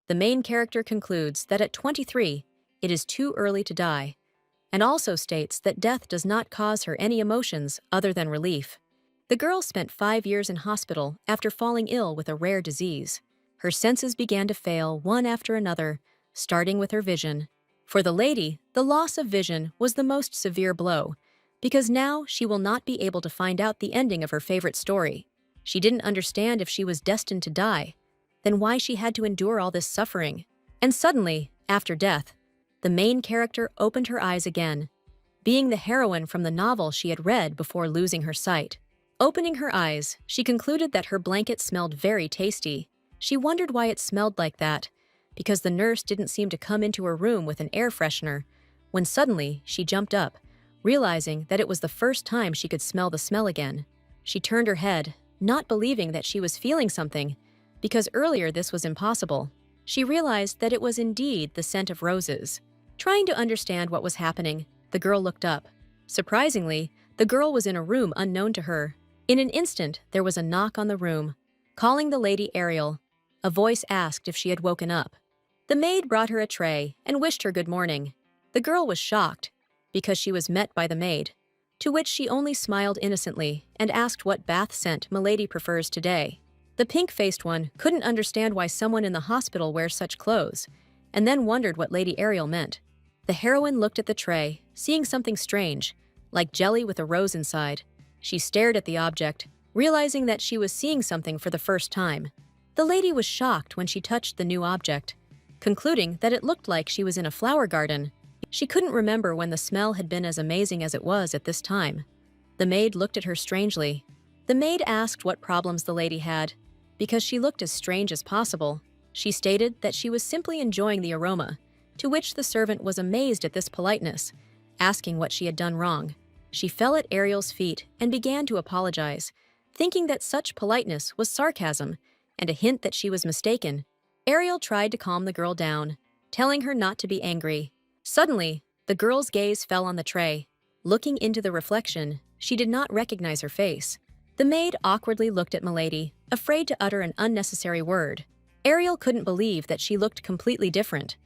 The main character concludes that at 23, it is too early to die, and also states that death does not cause her any emotions other than relief. The girl spent 5 years in hospital after falling ill with a rare disease. Her senses began to fail one after another, starting with her vision. For the lady, the loss of vision was the most severe blow, because now she will not be able to find out the ending of her favorite story. She didn't understand if she was destined to die, then why she had to endure all this suffering. And suddenly, after death, the main character opened her eyes again, being the heroine from the novel she had read before losing her sight. Opening her eyes, she concluded that her blanket smelled very tasty. She wondered why it smelled like that, because the nurse didn't seem to come into her room with an air freshener, when suddenly she jumped up, realizing that it was the first time she could smell the smell again. She turned her head, not believing that she was feeling something, because earlier this was impossible. She realized that it was indeed the scent of roses. Trying to understand what was happening, the girl looked up. Surprisingly, the girl was in a room unknown to her. In an instant, there was a knock on the room. Calling the lady Ariel, a voice asked if she had woken up. The maid brought her a tray and wished her good morning. The girl was shocked, because she was met by the maid, to which she only smiled innocently and asked what bath scent Milady prefers today. The pink-faced one couldn't understand why someone in the hospital wears such clothes, and then wondered what Lady Ariel meant. The heroine looked at the tray, seeing something strange, like jelly with a rose inside. She stared at the object, realizing that she was seeing something for the first time. The lady was shocked when she touched the new object, concluding that it looked like she was in a flower garden. She couldn't remember when the smell had been as amazing as it was at this time. The maid looked at her strangely. The maid asked what problems the lady had, because she looked as strange as possible. She stated that she was simply enjoying the aroma, to which the servant was amazed at this politeness, asking what she had done wrong. She fell at Ariel's feet and began to apologize, thinking that such politeness was sarcasm and a hint that she was mistaken. Ariel tried to calm the girl down, telling her not to be angry. Suddenly, the girl's gaze fell on the tray. Looking into the reflection, she did not recognize her face. The maid awkwardly looked at Milady, afraid to utter an unnecessary word. Ariel couldn't believe that she looked completely different,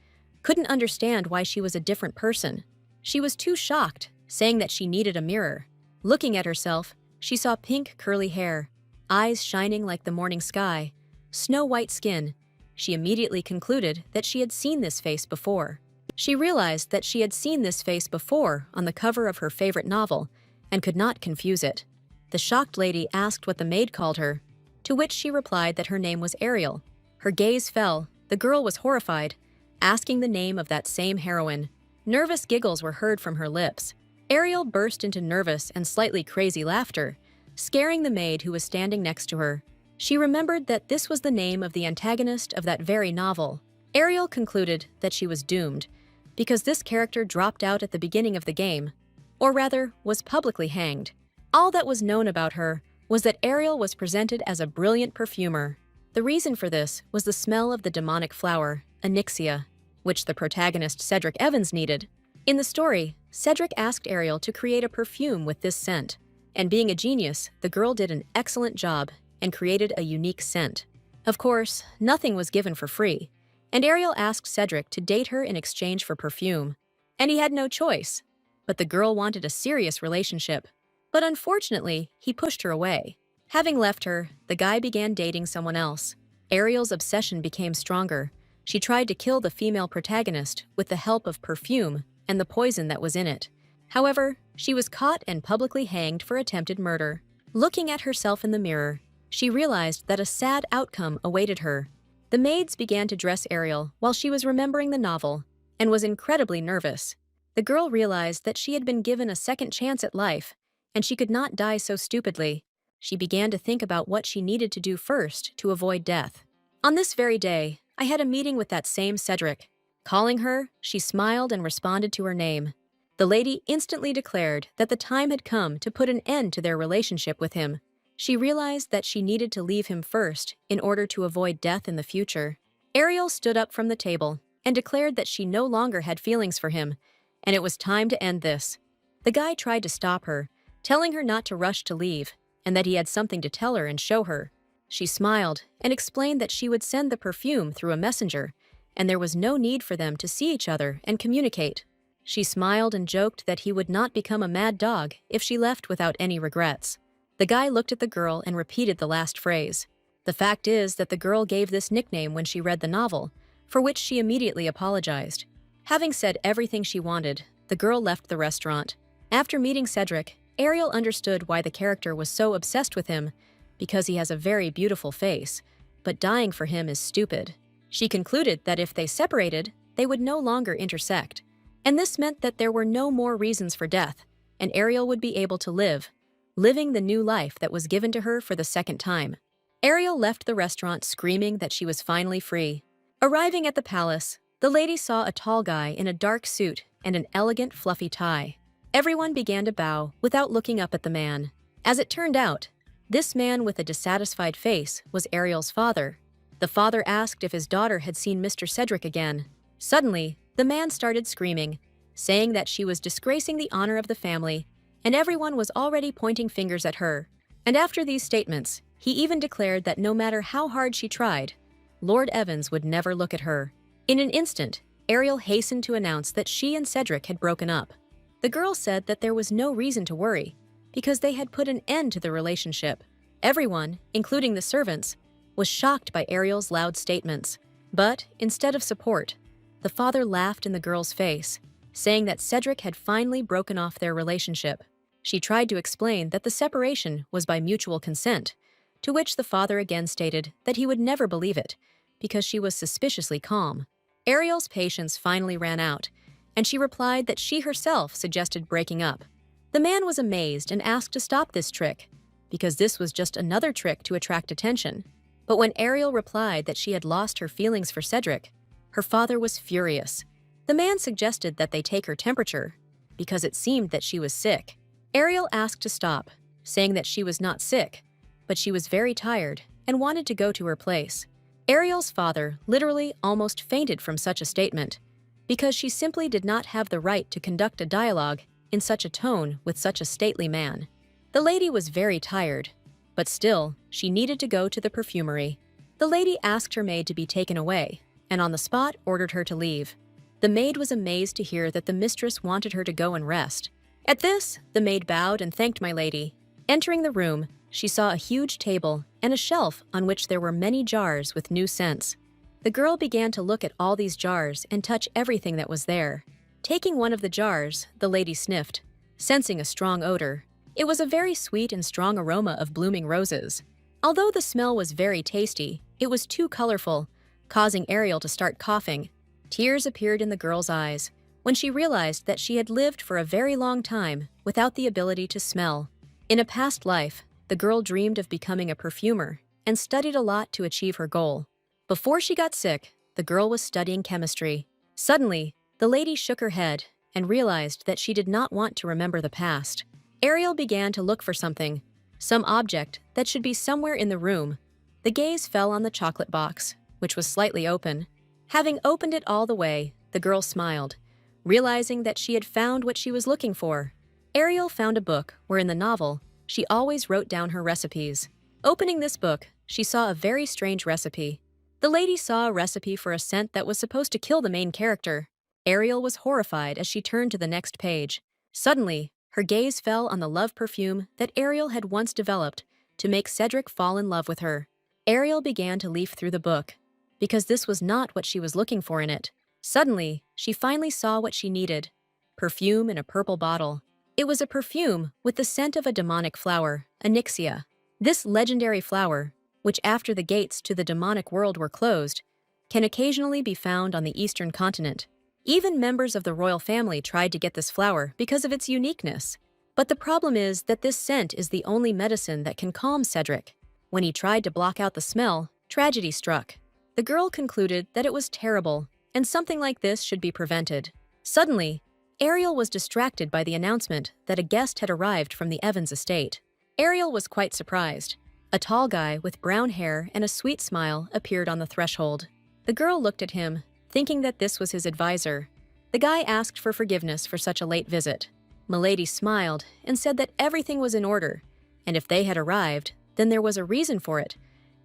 couldn't understand why she was a different person. She was too shocked, saying that she needed a mirror. Looking at herself, she saw pink curly hair, eyes shining like the morning sky, snow-white skin. She immediately concluded that she had seen this face before. She realized that she had seen this face before on the cover of her favorite novel and could not confuse it. The shocked lady asked what the maid called her, to which she replied that her name was Ariel. Her gaze fell. The girl was horrified, asking the name of that same heroine. Nervous giggles were heard from her lips. Ariel burst into nervous and slightly crazy laughter, scaring the maid who was standing next to her. She remembered that this was the name of the antagonist of that very novel. Ariel concluded that she was doomed, because this character dropped out at the beginning of the game, or rather, was publicly hanged. All that was known about her was that Ariel was presented as a brilliant perfumer. The reason for this was the smell of the demonic flower, anicaps, which the protagonist Cedric Evans needed. In the story, Cedric asked Ariel to create a perfume with this scent, and being a genius, the girl did an excellent job and created a unique scent. Of course, nothing was given for free, and Ariel asked Cedric to date her in exchange for perfume, and he had no choice. But the girl wanted a serious relationship. But unfortunately, he pushed her away. Having left her, the guy began dating someone else. Ariel's obsession became stronger. She tried to kill the female protagonist with the help of perfume and the poison that was in it. However, she was caught and publicly hanged for attempted murder. Looking at herself in the mirror, she realized that a sad outcome awaited her. The maids began to dress Ariel while she was remembering the novel and was incredibly nervous. The girl realized that she had been given a second chance at life, and she could not die so stupidly. She began to think about what she needed to do first to avoid death. On this very day, I had a meeting with that same Cedric. Calling her, she smiled and responded to her name. The lady instantly declared that the time had come to put an end to their relationship with him. She realized that she needed to leave him first in order to avoid death in the future. Ariel stood up from the table and declared that she no longer had feelings for him, and it was time to end this. The guy tried to stop her, telling her not to rush to leave, and that he had something to tell her and show her. She smiled and explained that she would send the perfume through a messenger, and there was no need for them to see each other and communicate. She smiled and joked that he would not become a mad dog if she left without any regrets. The guy looked at the girl and repeated the last phrase. The fact is that the girl gave this nickname when she read the novel, for which she immediately apologized. Having said everything she wanted, the girl left the restaurant. After meeting Cedric, Ariel understood why the character was so obsessed with him, because he has a very beautiful face, but dying for him is stupid. She concluded that if they separated, they would no longer intersect, and this meant that there were no more reasons for death, and Ariel would be able to live, living the new life that was given to her for the second time. Ariel left the restaurant screaming that she was finally free. Arriving at the palace, the lady saw a tall guy in a dark suit and an elegant, fluffy tie. Everyone began to bow without looking up at the man. As it turned out, this man with a dissatisfied face was Ariel's father. The father asked if his daughter had seen Mr. Cedric again. Suddenly, the man started screaming, saying that she was disgracing the honor of the family, and everyone was already pointing fingers at her. And after these statements, he even declared that no matter how hard she tried, Lord Evans would never look at her. In an instant, Ariel hastened to announce that she and Cedric had broken up. The girl said that there was no reason to worry, because they had put an end to the relationship. Everyone, including the servants, was shocked by Ariel's loud statements. But, instead of support, the father laughed in the girl's face, saying that Cedric had finally broken off their relationship. She tried to explain that the separation was by mutual consent, to which the father again stated that he would never believe it, because she was suspiciously calm. Ariel's patience finally ran out, and she replied that she herself suggested breaking up. The man was amazed and asked to stop this trick, because this was just another trick to attract attention. But when Ariel replied that she had lost her feelings for Cedric, her father was furious. The man suggested that they take her temperature, because it seemed that she was sick. Ariel asked to stop, saying that she was not sick, but she was very tired and wanted to go to her place. Ariel's father literally almost fainted from such a statement, because she simply did not have the right to conduct a dialogue in such a tone with such a stately man. The lady was very tired, but still, she needed to go to the perfumery. The lady asked her maid to be taken away, and on the spot ordered her to leave. The maid was amazed to hear that the mistress wanted her to go and rest. At this, the maid bowed and thanked my lady. Entering the room, she saw a huge table and a shelf on which there were many jars with new scents. The girl began to look at all these jars and touch everything that was there. Taking one of the jars, the lady sniffed, sensing a strong odor. It was a very sweet and strong aroma of blooming roses. Although the smell was very tasty, it was too colorful, causing Ariel to start coughing. Tears appeared in the girl's eyes when she realized that she had lived for a very long time without the ability to smell. In a past life, the girl dreamed of becoming a perfumer and studied a lot to achieve her goal. Before she got sick, the girl was studying chemistry. Suddenly, the lady shook her head and realized that she did not want to remember the past. Ariel began to look for something, some object that should be somewhere in the room. The gaze fell on the chocolate box, which was slightly open. Having opened it all the way, the girl smiled, realizing that she had found what she was looking for. Ariel found a book where in the novel, she always wrote down her recipes. Opening this book, she saw a very strange recipe. The lady saw a recipe for a scent that was supposed to kill the main character. Ariel was horrified as she turned to the next page. Suddenly, her gaze fell on the love perfume that Ariel had once developed to make Cedric fall in love with her. Ariel began to leaf through the book, because this was not what she was looking for in it. Suddenly, she finally saw what she needed: perfume in a purple bottle. It was a perfume with the scent of a demonic flower, anicaps. This legendary flower, which after the gates to the demonic world were closed, can occasionally be found on the eastern continent. Even members of the royal family tried to get this flower because of its uniqueness. But the problem is that this scent is the only medicine that can calm Cedric. When he tried to block out the smell, tragedy struck. The girl concluded that it was terrible, and something like this should be prevented. Suddenly, Ariel was distracted by the announcement that a guest had arrived from the Evans estate. Ariel was quite surprised. A tall guy with brown hair and a sweet smile appeared on the threshold. The girl looked at him, thinking that this was his advisor. The guy asked for forgiveness for such a late visit. Milady smiled and said that everything was in order, and if they had arrived, then there was a reason for it,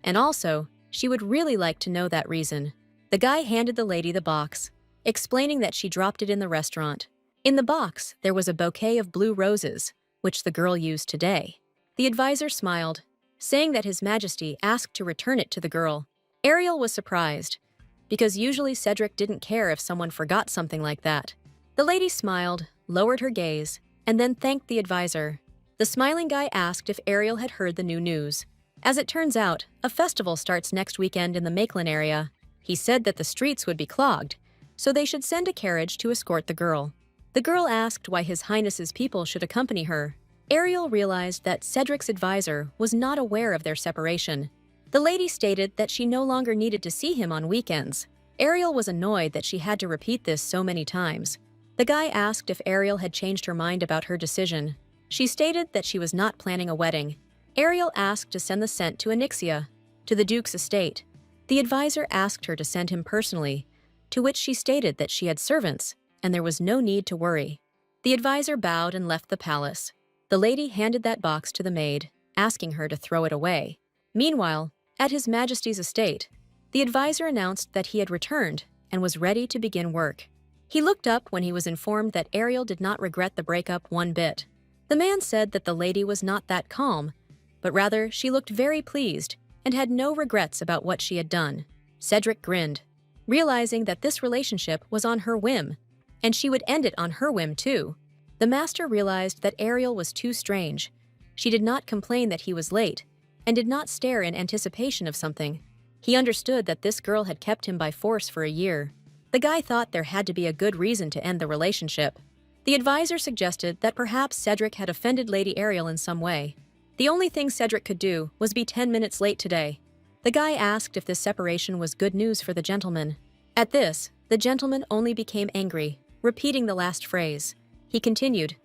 and also, she would really like to know that reason. The guy handed the lady the box, explaining that she dropped it in the restaurant. In the box, there was a bouquet of blue roses, which the girl used today. The advisor smiled, saying that His Majesty asked to return it to the girl. Ariel was surprised, because usually Cedric didn't care if someone forgot something like that. The lady smiled, lowered her gaze, and then thanked the advisor. The smiling guy asked if Ariel had heard the new news. As it turns out, a festival starts next weekend in the Maitland area. He said that the streets would be clogged, so they should send a carriage to escort the girl. The girl asked why His Highness's people should accompany her. Ariel realized that Cedric's advisor was not aware of their separation. The lady stated that she no longer needed to see him on weekends. Ariel was annoyed that she had to repeat this so many times. The guy asked if Ariel had changed her mind about her decision. She stated that she was not planning a wedding. Ariel asked to send the scent to Anixia, to the Duke's estate. The advisor asked her to send him personally, to which she stated that she had servants, and there was no need to worry. The advisor bowed and left the palace. The lady handed that box to the maid, asking her to throw it away. Meanwhile, at His Majesty's estate, the advisor announced that he had returned and was ready to begin work. He looked up when he was informed that Ariel did not regret the breakup one bit. The man said that the lady was not that calm, but rather she looked very pleased and had no regrets about what she had done. Cedric grinned, realizing that this relationship was on her whim, and she would end it on her whim too. The master realized that Ariel was too strange. She did not complain that he was late, and did not stare in anticipation of something. He understood that this girl had kept him by force for a year. The guy thought there had to be a good reason to end the relationship. The advisor suggested that perhaps Cedric had offended Lady Ariel in some way. The only thing Cedric could do was be 10 minutes late today. The guy asked if this separation was good news for the gentleman. At this, the gentleman only became angry, repeating the last phrase. He continued,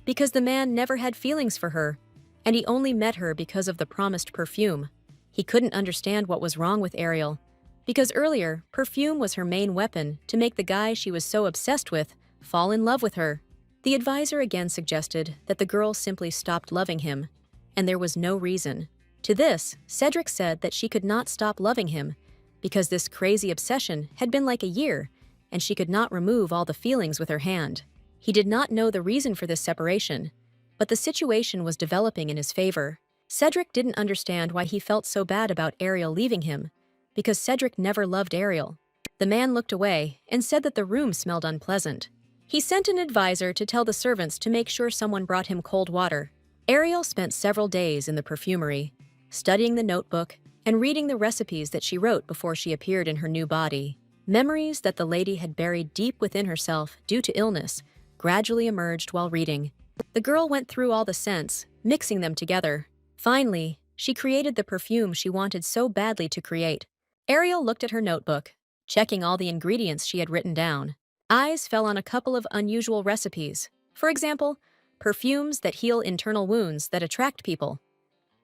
because the man never had feelings for her, and he only met her because of the promised perfume. He couldn't understand what was wrong with Ariel, because earlier, perfume was her main weapon to make the guy she was so obsessed with fall in love with her. The advisor again suggested that the girl simply stopped loving him, and there was no reason. To this, Cedric said that she could not stop loving him, because this crazy obsession had been like a year, and she could not remove all the feelings with her hand. He did not know the reason for this separation, but the situation was developing in his favor. Cedric didn't understand why he felt so bad about Ariel leaving him, because Cedric never loved Ariel. The man looked away and said that the room smelled unpleasant. He sent an advisor to tell the servants to make sure someone brought him cold water. Ariel spent several days in the perfumery, studying the notebook and reading the recipes that she wrote before she appeared in her new body. Memories that the lady had buried deep within herself due to illness gradually emerged while reading. The girl went through all the scents, mixing them together. Finally, she created the perfume she wanted so badly to create. Ariel looked at her notebook, checking all the ingredients she had written down. Eyes fell on a couple of unusual recipes. For example, perfumes that heal internal wounds that attract people.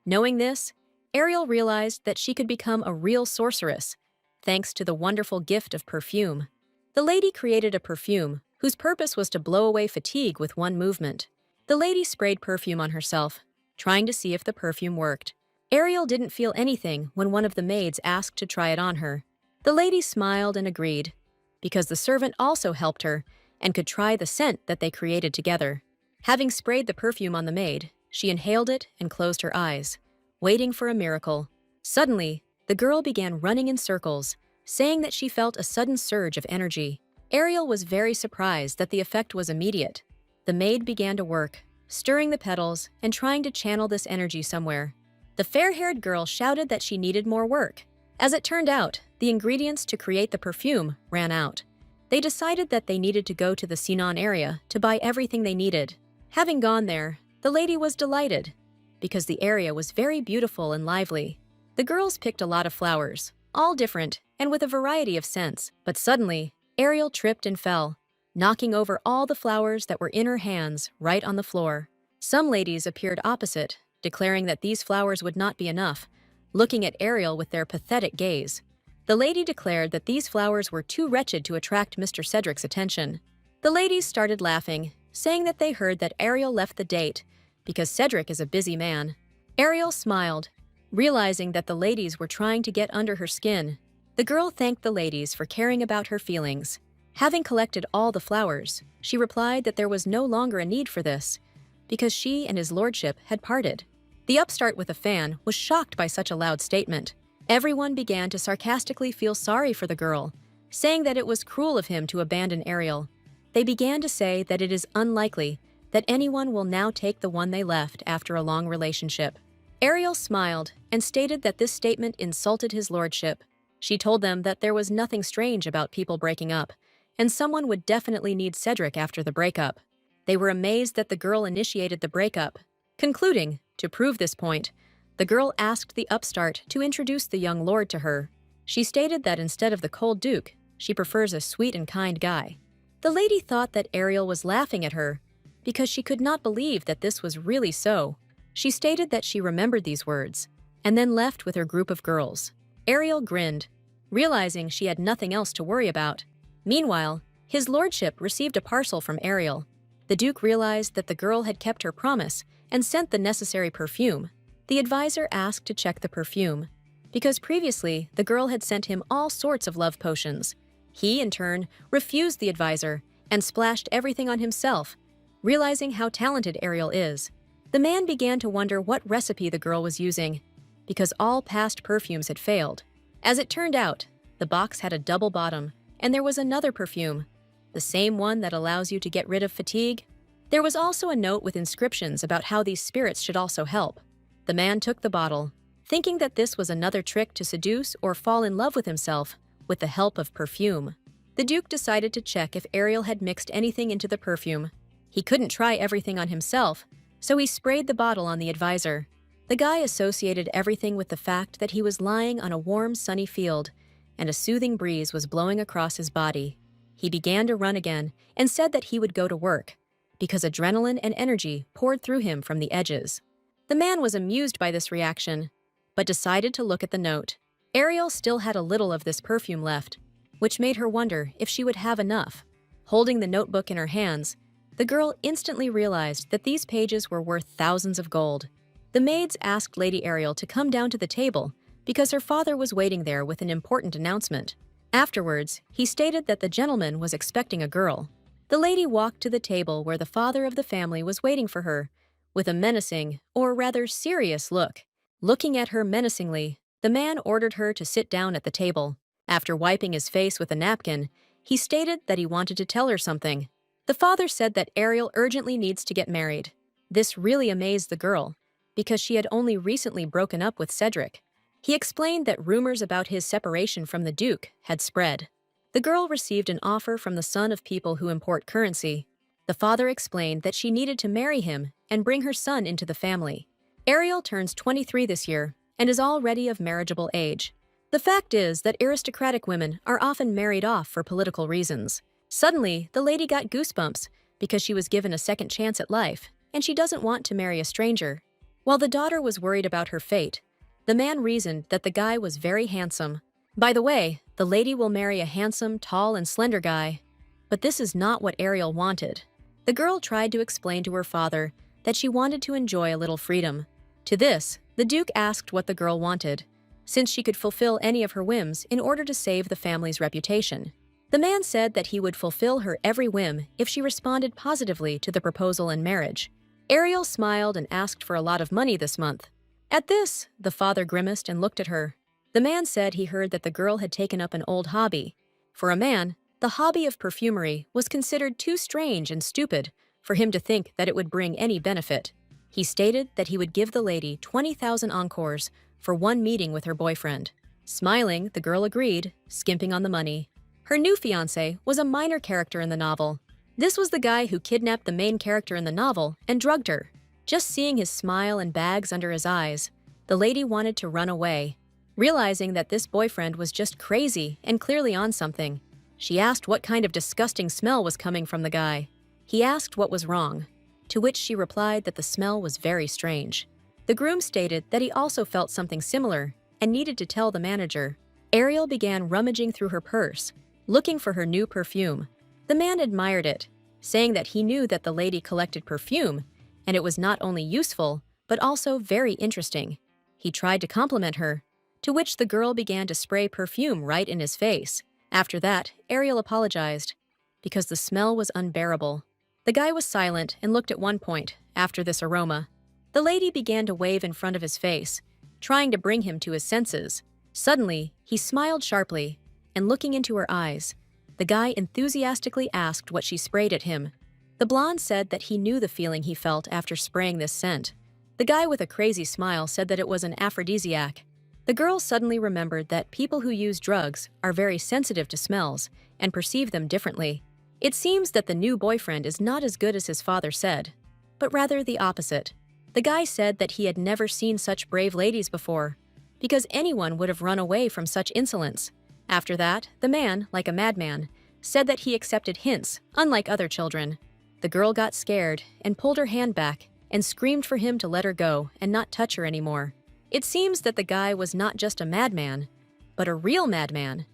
Knowing this, Ariel realized that she could become a real sorceress, thanks to the wonderful gift of perfume. The lady created a perfume whose purpose was to blow away fatigue with one movement. The lady sprayed perfume on herself, trying to see if the perfume worked. Ariel didn't feel anything when one of the maids asked to try it on her. The lady smiled and agreed, because the servant also helped her and could try the scent that they created together. Having sprayed the perfume on the maid, she inhaled it and closed her eyes, waiting for a miracle. Suddenly, the girl began running in circles, saying that she felt a sudden surge of energy. Ariel was very surprised that the effect was immediate. The maid began to work, stirring the petals and trying to channel this energy somewhere. The fair-haired girl shouted that she needed more work. As it turned out, the ingredients to create the perfume ran out. They decided that they needed to go to the Sinan area to buy everything they needed. Having gone there, the lady was delighted, because the area was very beautiful and lively. The girls picked a lot of flowers, all different and with a variety of scents, but suddenly, Ariel tripped and fell, knocking over all the flowers that were in her hands right on the floor. Some ladies appeared opposite, declaring that these flowers would not be enough, looking at Ariel with their pathetic gaze. The lady declared that these flowers were too wretched to attract Mr. Cedric's attention. The ladies started laughing, saying that they heard that Ariel left the date because Cedric is a busy man. Ariel smiled, realizing that the ladies were trying to get under her skin. The The girl thanked the ladies for caring about her feelings. Having collected all the flowers, she replied that there was no longer a need for this, because she and his lordship had parted. The upstart with a fan was shocked by such a loud statement. Everyone began to sarcastically feel sorry for the girl, saying that it was cruel of him to abandon Ariel. They began to say that it is unlikely that anyone will now take the one they left after a long relationship. Ariel smiled and stated that this statement insulted his lordship. She told them that there was nothing strange about people breaking up, and someone would definitely need Cedric after the breakup. They were amazed that the girl initiated the breakup. Concluding, to prove this point, the girl asked the upstart to introduce the young lord to her. She stated that instead of the cold duke, she prefers a sweet and kind guy. The lady thought that Ariel was laughing at her because she could not believe that this was really so. She stated that she remembered these words and then left with her group of girls. Ariel grinned, realizing she had nothing else to worry about. Meanwhile, his lordship received a parcel from Ariel. The duke realized that the girl had kept her promise and sent the necessary perfume. The advisor asked to check the perfume, because previously the girl had sent him all sorts of love potions. He, in turn, refused the advisor and splashed everything on himself, realizing how talented Ariel is. The man began to wonder what recipe the girl was using, because all past perfumes had failed. As it turned out, the box had a double bottom, and there was another perfume, the same one that allows you to get rid of fatigue. There was also a note with inscriptions about how these spirits should also help. The man took the bottle, thinking that this was another trick to seduce or fall in love with himself with the help of perfume. The duke decided to check if Ariel had mixed anything into the perfume. He couldn't try everything on himself, so he sprayed the bottle on the advisor. The guy associated everything with the fact that he was lying on a warm, sunny field, and a soothing breeze was blowing across his body. He began to run again and said that he would go to work, because adrenaline and energy poured through him from the edges. The man was amused by this reaction, but decided to look at the note. Ariel still had a little of this perfume left, which made her wonder if she would have enough. Holding the notebook in her hands, the girl instantly realized that these pages were worth thousands of gold. The maids asked Lady Ariel to come down to the table because her father was waiting there with an important announcement. Afterwards, he stated that the gentleman was expecting a girl. The lady walked to the table where the father of the family was waiting for her, with a menacing, or rather serious look. Looking at her menacingly, the man ordered her to sit down at the table. After wiping his face with a napkin, he stated that he wanted to tell her something. The father said that Ariel urgently needs to get married. This really amazed the girl, because she had only recently broken up with Cedric. He explained that rumors about his separation from the duke had spread. The girl received an offer from the son of people who import currency. The father explained that she needed to marry him and bring her son into the family. Ariel turns 23 this year and is already of marriageable age. The fact is that aristocratic women are often married off for political reasons. Suddenly, the lady got goosebumps because she was given a second chance at life, and she doesn't want to marry a stranger. While the daughter was worried about her fate, the man reasoned that the guy was very handsome. By the way, the lady will marry a handsome, tall, and slender guy. But this is not what Ariel wanted. The girl tried to explain to her father that she wanted to enjoy a little freedom. To this, the duke asked what the girl wanted, since she could fulfill any of her whims in order to save the family's reputation. The man said that he would fulfill her every whim if she responded positively to the proposal in marriage. Ariel smiled and asked for a lot of money this month. At this, the father grimaced and looked at her. The man said he heard that the girl had taken up an old hobby. For a man, the hobby of perfumery was considered too strange and stupid for him to think that it would bring any benefit. He stated that he would give the lady 20,000 encores for one meeting with her boyfriend. Smiling, the girl agreed, skimping on the money. Her new fiancé was a minor character in the novel. This was the guy who kidnapped the main character in the novel and drugged her. Just seeing his smile and bags under his eyes, the lady wanted to run away. Realizing that this boyfriend was just crazy and clearly on something, she asked what kind of disgusting smell was coming from the guy. He asked what was wrong, to which she replied that the smell was very strange. The groom stated that he also felt something similar and needed to tell the manager. Ariel began rummaging through her purse, looking for her new perfume. The man admired it, saying that he knew that the lady collected perfume, and it was not only useful, but also very interesting. He tried to compliment her, to which the girl began to spray perfume right in his face. After that, Ariel apologized, because the smell was unbearable. The guy was silent and looked at one point after this aroma. The lady began to wave in front of his face, trying to bring him to his senses. Suddenly, he smiled sharply, and looking into her eyes, the guy enthusiastically asked what she sprayed at him. The blonde said that he knew the feeling he felt after spraying this scent. The guy with a crazy smile said that it was an aphrodisiac. The girl suddenly remembered that people who use drugs are very sensitive to smells and perceive them differently. It seems that the new boyfriend is not as good as his father said, but rather the opposite. The guy said that he had never seen such brave ladies before, because anyone would have run away from such insolence. After that, the man, like a madman, said that he accepted hints, unlike other children. The girl got scared and pulled her hand back and screamed for him to let her go and not touch her anymore. It seems that the guy was not just a madman, but a real madman,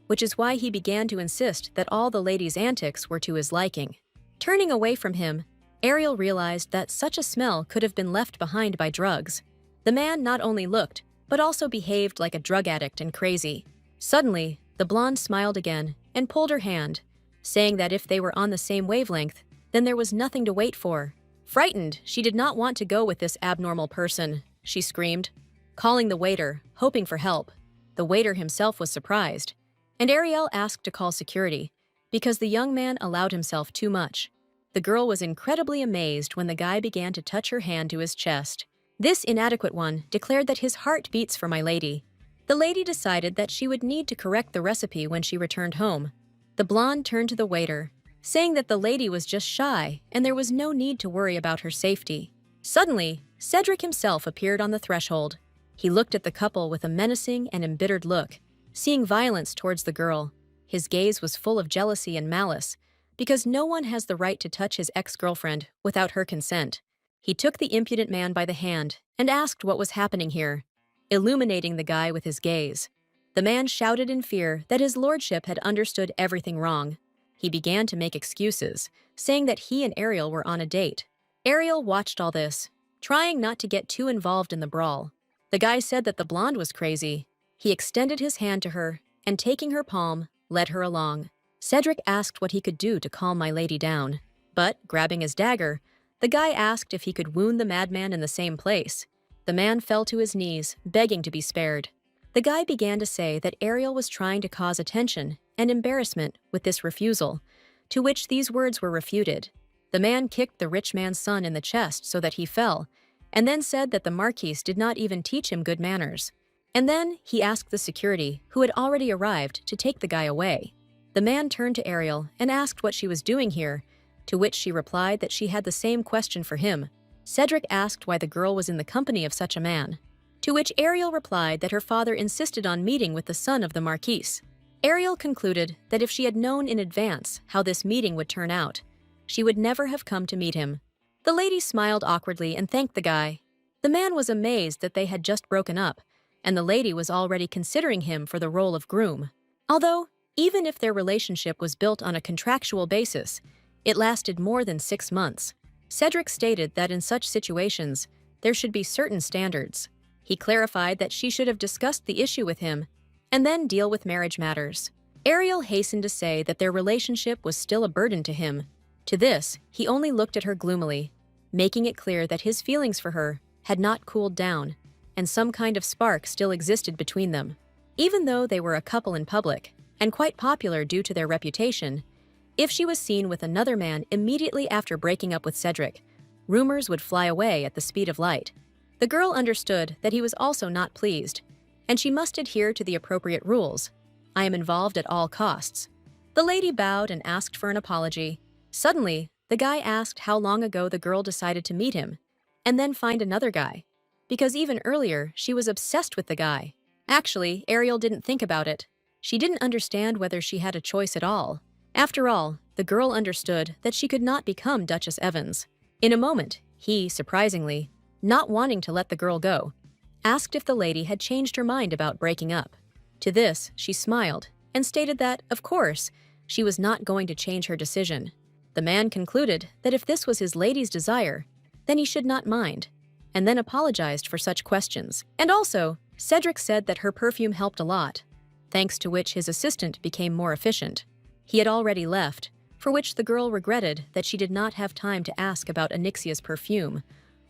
which is why he began to insist that all the lady's antics were to his liking. Turning away from him, Ariel realized that such a smell could have been left behind by drugs. The man not only looked, but also behaved like a drug addict and crazy. Suddenly, the blonde smiled again and pulled her hand, saying that if they were on the same wavelength, then there was nothing to wait for. Frightened, she did not want to go with this abnormal person, she screamed, calling the waiter, hoping for help. The waiter himself was surprised, and Ariel asked to call security, because the young man allowed himself too much. The girl was incredibly amazed when the guy began to touch her hand to his chest. This inadequate one declared that his heart beats for my lady. The lady decided that she would need to correct the recipe when she returned home. The blonde turned to the waiter, saying that the lady was just shy and there was no need to worry about her safety. Suddenly, Cedric himself appeared on the threshold. He looked at the couple with a menacing and embittered look, seeing violence towards the girl. His gaze was full of jealousy and malice, because no one has the right to touch his ex-girlfriend without her consent. He took the impudent man by the hand and asked what was happening here, illuminating the guy with his gaze. The man shouted in fear that his lordship had understood everything wrong. He began to make excuses, saying that he and Ariel were on a date. Ariel watched all this, trying not to get too involved in the brawl. The guy said that the blonde was crazy. He extended his hand to her, and taking her palm, led her along. Cedric asked what he could do to calm my lady down, but, grabbing his dagger, the guy asked if he could wound the madman in the same place. The man fell to his knees, begging to be spared. The guy began to say that Ariel was trying to cause attention and embarrassment with this refusal, to which these words were refuted. The man kicked the rich man's son in the chest so that he fell, and then said that the Marquise did not even teach him good manners. And then he asked the security, who had already arrived, to take the guy away. The man turned to Ariel and asked what she was doing here, to which she replied that she had the same question for him. Cedric asked why the girl was in the company of such a man, to which Ariel replied that her father insisted on meeting with the son of the Marquise. Ariel concluded that if she had known in advance how this meeting would turn out, she would never have come to meet him. The lady smiled awkwardly and thanked the guy. The man was amazed that they had just broken up, and the lady was already considering him for the role of groom. Although, even if their relationship was built on a contractual basis, it lasted more than 6 months. Cedric stated that in such situations, there should be certain standards. He clarified that she should have discussed the issue with him and then deal with marriage matters. Ariel hastened to say that their relationship was still a burden to him. To this, he only looked at her gloomily, making it clear that his feelings for her had not cooled down, and some kind of spark still existed between them. Even though they were a couple in public, and quite popular due to their reputation, if she was seen with another man immediately after breaking up with Cedric, rumors would fly away at the speed of light. The girl understood that he was also not pleased, and she must adhere to the appropriate rules. I am involved at all costs. The lady bowed and asked for an apology. Suddenly, the guy asked how long ago the girl decided to meet him, and then find another guy, because even earlier she was obsessed with the guy. Actually, Ariel didn't think about it. She didn't understand whether she had a choice at all. After all, the girl understood that she could not become Duchess Evans. In a moment, he, surprisingly, not wanting to let the girl go, asked if the lady had changed her mind about breaking up. To this, she smiled and stated that, of course, she was not going to change her decision. The man concluded that if this was his lady's desire, then he should not mind, and then apologized for such questions. And also, Cedric said that her perfume helped a lot, thanks to which his assistant became more efficient. He had already left, for which the girl regretted that she did not have time to ask about Anixia's perfume,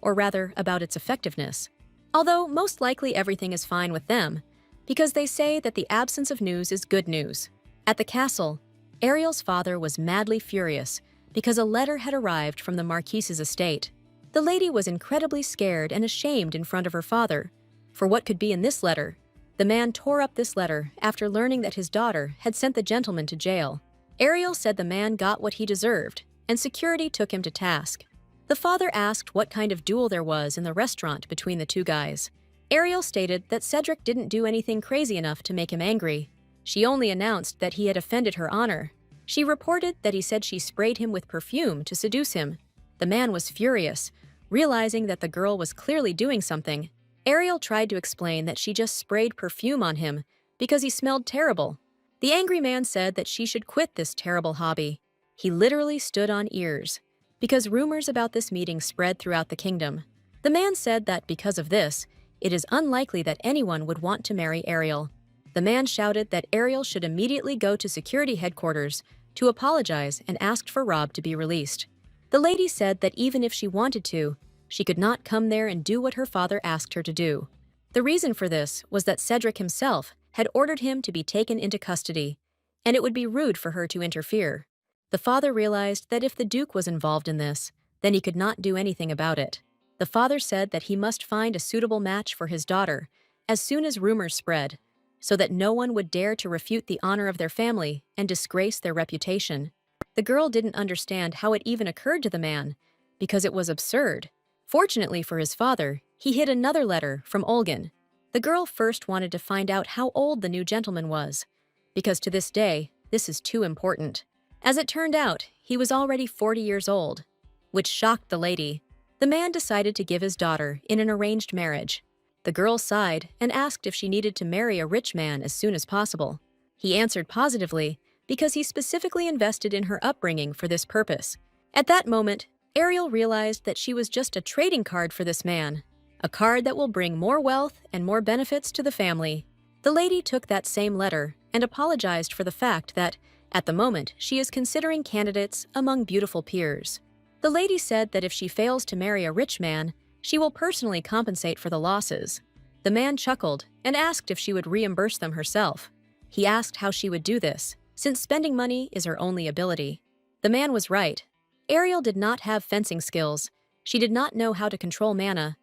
or rather about its effectiveness. Although most likely everything is fine with them, because they say that the absence of news is good news. At the castle, Ariel's father was madly furious because a letter had arrived from the Marquise's estate. The lady was incredibly scared and ashamed in front of her father, for what could be in this letter. The man tore up this letter after learning that his daughter had sent the gentleman to jail. Ariel said the man got what he deserved, and security took him to task. The father asked what kind of duel there was in the restaurant between the two guys. Ariel stated that Cedric didn't do anything crazy enough to make him angry. She only announced that he had offended her honor. She reported that he said she sprayed him with perfume to seduce him. The man was furious, realizing that the girl was clearly doing something. Ariel tried to explain that she just sprayed perfume on him because he smelled terrible. The angry man said that she should quit this terrible hobby. He literally stood on ears, because rumors about this meeting spread throughout the kingdom. The man said that because of this, it is unlikely that anyone would want to marry Ariel. The man shouted that Ariel should immediately go to security headquarters to apologize and asked for Rob to be released. The lady said that even if she wanted to, she could not come there and do what her father asked her to do. The reason for this was that Cedric himself had ordered him to be taken into custody, and it would be rude for her to interfere. The father realized that if the Duke was involved in this, then he could not do anything about it. The father said that he must find a suitable match for his daughter as soon as rumors spread, so that no one would dare to refute the honor of their family and disgrace their reputation. The girl didn't understand how it even occurred to the man, because it was absurd. Fortunately for his father, he hid another letter from Olgan. The girl first wanted to find out how old the new gentleman was, because to this day, this is too important. As it turned out, he was already 40 years old, which shocked the lady. The man decided to give his daughter in an arranged marriage. The girl sighed and asked if she needed to marry a rich man as soon as possible. He answered positively because he specifically invested in her upbringing for this purpose. At that moment, Ariel realized that she was just a trading card for this man, a card that will bring more wealth and more benefits to the family. The lady took that same letter and apologized for the fact that, at the moment, she is considering candidates among beautiful peers. The lady said that if she fails to marry a rich man, she will personally compensate for the losses. The man chuckled and asked if she would reimburse them herself. He asked how she would do this, since spending money is her only ability. The man was right. Ariel did not have fencing skills. She did not know how to control mana.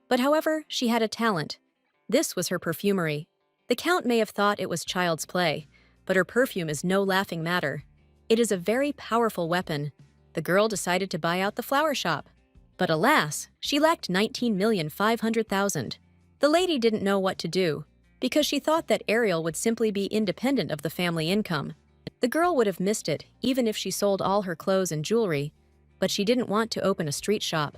But however, she had a talent. This was her perfumery. The Count may have thought it was child's play, but her perfume is no laughing matter. It is a very powerful weapon. The girl decided to buy out the flower shop. But alas, she lacked 19,500,000. The lady didn't know what to do, because she thought that Ariel would simply be independent of the family income. The girl would have missed it even if she sold all her clothes and jewelry, but she didn't want to open a street shop.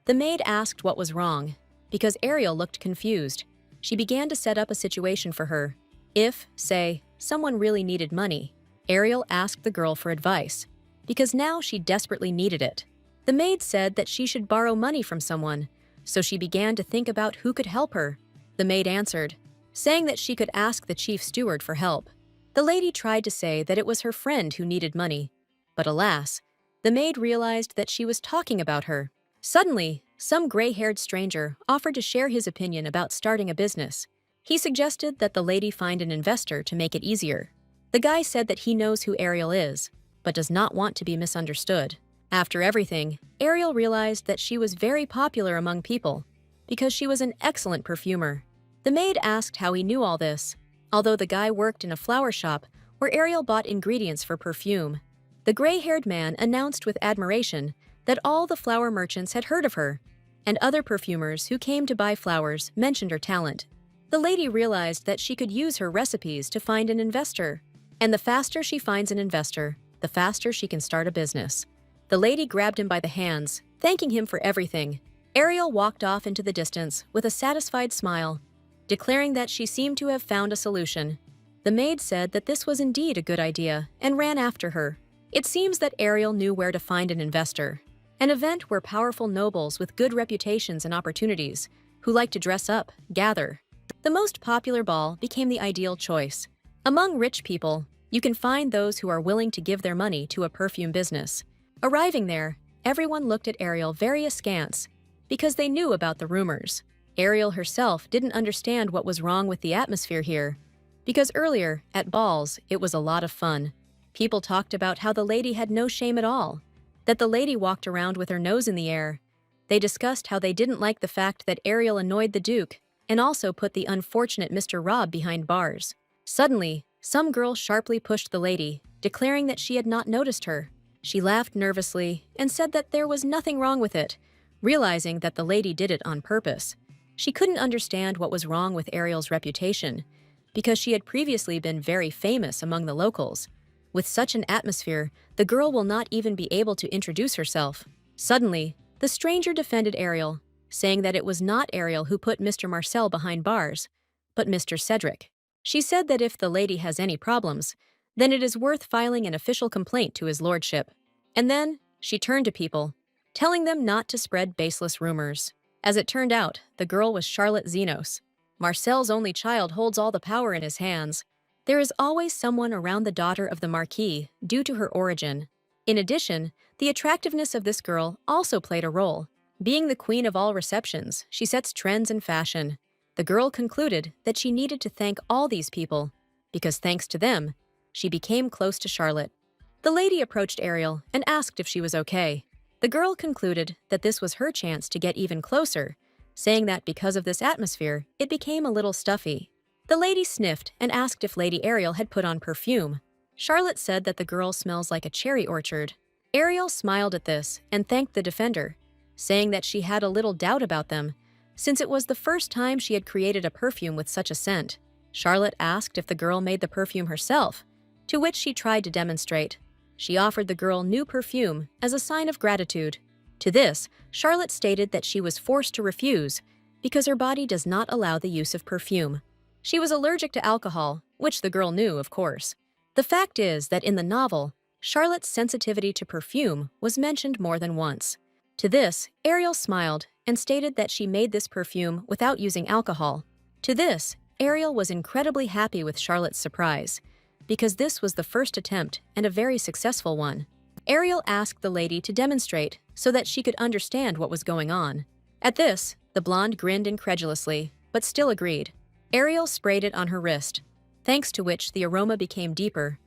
The maid asked what was wrong, because Ariel looked confused. She began to set up a situation for her. If, say, someone really needed money, Ariel asked the girl for advice, because now she desperately needed it. The maid said that she should borrow money from someone, so she began to think about who could help her. The maid answered, saying that she could ask the chief steward for help. The lady tried to say that it was her friend who needed money, but alas, the maid realized that she was talking about her. Suddenly, some gray-haired stranger offered to share his opinion about starting a business. He suggested that the lady find an investor to make it easier. The guy said that he knows who Ariel is, but does not want to be misunderstood. After everything, Ariel realized that she was very popular among people because she was an excellent perfumer. The maid asked how he knew all this, although the guy worked in a flower shop where Ariel bought ingredients for perfume. The gray-haired man announced with admiration that all the flower merchants had heard of her, and other perfumers who came to buy flowers mentioned her talent. The lady realized that she could use her recipes to find an investor, and the faster she finds an investor, the faster she can start a business. The lady grabbed him by the hands, thanking him for everything. Ariel walked off into the distance with a satisfied smile, declaring that she seemed to have found a solution. The maid said that this was indeed a good idea and ran after her. It seems that Ariel knew where to find an investor, an event where powerful nobles with good reputations and opportunities, who like to dress up, gather. The most popular ball became the ideal choice. Among rich people, you can find those who are willing to give their money to a perfume business. Arriving there, everyone looked at Ariel very askance because they knew about the rumors. Ariel herself didn't understand what was wrong with the atmosphere here, because earlier, at balls, it was a lot of fun. People talked about how the lady had no shame at all, that the lady walked around with her nose in the air. They discussed how they didn't like the fact that Ariel annoyed the Duke and also put the unfortunate Mr. Rob behind bars. Suddenly, some girl sharply pushed the lady, declaring that she had not noticed her. She laughed nervously and said that there was nothing wrong with it, realizing that the lady did it on purpose. She couldn't understand what was wrong with Ariel's reputation, because she had previously been very famous among the locals. With such an atmosphere, the girl will not even be able to introduce herself. Suddenly, the stranger defended Ariel, saying that it was not Ariel who put Mr. Marcel behind bars, but Mr. Cedric. She said that if the lady has any problems, then it is worth filing an official complaint to his lordship. And then, she turned to people, telling them not to spread baseless rumors. As it turned out, the girl was Charlotte Zenos. Marcel's only child holds all the power in his hands. There is always someone around the daughter of the Marquis due to her origin. In addition, the attractiveness of this girl also played a role. Being the queen of all receptions, she sets trends in fashion. The girl concluded that she needed to thank all these people, because thanks to them, she became close to Charlotte. The lady approached Ariel and asked if she was okay. The girl concluded that this was her chance to get even closer, saying that because of this atmosphere, it became a little stuffy. The lady sniffed and asked if Lady Ariel had put on perfume. Charlotte said that the girl smells like a cherry orchard. Ariel smiled at this and thanked the defender, saying that she had a little doubt about them, since it was the first time she had created a perfume with such a scent. Charlotte asked if the girl made the perfume herself, to which she tried to demonstrate. She offered the girl new perfume as a sign of gratitude. To this, Charlotte stated that she was forced to refuse because her body does not allow the use of perfume. She was allergic to alcohol, which the girl knew, of course. The fact is that in the novel, Charlotte's sensitivity to perfume was mentioned more than once. To this, Ariel smiled and stated that she made this perfume without using alcohol. To this, Ariel was incredibly happy with Charlotte's surprise, because this was the first attempt and a very successful one. Ariel asked the lady to demonstrate so that she could understand what was going on. At this, the blonde grinned incredulously, but still agreed. Ariel sprayed it on her wrist, thanks to which the aroma became deeper.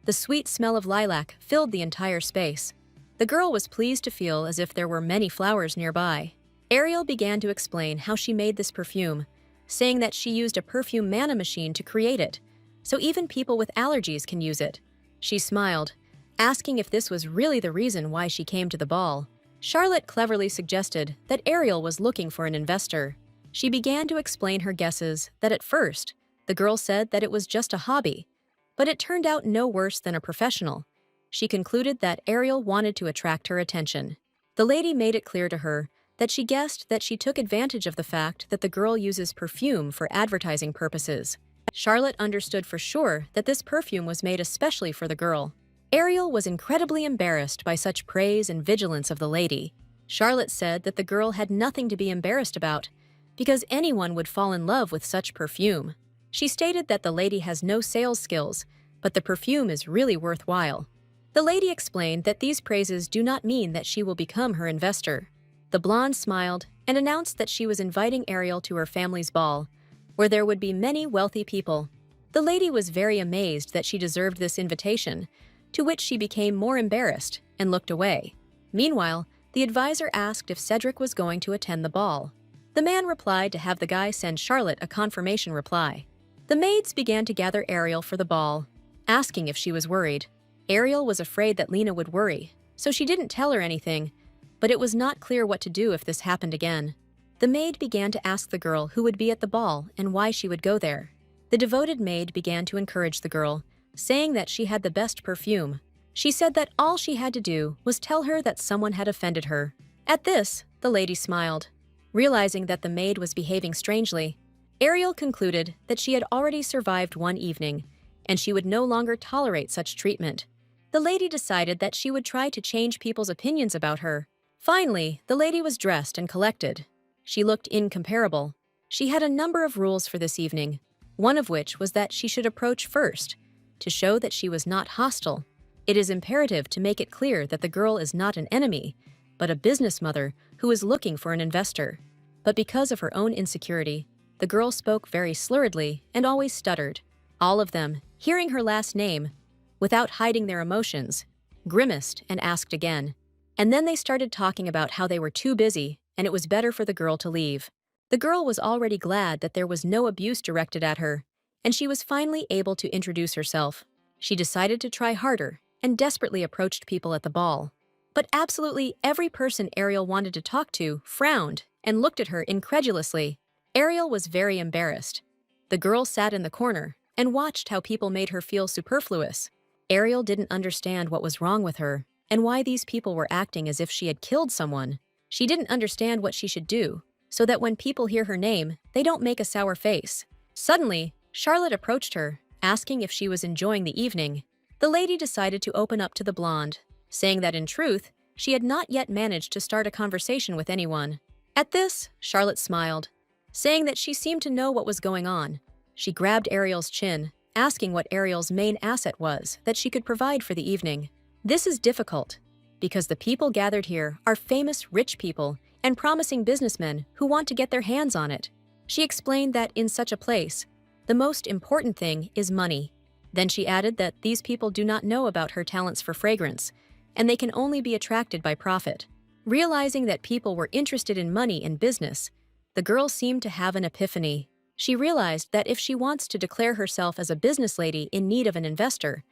The sweet smell of lilac filled the entire space. The girl was pleased to feel as if there were many flowers nearby. Ariel began to explain how she made this perfume, saying that she used a perfume mana machine to create it, so even people with allergies can use it. She smiled, asking if this was really the reason why she came to the ball. Charlotte cleverly suggested that Ariel was looking for an investor. She began to explain her guesses that at first, the girl said that it was just a hobby, but it turned out no worse than a professional. She concluded that Ariel wanted to attract her attention. The lady made it clear to her that she guessed that she took advantage of the fact that the girl uses perfume for advertising purposes. Charlotte understood for sure that this perfume was made especially for the girl. Ariel was incredibly embarrassed by such praise and vigilance of the lady. Charlotte said that the girl had nothing to be embarrassed about, because anyone would fall in love with such perfume. She stated that the lady has no sales skills, but the perfume is really worthwhile. The lady explained that these praises do not mean that she will become her investor. The blonde smiled and announced that she was inviting Ariel to her family's ball, where there would be many wealthy people. The lady was very amazed that she deserved this invitation, to which she became more embarrassed and looked away. Meanwhile, the advisor asked if Cedric was going to attend the ball. The man replied to have the guy send Charlotte a confirmation reply. The maids began to gather Ariel for the ball, asking if she was worried. Ariel was afraid that Lena would worry, so she didn't tell her anything, but it was not clear what to do if this happened again. The maid began to ask the girl who would be at the ball and why she would go there. The devoted maid began to encourage the girl, saying that she had the best perfume. She said that all she had to do was tell her that someone had offended her. At this, the lady smiled. Realizing that the maid was behaving strangely, Ariel concluded that she had already survived one evening, and she would no longer tolerate such treatment. The lady decided that she would try to change people's opinions about her. Finally, the lady was dressed and collected. She looked incomparable. She had a number of rules for this evening, one of which was that she should approach first, to show that she was not hostile. It is imperative to make it clear that the girl is not an enemy, but a business mother who is looking for an investor. But because of her own insecurity, the girl spoke very slurredly and always stuttered. All of them, hearing her last name, without hiding their emotions, grimaced and asked again. And then they started talking about how they were too busy and it was better for the girl to leave. The girl was already glad that there was no abuse directed at her, and she was finally able to introduce herself. She decided to try harder and desperately approached people at the ball. But absolutely every person Ariel wanted to talk to frowned and looked at her incredulously. Ariel was very embarrassed. The girl sat in the corner and watched how people made her feel superfluous. Ariel didn't understand what was wrong with her and why these people were acting as if she had killed someone. She didn't understand what she should do, so that when people hear her name, they don't make a sour face. Suddenly, Charlotte approached her, asking if she was enjoying the evening. The lady decided to open up to the blonde, saying that in truth, she had not yet managed to start a conversation with anyone. At this, Charlotte smiled, saying that she seemed to know what was going on. She grabbed Ariel's chin, asking what Ariel's main asset was that she could provide for the evening. This is difficult, because the people gathered here are famous rich people and promising businessmen who want to get their hands on it. She explained that in such a place, the most important thing is money. Then she added that these people do not know about her talents for fragrance, and they can only be attracted by profit. Realizing that people were interested in money and business, the girl seemed to have an epiphany. She realized that if she wants to declare herself as a business lady in need of an investor,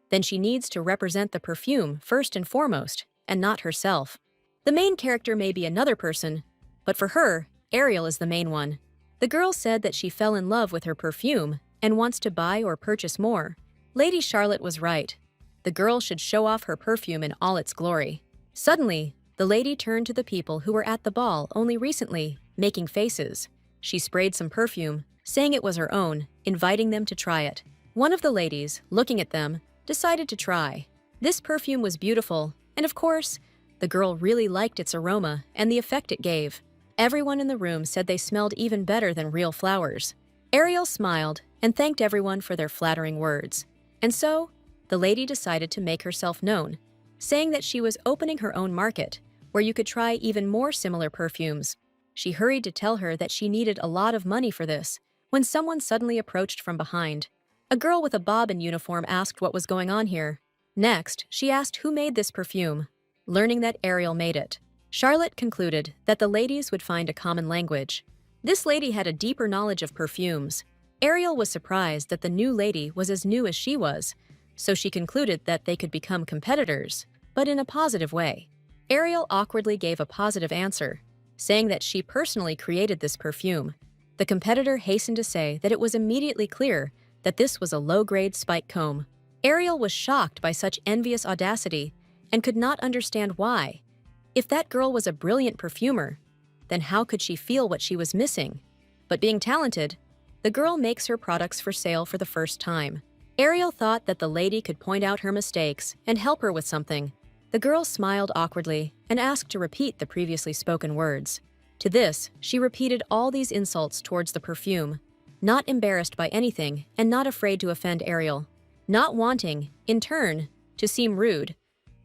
then she needs to represent the perfume first and foremost, and not herself. The main character may be another person, but for her, Ariel is the main one. The girl said that she fell in love with her perfume and wants to buy or purchase more. Lady Charlotte was right. The girl should show off her perfume in all its glory. Suddenly, the lady turned to the people who were at the ball only recently, making faces. She sprayed some perfume, saying it was her own, inviting them to try it. One of the ladies, looking at them, decided to try. This perfume was beautiful, and of course, the girl really liked its aroma and the effect it gave. Everyone in the room said they smelled even better than real flowers. Ariel smiled and thanked everyone for their flattering words. And so, the lady decided to make herself known, saying that she was opening her own market, where you could try even more similar perfumes. She hurried to tell her that she needed a lot of money for this, when someone suddenly approached from behind. A girl with a bob in uniform asked what was going on here. Next, she asked who made this perfume. Learning that Ariel made it, Charlotte concluded that the ladies would find a common language. This lady had a deeper knowledge of perfumes. Ariel was surprised that the new lady was as new as she was, so she concluded that they could become competitors, but in a positive way. Ariel awkwardly gave a positive answer, saying that she personally created this perfume. The competitor hastened to say that it was immediately clear that this was a low-grade spike comb. Ariel was shocked by such envious audacity and could not understand why. If that girl was a brilliant perfumer, then how could she feel what she was missing? But being talented, the girl makes her products for sale for the first time. Ariel thought that the lady could point out her mistakes and help her with something. The girl smiled awkwardly and asked to repeat the previously spoken words. To this, she repeated all these insults towards the perfume, not embarrassed by anything and not afraid to offend Ariel. Not wanting, in turn, to seem rude,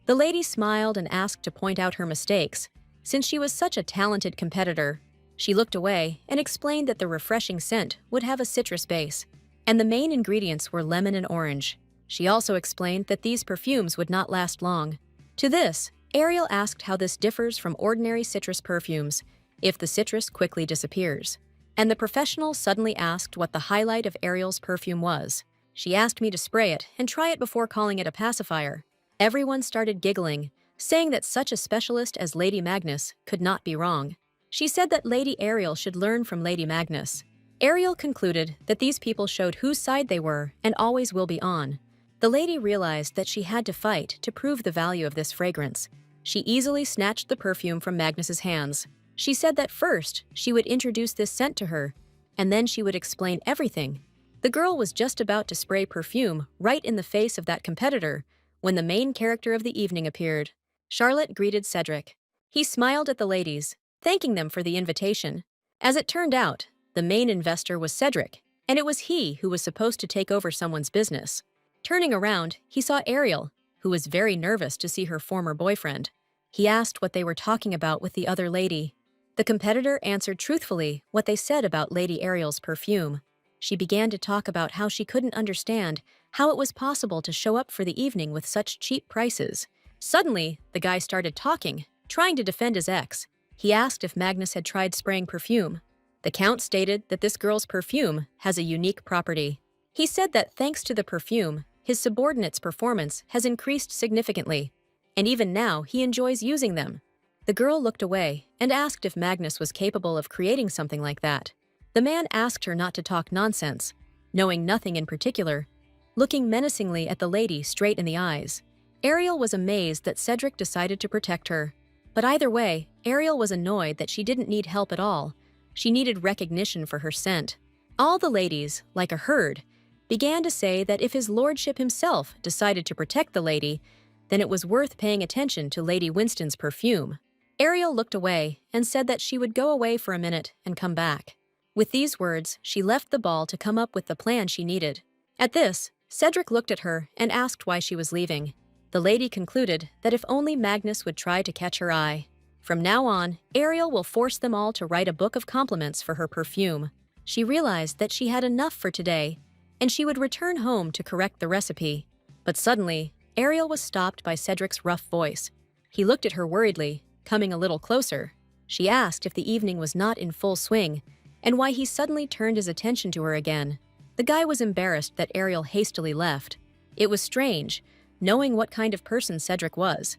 the lady smiled and asked to point out her mistakes. Since she was such a talented competitor, she looked away and explained that the refreshing scent would have a citrus base, and the main ingredients were lemon and orange. She also explained that these perfumes would not last long. To this, Ariel asked how this differs from ordinary citrus perfumes, if the citrus quickly disappears. And the professional suddenly asked what the highlight of Ariel's perfume was. She asked me to spray it and try it before calling it a pacifier. Everyone started giggling, saying that such a specialist as Lady Magnus could not be wrong. She said that Lady Ariel should learn from Lady Magnus. Ariel concluded that these people showed whose side they were and always will be on. The lady realized that she had to fight to prove the value of this fragrance. She easily snatched the perfume from Magnus's hands. She said that first she would introduce this scent to her, and then she would explain everything. The girl was just about to spray perfume right in the face of that competitor when the main character of the evening appeared. Charlotte greeted Cedric. He smiled at the ladies, thanking them for the invitation. As it turned out, The main investor was Cedric, and it was he who was supposed to take over someone's business. Turning around, he saw Ariel, who was very nervous to see her former boyfriend. He asked what they were talking about with the other lady. The competitor answered truthfully what they said about Lady Ariel's perfume. She began to talk about how she couldn't understand how it was possible to show up for the evening with such cheap prices. Suddenly, the guy started talking, trying to defend his ex. He asked if Magnus had tried spraying perfume. The Count stated that this girl's perfume has a unique property. He said that thanks to the perfume, his subordinate's performance has increased significantly, and even now he enjoys using them. The girl looked away and asked if Magnus was capable of creating something like that. The man asked her not to talk nonsense, knowing nothing in particular, looking menacingly at the lady straight in the eyes. Ariel was amazed that Cedric decided to protect her. But either way, Ariel was annoyed that she didn't need help at all. She needed recognition for her scent. All the ladies, like a herd, began to say that if his lordship himself decided to protect the lady, then it was worth paying attention to Lady Winston's perfume. Ariel looked away and said that she would go away for a minute and come back. With these words, she left the ball to come up with the plan she needed. At this, Cedric looked at her and asked why she was leaving. The lady concluded that if only Magnus would try to catch her eye. From now on, Ariel will force them all to write a book of compliments for her perfume. She realized that she had enough for today, and she would return home to correct the recipe. But suddenly, Ariel was stopped by Cedric's rough voice. He looked at her worriedly, coming a little closer. She asked if the evening was not in full swing, and why he suddenly turned his attention to her again. The guy was embarrassed that Ariel hastily left. It was strange, knowing what kind of person Cedric was.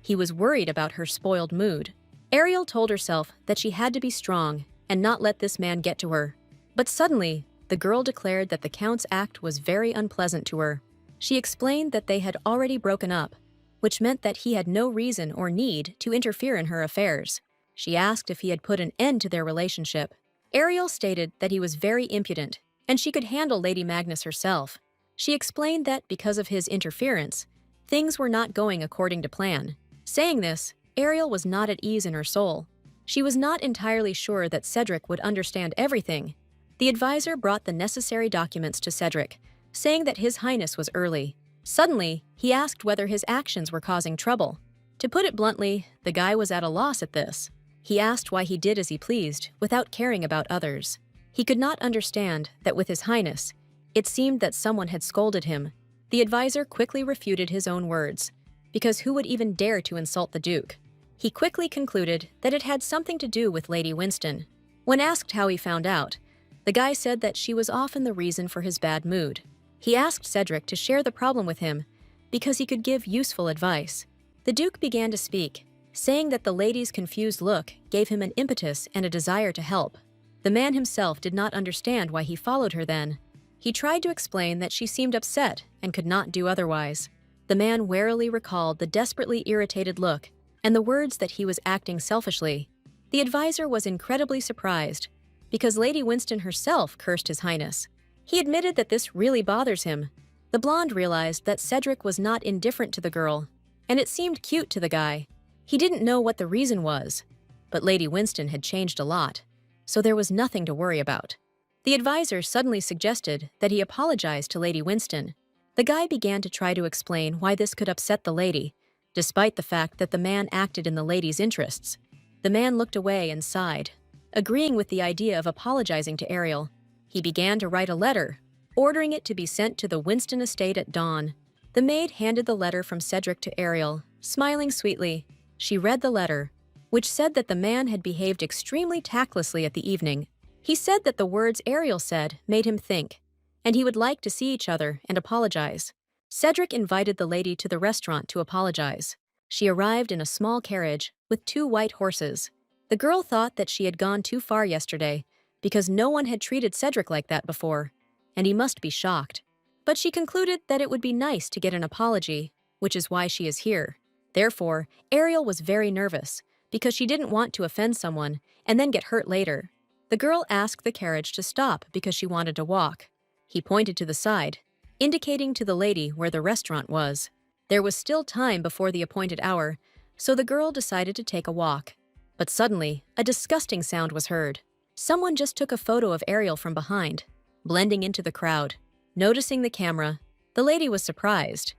He was worried about her spoiled mood. Ariel told herself that she had to be strong and not let this man get to her. But suddenly, the girl declared that the Count's act was very unpleasant to her. She explained that they had already broken up, which meant that he had no reason or need to interfere in her affairs. She asked if he had put an end to their relationship. Ariel stated that he was very impudent, and she could handle Lady Magnus herself. She explained that because of his interference, things were not going according to plan. Saying this, Ariel was not at ease in her soul. She was not entirely sure that Cedric would understand everything. The advisor brought the necessary documents to Cedric, saying that His Highness was early. Suddenly, he asked whether his actions were causing trouble. To put it bluntly, the guy was at a loss at this. He asked why he did as he pleased, without caring about others. He could not understand that with His Highness, it seemed that someone had scolded him. The advisor quickly refuted his own words, because who would even dare to insult the Duke? He quickly concluded that it had something to do with Lady Winston. When asked how he found out, the guy said that she was often the reason for his bad mood. He asked Cedric to share the problem with him because he could give useful advice. The Duke began to speak, saying that the lady's confused look gave him an impetus and a desire to help. The man himself did not understand why he followed her then. He tried to explain that she seemed upset and could not do otherwise. The man warily recalled the desperately irritated look and the words that he was acting selfishly. The advisor was incredibly surprised because Lady Winston herself cursed His Highness. He admitted that this really bothers him. The blonde realized that Cedric was not indifferent to the girl, and it seemed cute to the guy. He didn't know what the reason was, but Lady Winston had changed a lot, so there was nothing to worry about. The advisor suddenly suggested that he apologize to Lady Winston. The guy began to try to explain why this could upset the lady, despite the fact that the man acted in the lady's interests. The man looked away and sighed, agreeing with the idea of apologizing to Ariel. He began to write a letter, ordering it to be sent to the Winston estate at dawn. The maid handed the letter from Cedric to Ariel, smiling sweetly. She read the letter, which said that the man had behaved extremely tactlessly at the evening. He said that the words Ariel said made him think, and he would like to see each other and apologize. Cedric invited the lady to the restaurant to apologize. She arrived in a small carriage with 2 white horses. The girl thought that she had gone too far yesterday because no one had treated Cedric like that before, and he must be shocked. But she concluded that it would be nice to get an apology, which is why she is here. Therefore, Ariel was very nervous because she didn't want to offend someone and then get hurt later. The girl asked the carriage to stop because she wanted to walk. He pointed to the side, indicating to the lady where the restaurant was. There was still time before the appointed hour, so the girl decided to take a walk. But suddenly, a disgusting sound was heard. Someone just took a photo of Ariel from behind, blending into the crowd. Noticing the camera, the lady was surprised,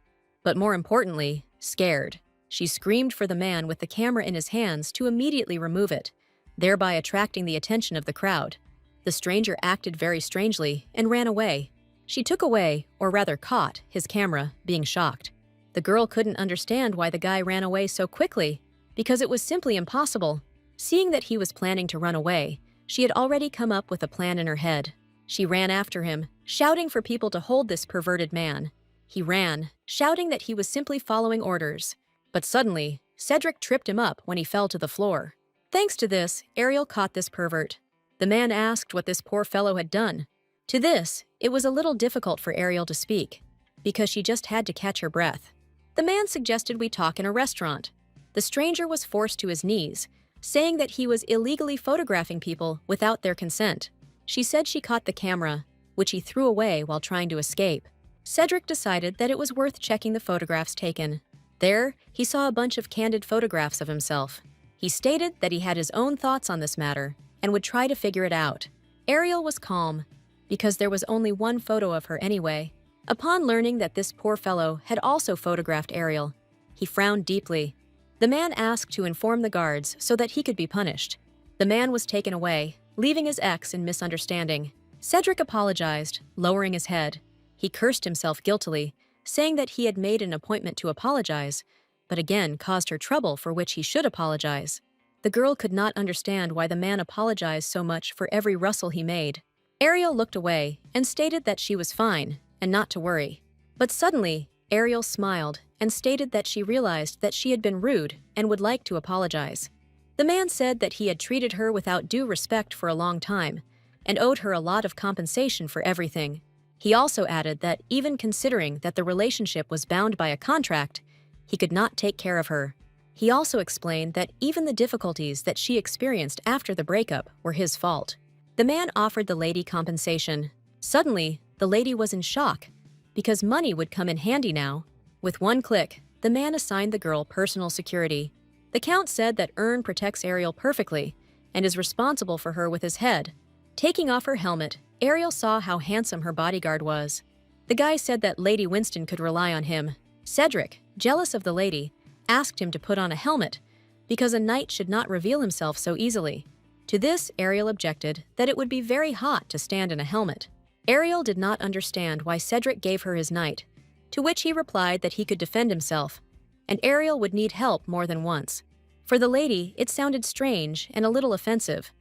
but more importantly, scared. She screamed for the man with the camera in his hands to immediately remove it, thereby attracting the attention of the crowd. The stranger acted very strangely and ran away. She took away, or rather caught, his camera, being shocked. The girl couldn't understand why the guy ran away so quickly, because it was simply impossible. Seeing that he was planning to run away, she had already come up with a plan in her head. She ran after him, shouting for people to hold this perverted man. He ran, shouting that he was simply following orders. But suddenly, Cedric tripped him up when he fell to the floor. Thanks to this, Ariel caught this pervert. The man asked what this poor fellow had done. To this, it was a little difficult for Ariel to speak, because she just had to catch her breath. The man suggested we talk in a restaurant. The stranger was forced to his knees, saying that he was illegally photographing people without their consent. She said she caught the camera, which he threw away while trying to escape. Cedric decided that it was worth checking the photographs taken. There, he saw a bunch of candid photographs of himself. He stated that he had his own thoughts on this matter and would try to figure it out. Ariel was calm, because there was only one photo of her anyway. Upon learning that this poor fellow had also photographed Ariel, he frowned deeply. The man asked to inform the guards so that he could be punished. The man was taken away, leaving his ex in misunderstanding. Cedric apologized, lowering his head. He cursed himself guiltily, saying that he had made an appointment to apologize, but again caused her trouble for which he should apologize. The girl could not understand why the man apologized so much for every rustle he made. Ariel looked away and stated that she was fine and not to worry. But suddenly, Ariel smiled and stated that she realized that she had been rude and would like to apologize. The man said that he had treated her without due respect for a long time and owed her a lot of compensation for everything. He also added that even considering that the relationship was bound by a contract, he could not take care of her. He also explained that even the difficulties that she experienced after the breakup were his fault. The man offered the lady compensation. Suddenly, the lady was in shock, because money would come in handy now. With one click, the man assigned the girl personal security. The count said that Ern protects Ariel perfectly and is responsible for her with his head. Taking off her helmet, Ariel saw how handsome her bodyguard was. The guy said that Lady Winston could rely on him. Cedric, jealous of the lady, asked him to put on a helmet because a knight should not reveal himself so easily. To this, Ariel objected that it would be very hot to stand in a helmet. Ariel did not understand why Cedric gave her his knight, to which he replied that he could defend himself, and Ariel would need help more than once. For the lady, it sounded strange and a little offensive,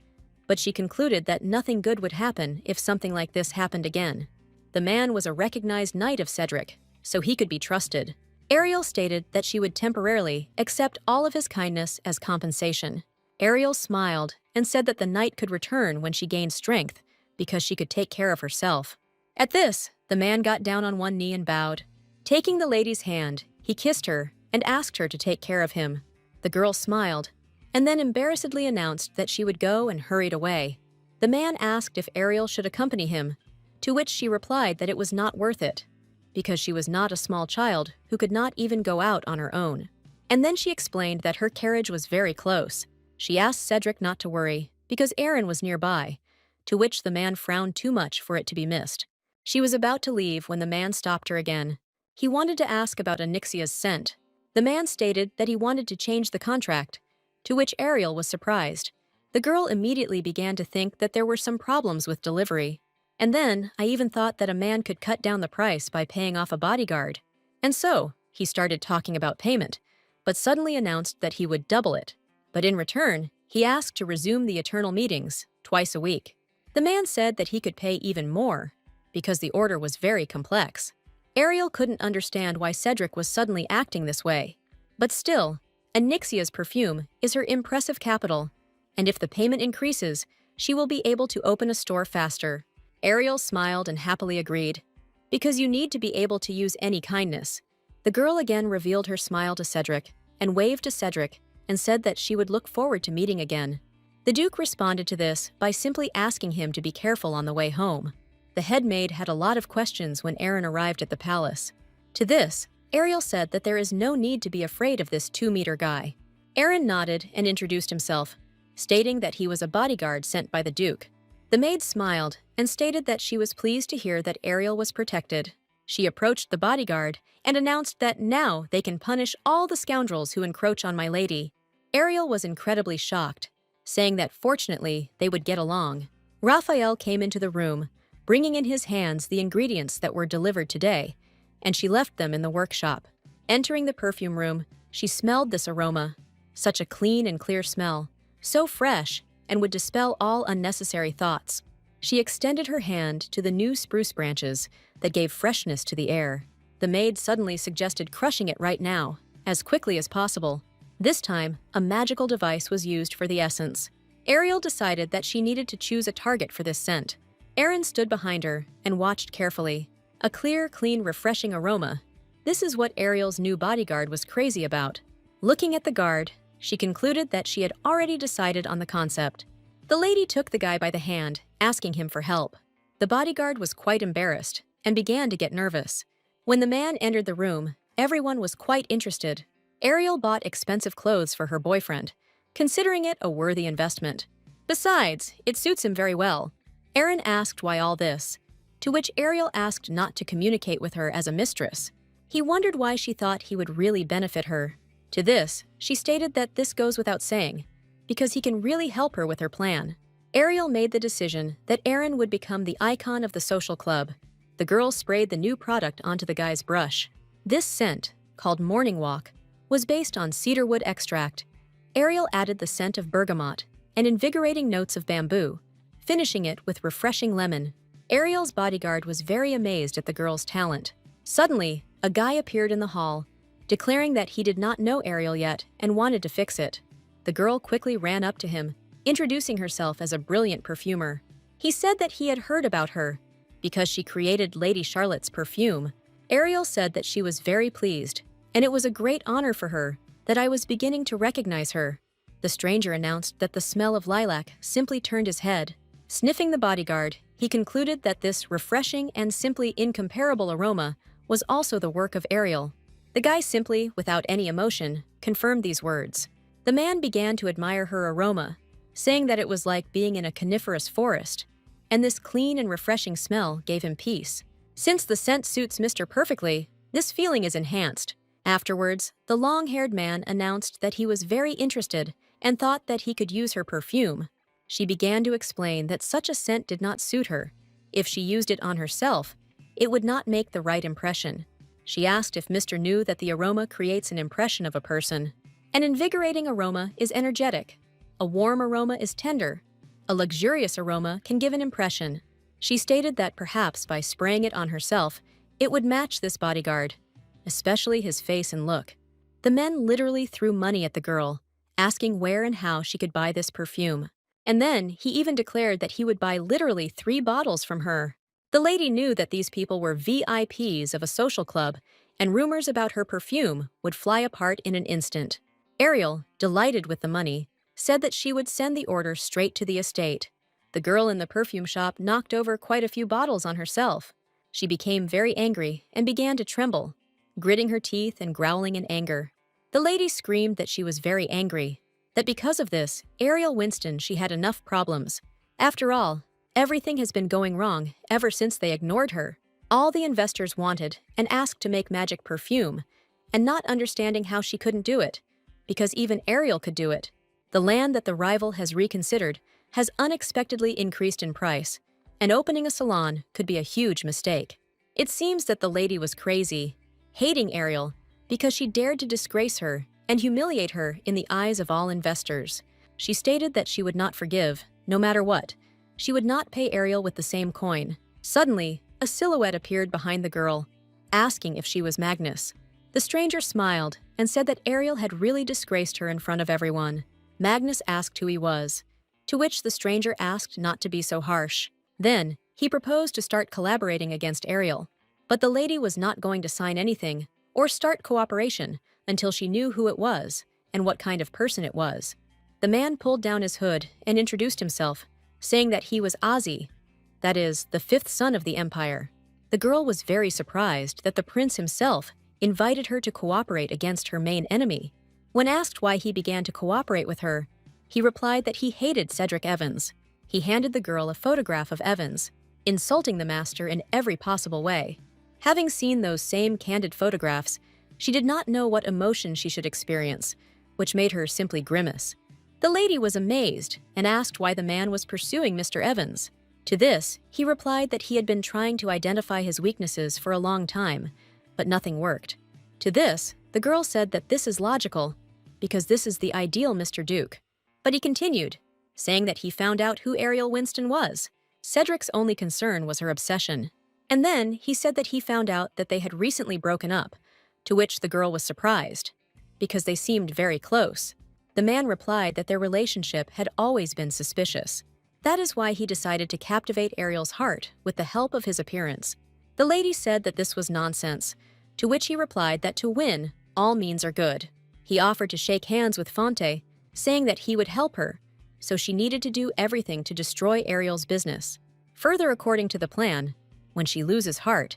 but she concluded that nothing good would happen if something like this happened again. The man was a recognized knight of Cedric, so he could be trusted. Ariel stated that she would temporarily accept all of his kindness as compensation. Ariel smiled and said that the knight could return when she gained strength because she could take care of herself. At this, the man got down on one knee and bowed. Taking the lady's hand, he kissed her and asked her to take care of him. The girl smiled and then embarrassedly announced that she would go and hurried away. The man asked if Ariel should accompany him, to which she replied that it was not worth it, because she was not a small child who could not even go out on her own. And then she explained that her carriage was very close. She asked Cedric not to worry, because Aaron was nearby, to which the man frowned too much for it to be missed. She was about to leave when the man stopped her again. He wanted to ask about Anixia's scent. The man stated that he wanted to change the contract, to which Ariel was surprised. The girl immediately began to think that there were some problems with delivery. And then, I even thought that a man could cut down the price by paying off a bodyguard. And so, he started talking about payment, but suddenly announced that he would double it. But in return, he asked to resume the eternal meetings, twice a week. The man said that he could pay even more, because the order was very complex. Ariel couldn't understand why Cedric was suddenly acting this way. But still, Anixia's perfume is her impressive capital, and if the payment increases, she will be able to open a store faster. Ariel smiled and happily agreed, because you need to be able to use any kindness. The girl again revealed her smile to Cedric and waved to Cedric and said that she would look forward to meeting again. The Duke responded to this by simply asking him to be careful on the way home. The head maid had a lot of questions when Aaron arrived at the palace. To this, Ariel said that there is no need to be afraid of this 2-meter guy. Aaron nodded and introduced himself, stating that he was a bodyguard sent by the Duke. The maid smiled and stated that she was pleased to hear that Ariel was protected. She approached the bodyguard and announced that now they can punish all the scoundrels who encroach on my lady. Ariel was incredibly shocked, saying that fortunately they would get along. Raphael came into the room, bringing in his hands the ingredients that were delivered today, and she left them in the workshop. Entering the perfume room, she smelled this aroma. Such a clean and clear smell, so fresh, and would dispel all unnecessary thoughts. She extended her hand to the new spruce branches that gave freshness to the air. The maid suddenly suggested crushing it right now, as quickly as possible. This time, a magical device was used for the essence. Ariel decided that she needed to choose a target for this scent. Aaron stood behind her and watched carefully. A clear, clean, refreshing aroma. This is what Ariel's new bodyguard was crazy about. Looking at the guard, she concluded that she had already decided on the concept. The lady took the guy by the hand, asking him for help. The bodyguard was quite embarrassed and began to get nervous. When the man entered the room, everyone was quite interested. Ariel bought expensive clothes for her boyfriend, considering it a worthy investment. Besides, it suits him very well. Aaron asked why all this, to which Ariel asked not to communicate with her as a mistress. He wondered why she thought he would really benefit her. To this, she stated that this goes without saying, because he can really help her with her plan. Ariel made the decision that Aaron would become the icon of the social club. The girl sprayed the new product onto the guy's brush. This scent, called Morning Walk, was based on cedarwood extract. Ariel added the scent of bergamot and invigorating notes of bamboo, finishing it with refreshing lemon. Ariel's bodyguard was very amazed at the girl's talent. Suddenly, a guy appeared in the hall, declaring that he did not know Ariel yet and wanted to fix it. The girl quickly ran up to him, introducing herself as a brilliant perfumer. He said that he had heard about her because she created Lady Charlotte's perfume. Ariel said that she was very pleased, and it was a great honor for her that I was beginning to recognize her. The stranger announced that the smell of lilac simply turned his head. Sniffing the bodyguard, he concluded that this refreshing and simply incomparable aroma was also the work of Ariel. The guy simply, without any emotion, confirmed these words. The man began to admire her aroma, saying that it was like being in a coniferous forest, and this clean and refreshing smell gave him peace. Since the scent suits Mr. perfectly, this feeling is enhanced. Afterwards, the long-haired man announced that he was very interested and thought that he could use her perfume. She began to explain that such a scent did not suit her. If she used it on herself, it would not make the right impression. She asked if Mr. knew that the aroma creates an impression of a person. An invigorating aroma is energetic. A warm aroma is tender. A luxurious aroma can give an impression. She stated that perhaps by spraying it on herself, it would match this bodyguard, especially his face and look. The men literally threw money at the girl, asking where and how she could buy this perfume. And then he even declared that he would buy literally 3 bottles from her. The lady knew that these people were VIPs of a social club, and rumors about her perfume would fly apart in an instant. Ariel, delighted with the money, said that she would send the order straight to the estate. The girl in the perfume shop knocked over quite a few bottles on herself. She became very angry and began to tremble, gritting her teeth and growling in anger. The lady screamed that she was very angry, that because of this, Ariel Winston she had enough problems. After all, everything has been going wrong ever since they ignored her. All the investors wanted and asked to make magic perfume, and not understanding how she couldn't do it, because even Ariel could do it. The land that the rival has reconsidered has unexpectedly increased in price, and opening a salon could be a huge mistake. It seems that the lady was crazy, hating Ariel, because she dared to disgrace her and humiliate her in the eyes of all investors. She stated that she would not forgive, no matter what. She would not pay Ariel with the same coin. Suddenly, a silhouette appeared behind the girl, asking if she was Magnus. The stranger smiled and said that Ariel had really disgraced her in front of everyone. Magnus asked who he was, to which the stranger asked not to be so harsh. Then, he proposed to start collaborating against Ariel, but the lady was not going to sign anything or start cooperation until she knew who it was and what kind of person it was. The man pulled down his hood and introduced himself, saying that he was Ozzy, that is, the 5th son of the Empire. The girl was very surprised that the prince himself invited her to cooperate against her main enemy. When asked why he began to cooperate with her, He replied that he hated Cedric Evans. He handed the girl a photograph of Evans, insulting the master in every possible way. Having seen those same candid photographs, she did not know what emotion she should experience, which made her simply grimace. The lady was amazed and asked why the man was pursuing Mr. Evans. To this, he replied that he had been trying to identify his weaknesses for a long time, but nothing worked. To this, the girl said that this is logical, because this is the ideal Mr. Duke. But he continued, saying that he found out who Ariel Winston was. Cedric's only concern was her obsession. And then he said that he found out that they had recently broken up, to which the girl was surprised, because they seemed very close. The man replied that their relationship had always been suspicious. That is why he decided to captivate Ariel's heart with the help of his appearance. The lady said that this was nonsense, to which he replied that to win, all means are good. He offered to shake hands with Fonte, saying that he would help her, so she needed to do everything to destroy Ariel's business. Further, according to the plan, when she loses heart,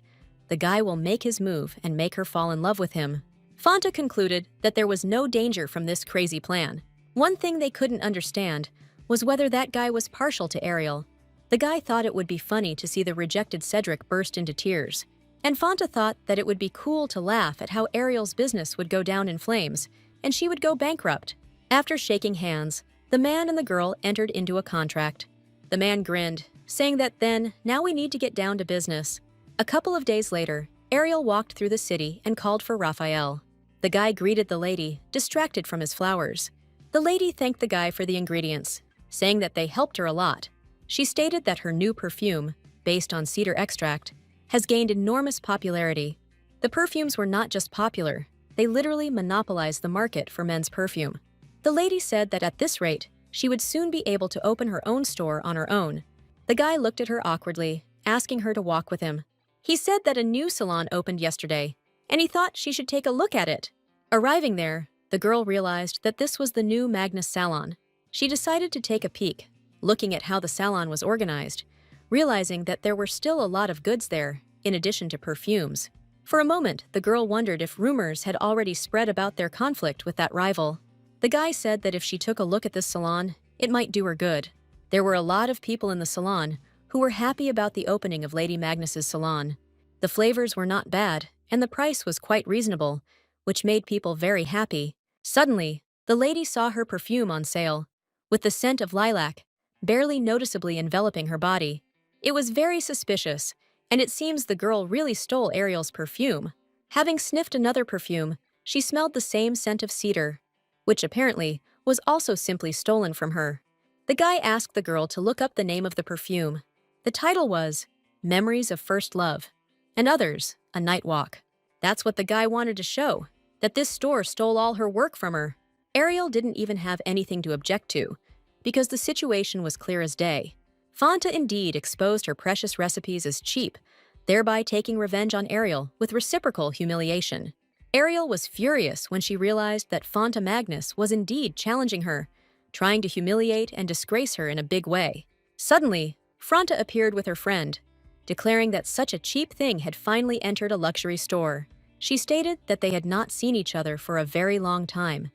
the guy will make his move and make her fall in love with him. Fonte concluded that there was no danger from this crazy plan. One thing they couldn't understand was whether that guy was partial to Ariel. The guy thought it would be funny to see the rejected Cedric burst into tears, and Fonte thought that it would be cool to laugh at how Ariel's business would go down in flames, and she would go bankrupt. After shaking hands, the man and the girl entered into a contract. The man grinned, saying that then, now we need to get down to business. A couple of days later, Ariel walked through the city and called for Raphael. The guy greeted the lady, distracted from his flowers. The lady thanked the guy for the ingredients, saying that they helped her a lot. She stated that her new perfume, based on cedar extract, has gained enormous popularity. The perfumes were not just popular, they literally monopolized the market for men's perfume. The lady said that at this rate, she would soon be able to open her own store on her own. The guy looked at her awkwardly, asking her to walk with him. He said that a new salon opened yesterday, and he thought she should take a look at it. Arriving there, the girl realized that this was the new Magnus salon. She decided to take a peek, looking at how the salon was organized, realizing that there were still a lot of goods there, in addition to perfumes. For a moment, the girl wondered if rumors had already spread about their conflict with that rival. The guy said that if she took a look at this salon, it might do her good. There were a lot of people in the salon who were happy about the opening of Lady Magnus's salon. The flavors were not bad, and the price was quite reasonable, which made people very happy. Suddenly, the lady saw her perfume on sale, with the scent of lilac, barely noticeably enveloping her body. It was very suspicious, and it seems the girl really stole Ariel's perfume. Having sniffed another perfume, she smelled the same scent of cedar, which apparently was also simply stolen from her. The guy asked the girl to look up the name of the perfume. The title was Memories of First Love, and others, A Night Walk. That's what the guy wanted to show, that this store stole all her work from her. Ariel didn't even have anything to object to, because the situation was clear as day. Fonte indeed exposed her precious recipes as cheap, thereby taking revenge on Ariel with reciprocal humiliation. Ariel was furious when she realized that Fonte Magnus was indeed challenging her, trying to humiliate and disgrace her in a big way. Suddenly, Fonte appeared with her friend, declaring that such a cheap thing had finally entered a luxury store. She stated that they had not seen each other for a very long time,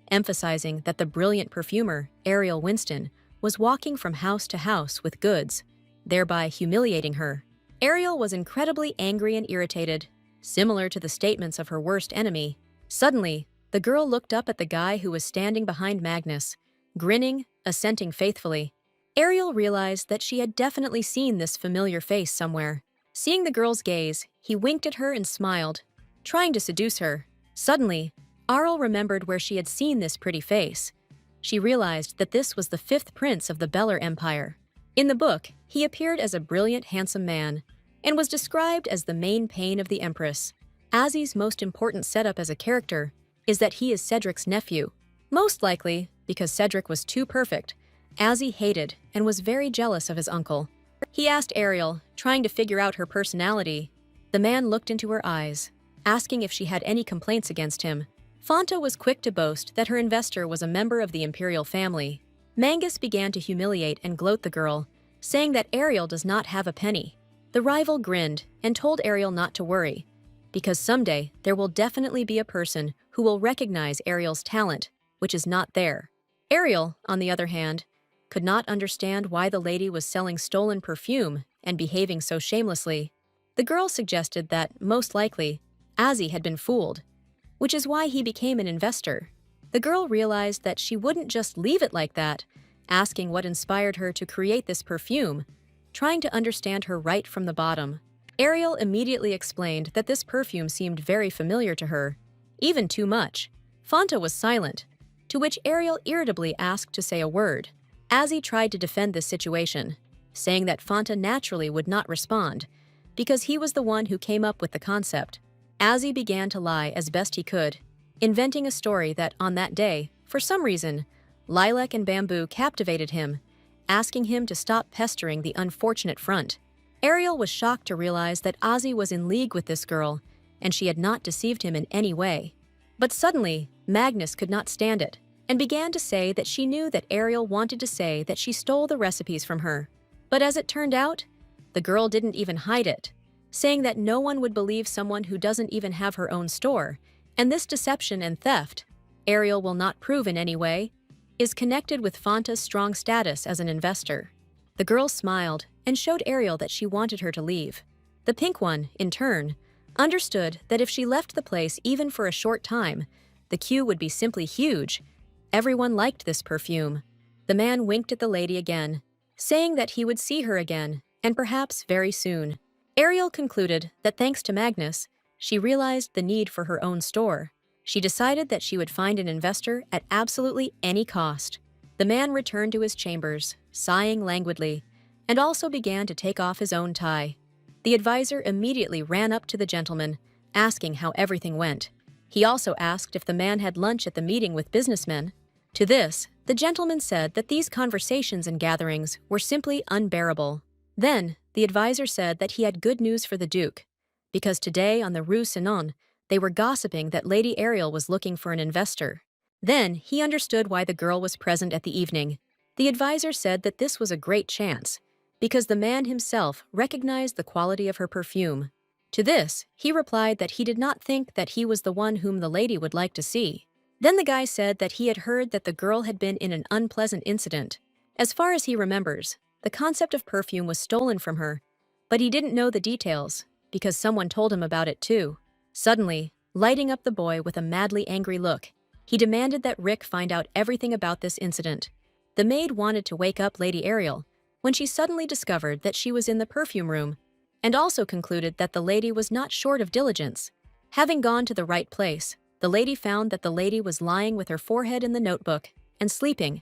emphasizing that the brilliant perfumer, Ariel Winston, was walking from house to house with goods, thereby humiliating her. Ariel was incredibly angry and irritated, similar to the statements of her worst enemy. Suddenly, the girl looked up at the guy who was standing behind Magnus, grinning, assenting faithfully. Ariel realized that she had definitely seen this familiar face somewhere. Seeing the girl's gaze, he winked at her and smiled, trying to seduce her. Suddenly, Ariel remembered where she had seen this pretty face. She realized that this was the fifth prince of the Beller Empire. In the book, he appeared as a brilliant, handsome man, and was described as the main pain of the Empress. Azzy's most important setup as a character is that he is Cedric's nephew. Most likely, because Cedric was too perfect, Azzy hated and was very jealous of his uncle. He asked Ariel, trying to figure out her personality. The man looked into her eyes, asking if she had any complaints against him. Fonte was quick to boast that her investor was a member of the imperial family. Mangas began to humiliate and gloat the girl, saying that Ariel does not have a penny. The rival grinned and told Ariel not to worry, because someday there will definitely be a person who will recognize Ariel's talent, which is not there. Ariel, on the other hand, could not understand why the lady was selling stolen perfume and behaving so shamelessly. The girl suggested that, most likely, Azzy had been fooled, which is why he became an investor. The girl realized that she wouldn't just leave it like that, asking what inspired her to create this perfume, trying to understand her right from the bottom. Ariel immediately explained that this perfume seemed very familiar to her, even too much. Fanta was silent, to which Ariel irritably asked to say a word. Azzy tried to defend this situation, saying that Fanta naturally would not respond, because he was the one who came up with the concept. Azzy began to lie as best he could, inventing a story that, on that day, for some reason, Lilac and Bamboo captivated him, asking him to stop pestering the unfortunate front. Ariel was shocked to realize that Azzy was in league with this girl, and she had not deceived him in any way. But suddenly, Magnus could not stand it, and began to say that she knew that Ariel wanted to say that she stole the recipes from her. But as it turned out, the girl didn't even hide it, saying that no one would believe someone who doesn't even have her own store, and this deception and theft, Ariel will not prove in any way, is connected with Fanta's strong status as an investor. The girl smiled and showed Ariel that she wanted her to leave. The pink one, in turn, understood that if she left the place even for a short time, the queue would be simply huge. Everyone liked this perfume. The man winked at the lady again, saying that he would see her again, and perhaps very soon. Ariel concluded that thanks to Magnus, she realized the need for her own store. She decided that she would find an investor at absolutely any cost. The man returned to his chambers, sighing languidly, and also began to take off his own tie. The advisor immediately ran up to the gentleman, asking how everything went. He also asked if the man had lunch at the meeting with businessmen. To this, the gentleman said that these conversations and gatherings were simply unbearable. Then, the advisor said that he had good news for the Duke, because today on the Rue Sinon, they were gossiping that Lady Ariel was looking for an investor. Then, he understood why the girl was present at the evening. The advisor said that this was a great chance, because the man himself recognized the quality of her perfume. To this, he replied that he did not think that he was the one whom the lady would like to see. Then the guy said that he had heard that the girl had been in an unpleasant incident. As far as he remembers, the concept of perfume was stolen from her, but he didn't know the details, because someone told him about it too. Suddenly, lighting up the boy with a madly angry look, he demanded that Rick find out everything about this incident. The maid wanted to wake up Lady Ariel, when she suddenly discovered that she was in the perfume room, and also concluded that the lady was not short of diligence. Having gone to the right place, the lady found that the lady was lying with her forehead in the notebook and sleeping.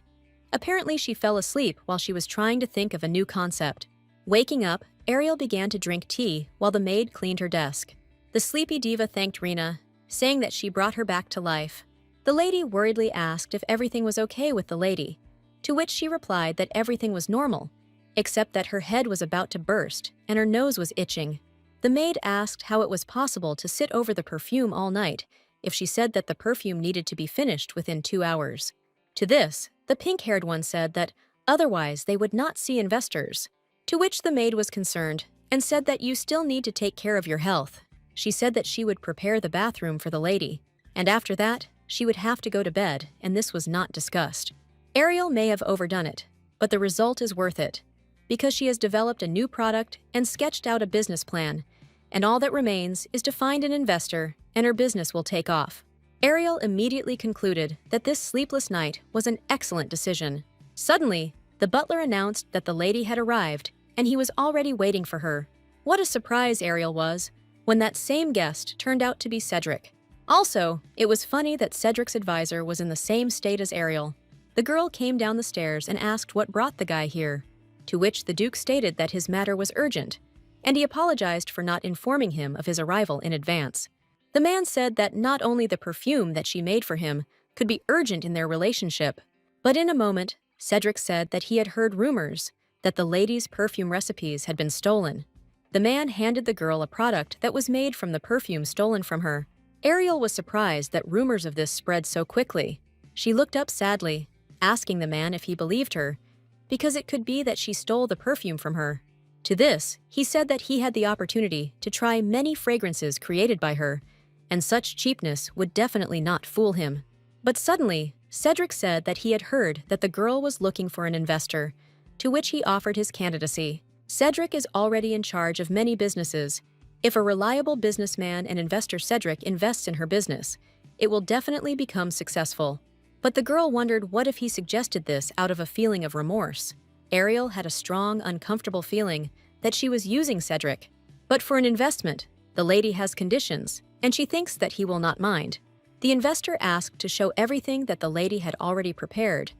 Apparently, she fell asleep while she was trying to think of a new concept. Waking up, Ariel began to drink tea while the maid cleaned her desk. The sleepy diva thanked Rena, saying that she brought her back to life. The lady worriedly asked if everything was okay with the lady, to which she replied that everything was normal, except that her head was about to burst and her nose was itching. The maid asked how it was possible to sit over the perfume all night if she said that the perfume needed to be finished within 2 hours. To this, the pink-haired one said that otherwise they would not see investors, to which the maid was concerned and said that you still need to take care of your health. She said that she would prepare the bathroom for the lady, and after that, she would have to go to bed, and this was not discussed. Ariel may have overdone it, but the result is worth it, because she has developed a new product and sketched out a business plan, and all that remains is to find an investor, and her business will take off. Ariel immediately concluded that this sleepless night was an excellent decision. Suddenly, the butler announced that the lady had arrived, and he was already waiting for her. What a surprise Ariel was, when that same guest turned out to be Cedric. Also, it was funny that Cedric's advisor was in the same state as Ariel. The girl came down the stairs and asked what brought the guy here, to which the Duke stated that his matter was urgent, and he apologized for not informing him of his arrival in advance. The man said that not only the perfume that she made for him could be urgent in their relationship, but in a moment, Cedric said that he had heard rumors that the lady's perfume recipes had been stolen. The man handed the girl a product that was made from the perfume stolen from her. Ariel was surprised that rumors of this spread so quickly. She looked up sadly, asking the man if he believed her, because it could be that she stole the perfume from her. To this, he said that he had the opportunity to try many fragrances created by her, and such cheapness would definitely not fool him. But suddenly, Cedric said that he had heard that the girl was looking for an investor, to which he offered his candidacy. Cedric is already in charge of many businesses. If a reliable businessman and investor Cedric invests in her business, it will definitely become successful. But the girl wondered what if he suggested this out of a feeling of remorse. Ariel had a strong, uncomfortable feeling that she was using Cedric. But for an investment, the lady has conditions, and she thinks that he will not mind. The investor asked to show everything that the lady had already prepared,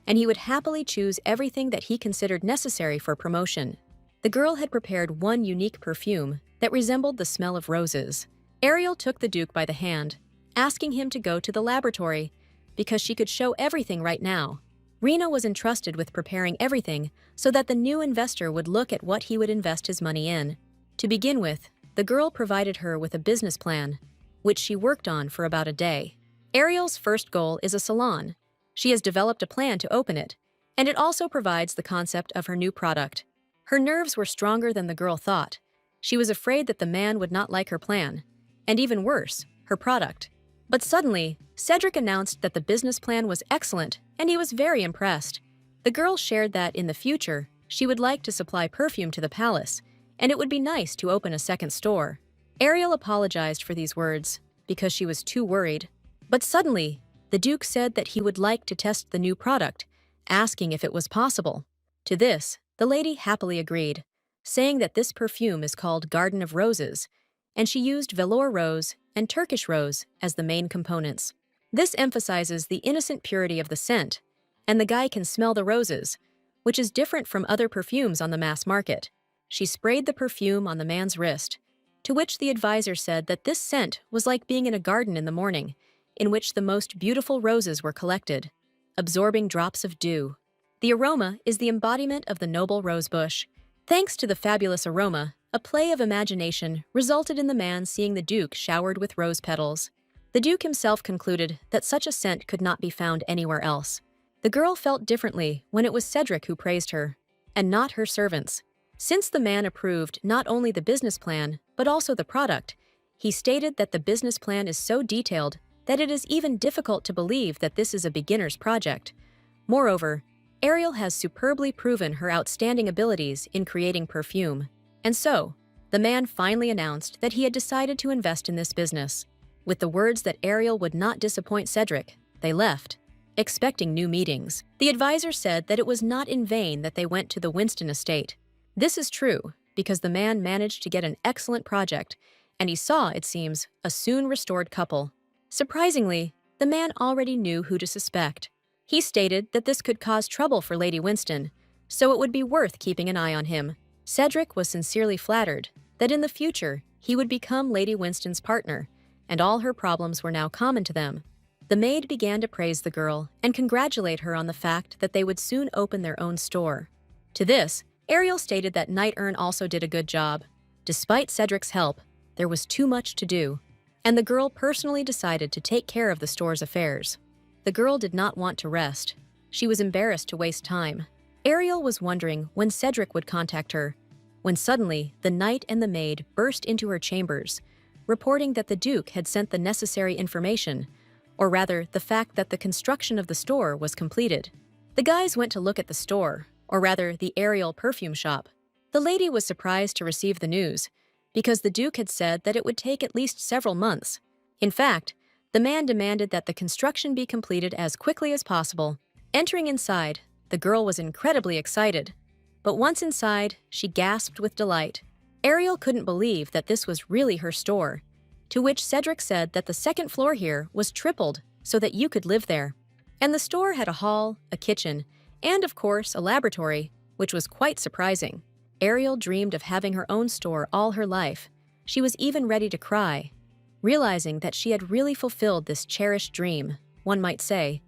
and he would happily choose everything that he considered necessary for promotion. The girl had prepared one unique perfume that resembled the smell of roses. Ariel took the Duke by the hand, asking him to go to the laboratory because she could show everything right now. Rena was entrusted with preparing everything so that the new investor would look at what he would invest his money in. To begin with, the girl provided her with a business plan, which she worked on for about a day. Ariel's first goal is a salon. She has developed a plan to open it, and it also provides the concept of her new product. Her nerves were stronger than the girl thought. She was afraid that the man would not like her plan, and even worse, her product. But suddenly, Cedric announced that the business plan was excellent, and he was very impressed. The girl shared that in the future, she would like to supply perfume to the palace, and it would be nice to open a second store. Ariel apologized for these words because she was too worried. But suddenly, the Duke said that he would like to test the new product, asking if it was possible. To this, the lady happily agreed, saying that this perfume is called Garden of Roses, and she used velour rose and Turkish rose as the main components. This emphasizes the innocent purity of the scent, and the guy can smell the roses, which is different from other perfumes on the mass market. She sprayed the perfume on the man's wrist, to which the advisor said that this scent was like being in a garden in the morning, in which the most beautiful roses were collected, absorbing drops of dew. The aroma is the embodiment of the noble rosebush. Thanks to the fabulous aroma, a play of imagination resulted in the man seeing the Duke showered with rose petals. The Duke himself concluded that such a scent could not be found anywhere else. The girl felt differently when it was Cedric who praised her, and not her servants. Since the man approved not only the business plan, but also the product, he stated that the business plan is so detailed that it is even difficult to believe that this is a beginner's project. Moreover, Ariel has superbly proven her outstanding abilities in creating perfume. And so, the man finally announced that he had decided to invest in this business. With the words that Ariel would not disappoint Cedric, they left, expecting new meetings. The advisor said that it was not in vain that they went to the Winston estate. This is true, because the man managed to get an excellent project, and he saw, it seems, a soon restored couple. Surprisingly, the man already knew who to suspect. He stated that this could cause trouble for Lady Winston, so it would be worth keeping an eye on him. Cedric was sincerely flattered that in the future he would become Lady Winston's partner, and all her problems were now common to them. The maid began to praise the girl and congratulate her on the fact that they would soon open their own store. To this, Ariel stated that Knight Earn also did a good job. Despite Cedric's help, there was too much to do, and the girl personally decided to take care of the store's affairs. The girl did not want to rest. She was embarrassed to waste time. Ariel was wondering when Cedric would contact her, when suddenly the knight and the maid burst into her chambers, reporting that the Duke had sent the necessary information, or rather the fact that the construction of the store was completed. The guys went to look at the store, or rather the Ariel perfume shop. The lady was surprised to receive the news, because the Duke had said that it would take at least several months. In fact, the man demanded that the construction be completed as quickly as possible. Entering inside, the girl was incredibly excited. But once inside, she gasped with delight. Ariel couldn't believe that this was really her store, to which Cedric said that the second floor here was tripled so that you could live there. And the store had a hall, a kitchen, and of course a laboratory, which was quite surprising. Ariel dreamed of having her own store all her life. She was even ready to cry, realizing that she had really fulfilled this cherished dream, one might say,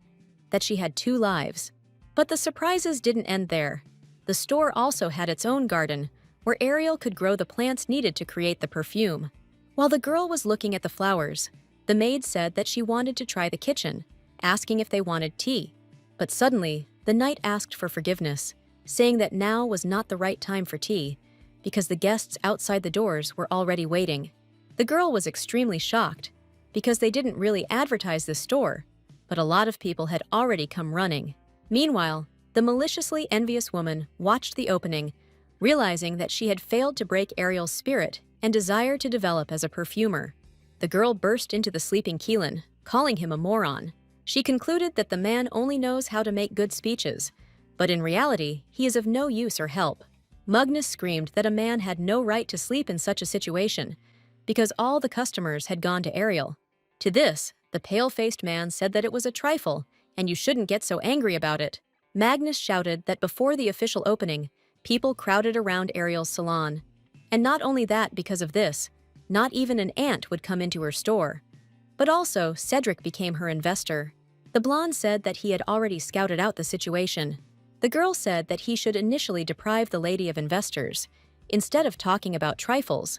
that she had two lives. But the surprises didn't end there. The store also had its own garden, where Ariel could grow the plants needed to create the perfume. While the girl was looking at the flowers, the maid said that she wanted to try the kitchen, asking if they wanted tea. But suddenly, the knight asked for forgiveness, saying that now was not the right time for tea, because the guests outside the doors were already waiting. The girl was extremely shocked, because they didn't really advertise this store, but a lot of people had already come running. Meanwhile, the maliciously envious woman watched the opening, realizing that she had failed to break Ariel's spirit and desire to develop as a perfumer. The girl burst into the sleeping Keelan, calling him a moron. She concluded that the man only knows how to make good speeches, but in reality, he is of no use or help. Magnus screamed that a man had no right to sleep in such a situation, because all the customers had gone to Ariel. To this, the pale-faced man said that it was a trifle, and you shouldn't get so angry about it. Magnus shouted that before the official opening, people crowded around Ariel's salon. And not only that, because of this, not even an ant would come into her store. But also, Cedric became her investor. The blonde said that he had already scouted out the situation. The girl said that he should initially deprive the lady of investors, instead of talking about trifles,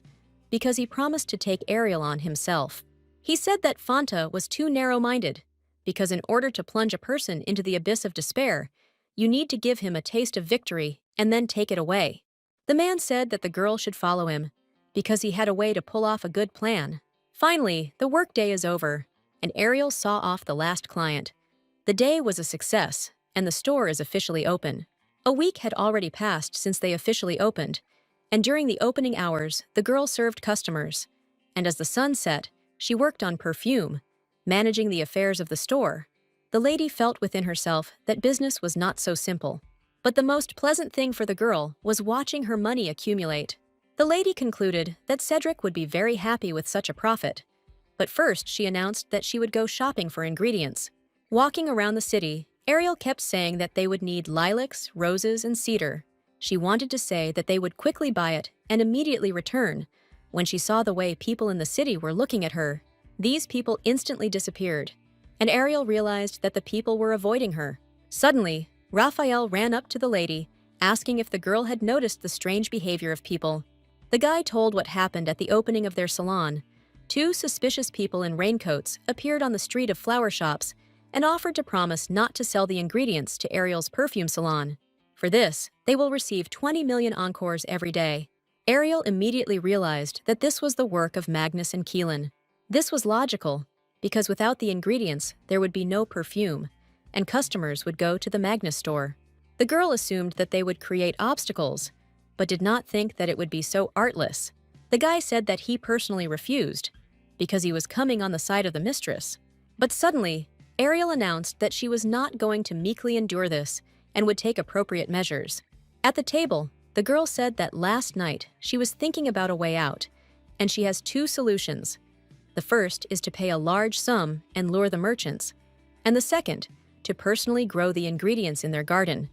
because he promised to take Ariel on himself. He said that Fanta was too narrow-minded, because in order to plunge a person into the abyss of despair, you need to give him a taste of victory and then take it away. The man said that the girl should follow him, because he had a way to pull off a good plan. Finally, the workday is over, and Ariel saw off the last client. The day was a success, and the store is officially open. A week had already passed since they officially opened, and during the opening hours, the girl served customers. And as the sun set, she worked on perfume, managing the affairs of the store. The lady felt within herself that business was not so simple. But the most pleasant thing for the girl was watching her money accumulate. The lady concluded that Cedric would be very happy with such a profit. But first, she announced that she would go shopping for ingredients. Walking around the city, Ariel kept saying that they would need lilacs, roses, and cedar. She wanted to say that they would quickly buy it and immediately return. When she saw the way people in the city were looking at her, these people instantly disappeared, and Ariel realized that the people were avoiding her. Suddenly, Raphael ran up to the lady, asking if the girl had noticed the strange behavior of people. The guy told what happened at the opening of their salon. Two suspicious people in raincoats appeared on the street of flower shops and offered to promise not to sell the ingredients to Ariel's perfume salon. For this, they will receive 20 million encores every day. Ariel immediately realized that this was the work of Magnus and Keelan. This was logical, because without the ingredients, there would be no perfume, and customers would go to the Magnus store. The girl assumed that they would create obstacles, but did not think that it would be so artless. The guy said that he personally refused, because he was coming on the side of the mistress. But suddenly, Ariel announced that she was not going to meekly endure this and would take appropriate measures. At the table, the girl said that last night she was thinking about a way out, and she has two solutions. The first is to pay a large sum and lure the merchants, and the second, to personally grow the ingredients in their garden.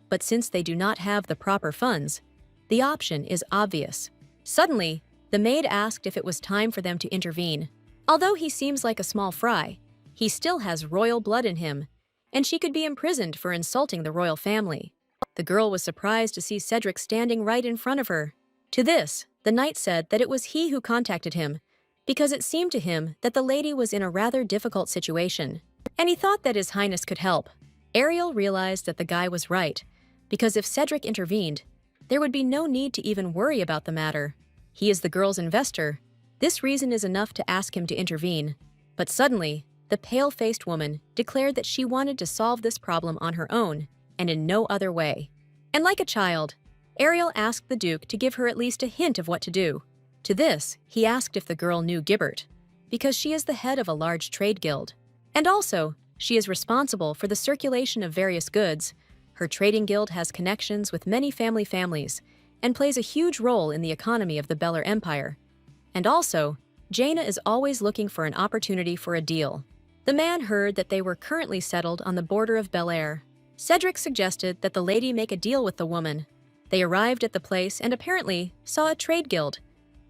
But since they do not have the proper funds, the option is obvious. Suddenly, the maid asked if it was time for them to intervene. Although he seems like a small fry, he still has royal blood in him, and she could be imprisoned for insulting the royal family. The girl was surprised to see Cedric standing right in front of her. To this, the knight said that it was he who contacted him, because it seemed to him that the lady was in a rather difficult situation, and he thought that His Highness could help. Ariel realized that the guy was right, because if Cedric intervened, there would be no need to even worry about the matter. He is the girl's investor. This reason is enough to ask him to intervene. But suddenly, the pale-faced woman declared that she wanted to solve this problem on her own and in no other way. And like a child, Ariel asked the Duke to give her at least a hint of what to do. To this, he asked if the girl knew Gibbert, because she is the head of a large trade guild. And also, she is responsible for the circulation of various goods. Her trading guild has connections with many families and plays a huge role in the economy of the Beller Empire. And also, Jaina is always looking for an opportunity for a deal. The man heard that they were currently settled on the border of Bel Air. Cedric suggested that the lady make a deal with the woman. They arrived at the place and apparently saw a trade guild.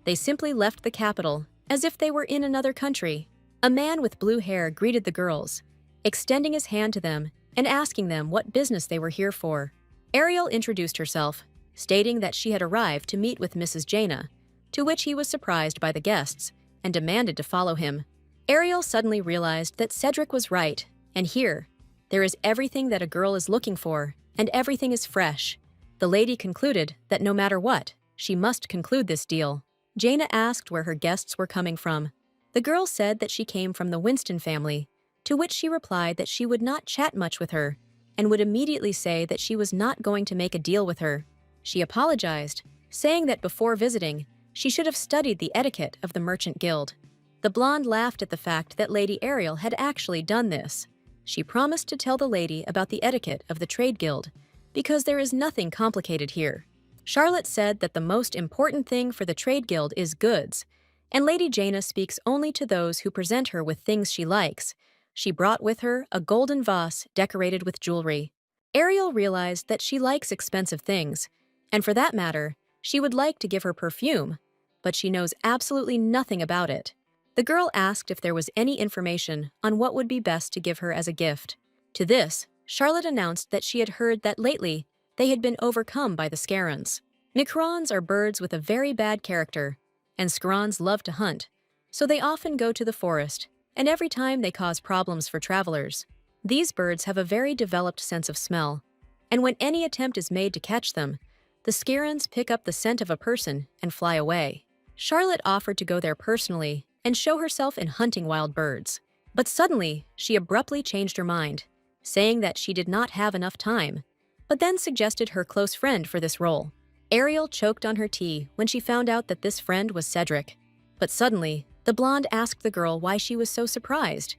They simply left the capital, as if they were in another country. A man with blue hair greeted the girls, extending his hand to them and asking them what business they were here for. Ariel introduced herself, stating that she had arrived to meet with Mrs. Jaina, to which he was surprised by the guests and demanded to follow him. Ariel suddenly realized that Cedric was right, and here, there is everything that a girl is looking for, and everything is fresh. The lady concluded that no matter what, she must conclude this deal. Jaina asked where her guests were coming from. The girl said that she came from the Winston family, to which she replied that she would not chat much with her and would immediately say that she was not going to make a deal with her. She apologized, saying that before visiting, she should have studied the etiquette of the merchant guild. The blonde laughed at the fact that Lady Ariel had actually done this. She promised to tell the lady about the etiquette of the trade guild, because there is nothing complicated here. Charlotte said that the most important thing for the trade guild is goods, and Lady Jaina speaks only to those who present her with things she likes. She brought with her a golden vase decorated with jewelry. Ariel realized that she likes expensive things, and for that matter, she would like to give her perfume, but she knows absolutely nothing about it. The girl asked if there was any information on what would be best to give her as a gift. To this, Charlotte announced that she had heard that lately they had been overcome by the Scarons. Microns are birds with a very bad character, and Scarons love to hunt, so they often go to the forest, and every time they cause problems for travelers. These birds have a very developed sense of smell, and when any attempt is made to catch them, the Scarons pick up the scent of a person and fly away. Charlotte offered to go there personally and show herself in hunting wild birds. But suddenly, she abruptly changed her mind, saying that she did not have enough time, but then suggested her close friend for this role. Ariel choked on her tea when she found out that this friend was Cedric. But suddenly, the blonde asked the girl why she was so surprised.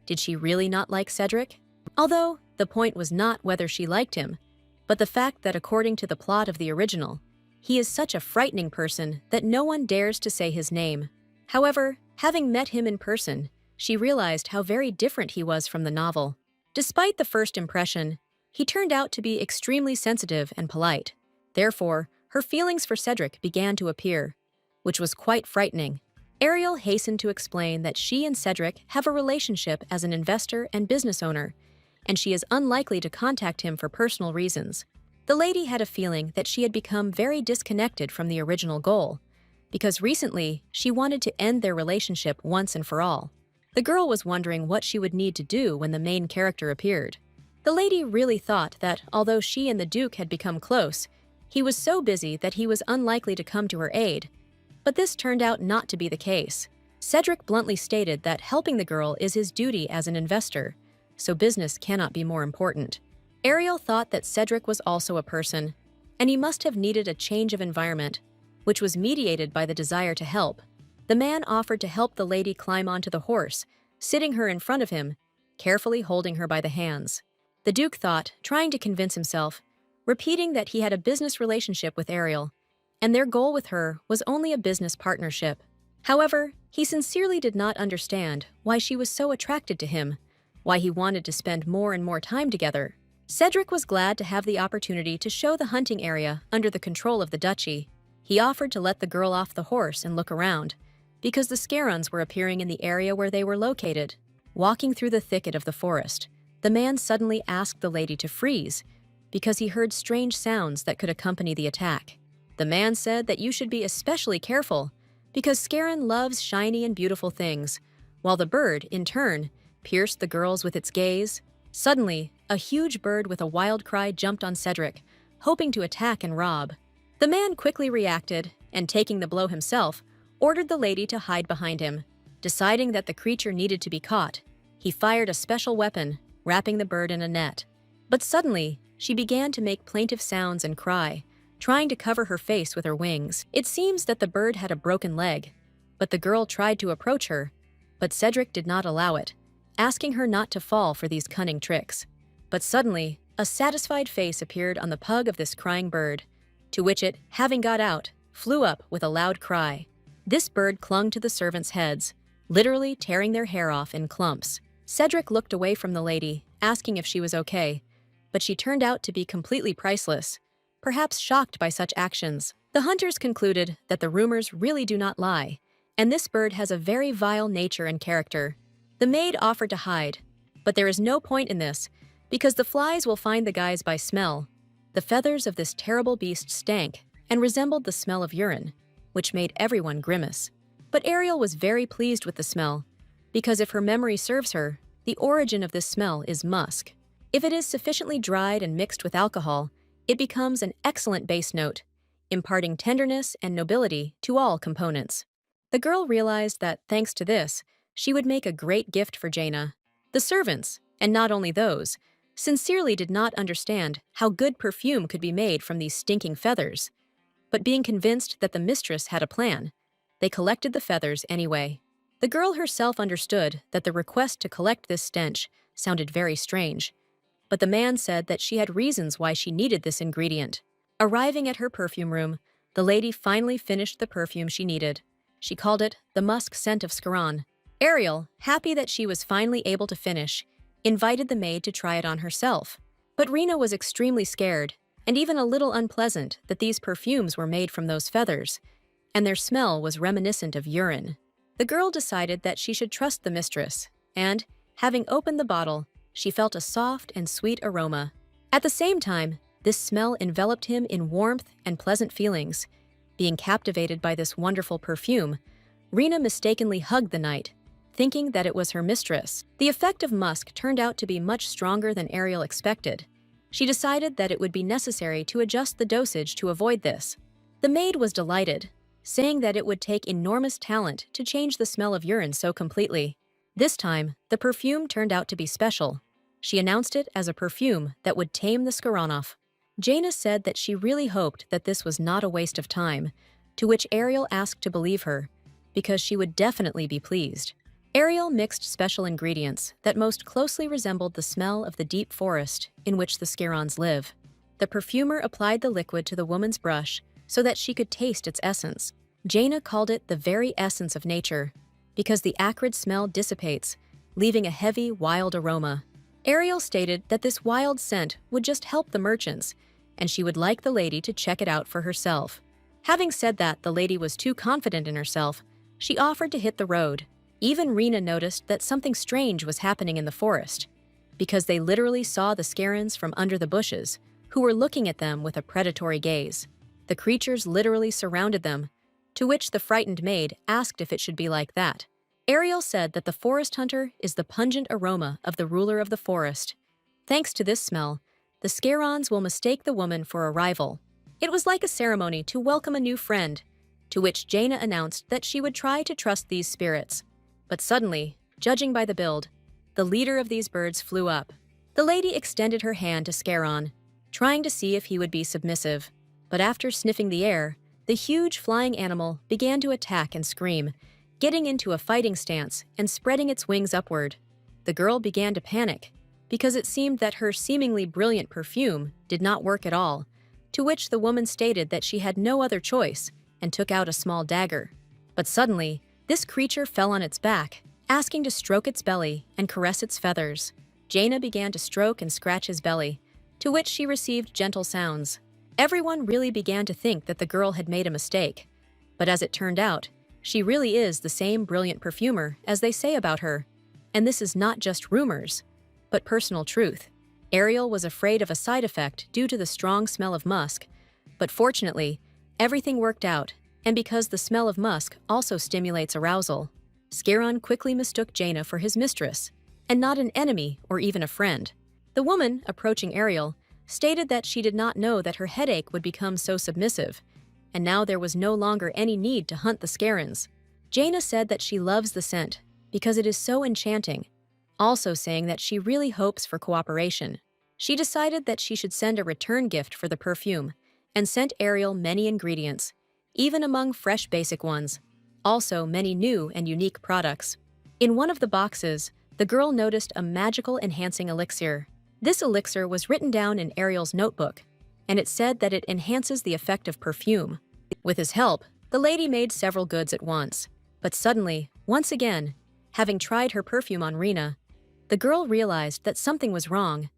Did she really not like Cedric? Although, the point was not whether she liked him, but the fact that according to the plot of the original, he is such a frightening person that no one dares to say his name. However, having met him in person, she realized how very different he was from the novel. Despite the first impression, he turned out to be extremely sensitive and polite. Therefore, her feelings for Cedric began to appear, which was quite frightening. Ariel hastened to explain that she and Cedric have a relationship as an investor and business owner, and she is unlikely to contact him for personal reasons. The lady had a feeling that she had become very disconnected from the original goal, because recently she wanted to end their relationship once and for all. The girl was wondering what she would need to do when the main character appeared. The lady really thought that although she and the Duke had become close, he was so busy that he was unlikely to come to her aid. But this turned out not to be the case. Cedric bluntly stated that helping the girl is his duty as an investor, so business cannot be more important. Ariel thought that Cedric was also a person, and he must have needed a change of environment, which was mediated by the desire to help. The man offered to help the lady climb onto the horse, sitting her in front of him, carefully holding her by the hands. The Duke thought, trying to convince himself, repeating that he had a business relationship with Ariel, and their goal with her was only a business partnership. However, he sincerely did not understand why she was so attracted to him, why he wanted to spend more and more time together. Cedric was glad to have the opportunity to show the hunting area under the control of the duchy. He offered to let the girl off the horse and look around, because the Scarons were appearing in the area where they were located. Walking through the thicket of the forest, the man suddenly asked the lady to freeze, because he heard strange sounds that could accompany the attack. The man said that you should be especially careful, because Scaron loves shiny and beautiful things, while the bird, in turn, pierced the girls with its gaze. Suddenly, a huge bird with a wild cry jumped on Cedric, hoping to attack and rob. The man quickly reacted, and taking the blow himself, ordered the lady to hide behind him. Deciding that the creature needed to be caught, he fired a special weapon, wrapping the bird in a net. But suddenly, she began to make plaintive sounds and cry, trying to cover her face with her wings. It seems that the bird had a broken leg, but the girl tried to approach her, but Cedric did not allow it, asking her not to fall for these cunning tricks. But suddenly, a satisfied face appeared on the pug of this crying bird, to which it, having got out, flew up with a loud cry. This bird clung to the servants' heads, literally tearing their hair off in clumps. Cedric looked away from the lady, asking if she was okay, but she turned out to be completely priceless, perhaps shocked by such actions. The hunters concluded that the rumors really do not lie, and this bird has a very vile nature and character. The maid offered to hide, but there is no point in this, because the flies will find the guys by smell. The feathers of this terrible beast stank and resembled the smell of urine, which made everyone grimace. But Ariel was very pleased with the smell, because if her memory serves her, the origin of this smell is musk. If it is sufficiently dried and mixed with alcohol, it becomes an excellent base note, imparting tenderness and nobility to all components. The girl realized that, thanks to this, she would make a great gift for Jaina. The servants, and not only those, sincerely did not understand how good perfume could be made from these stinking feathers. But being convinced that the mistress had a plan, they collected the feathers anyway. The girl herself understood that the request to collect this stench sounded very strange, but the man said that she had reasons why she needed this ingredient. Arriving at her perfume room, the lady finally finished the perfume she needed. She called it the musk scent of Scaran. Ariel, happy that she was finally able to finish, invited the maid to try it on herself. But Rena was extremely scared, and even a little unpleasant that these perfumes were made from those feathers, and their smell was reminiscent of urine. The girl decided that she should trust the mistress, and, having opened the bottle, she felt a soft and sweet aroma. At the same time, this smell enveloped him in warmth and pleasant feelings. Being captivated by this wonderful perfume, Rena mistakenly hugged the knight, thinking that it was her mistress. The effect of musk turned out to be much stronger than Ariel expected. She decided that it would be necessary to adjust the dosage to avoid this. The maid was delighted, saying that it would take enormous talent to change the smell of urine so completely. This time, the perfume turned out to be special. She announced it as a perfume that would tame the Skaranov. Jaina said that she really hoped that this was not a waste of time, to which Ariel asked to believe her, because she would definitely be pleased. Ariel mixed special ingredients that most closely resembled the smell of the deep forest in which the Scarons live. The perfumer applied the liquid to the woman's brush so that she could taste its essence. Jaina called it the very essence of nature, because the acrid smell dissipates, leaving a heavy, wild aroma. Ariel stated that this wild scent would just help the merchants, and she would like the lady to check it out for herself. Having said that the lady was too confident in herself, she offered to hit the road. Even Rena noticed that something strange was happening in the forest, because they literally saw the Scarons from under the bushes, who were looking at them with a predatory gaze. The creatures literally surrounded them, to which the frightened maid asked if it should be like that. Ariel said that the forest hunter is the pungent aroma of the ruler of the forest. Thanks to this smell, the Scarons will mistake the woman for a rival. It was like a ceremony to welcome a new friend, to which Jaina announced that she would try to trust these spirits. But suddenly, judging by the build, the leader of these birds flew up. The lady extended her hand to Scaron, trying to see if he would be submissive. But after sniffing the air, the huge flying animal began to attack and scream, getting into a fighting stance and spreading its wings upward. The girl began to panic, because it seemed that her seemingly brilliant perfume did not work at all, to which the woman stated that she had no other choice and took out a small dagger. But suddenly, this creature fell on its back, asking to stroke its belly and caress its feathers. Jaina began to stroke and scratch his belly, to which she received gentle sounds. Everyone really began to think that the girl had made a mistake, but as it turned out, she really is the same brilliant perfumer as they say about her. And this is not just rumors, but personal truth. Ariel was afraid of a side effect due to the strong smell of musk, but fortunately, everything worked out, and because the smell of musk also stimulates arousal. Scaron quickly mistook Jaina for his mistress, and not an enemy or even a friend. The woman, approaching Ariel, stated that she did not know that her headache would become so submissive, and now there was no longer any need to hunt the Scarons. Jaina said that she loves the scent because it is so enchanting, also saying that she really hopes for cooperation. She decided that she should send a return gift for the perfume, and sent Ariel many ingredients, even among fresh basic ones, also many new and unique products. In one of the boxes, the girl noticed a magical enhancing elixir. This elixir was written down in Ariel's notebook, and it said that it enhances the effect of perfume. With his help, the lady made several goods at once. But suddenly, once again, having tried her perfume on Rena, the girl realized that something was wrong,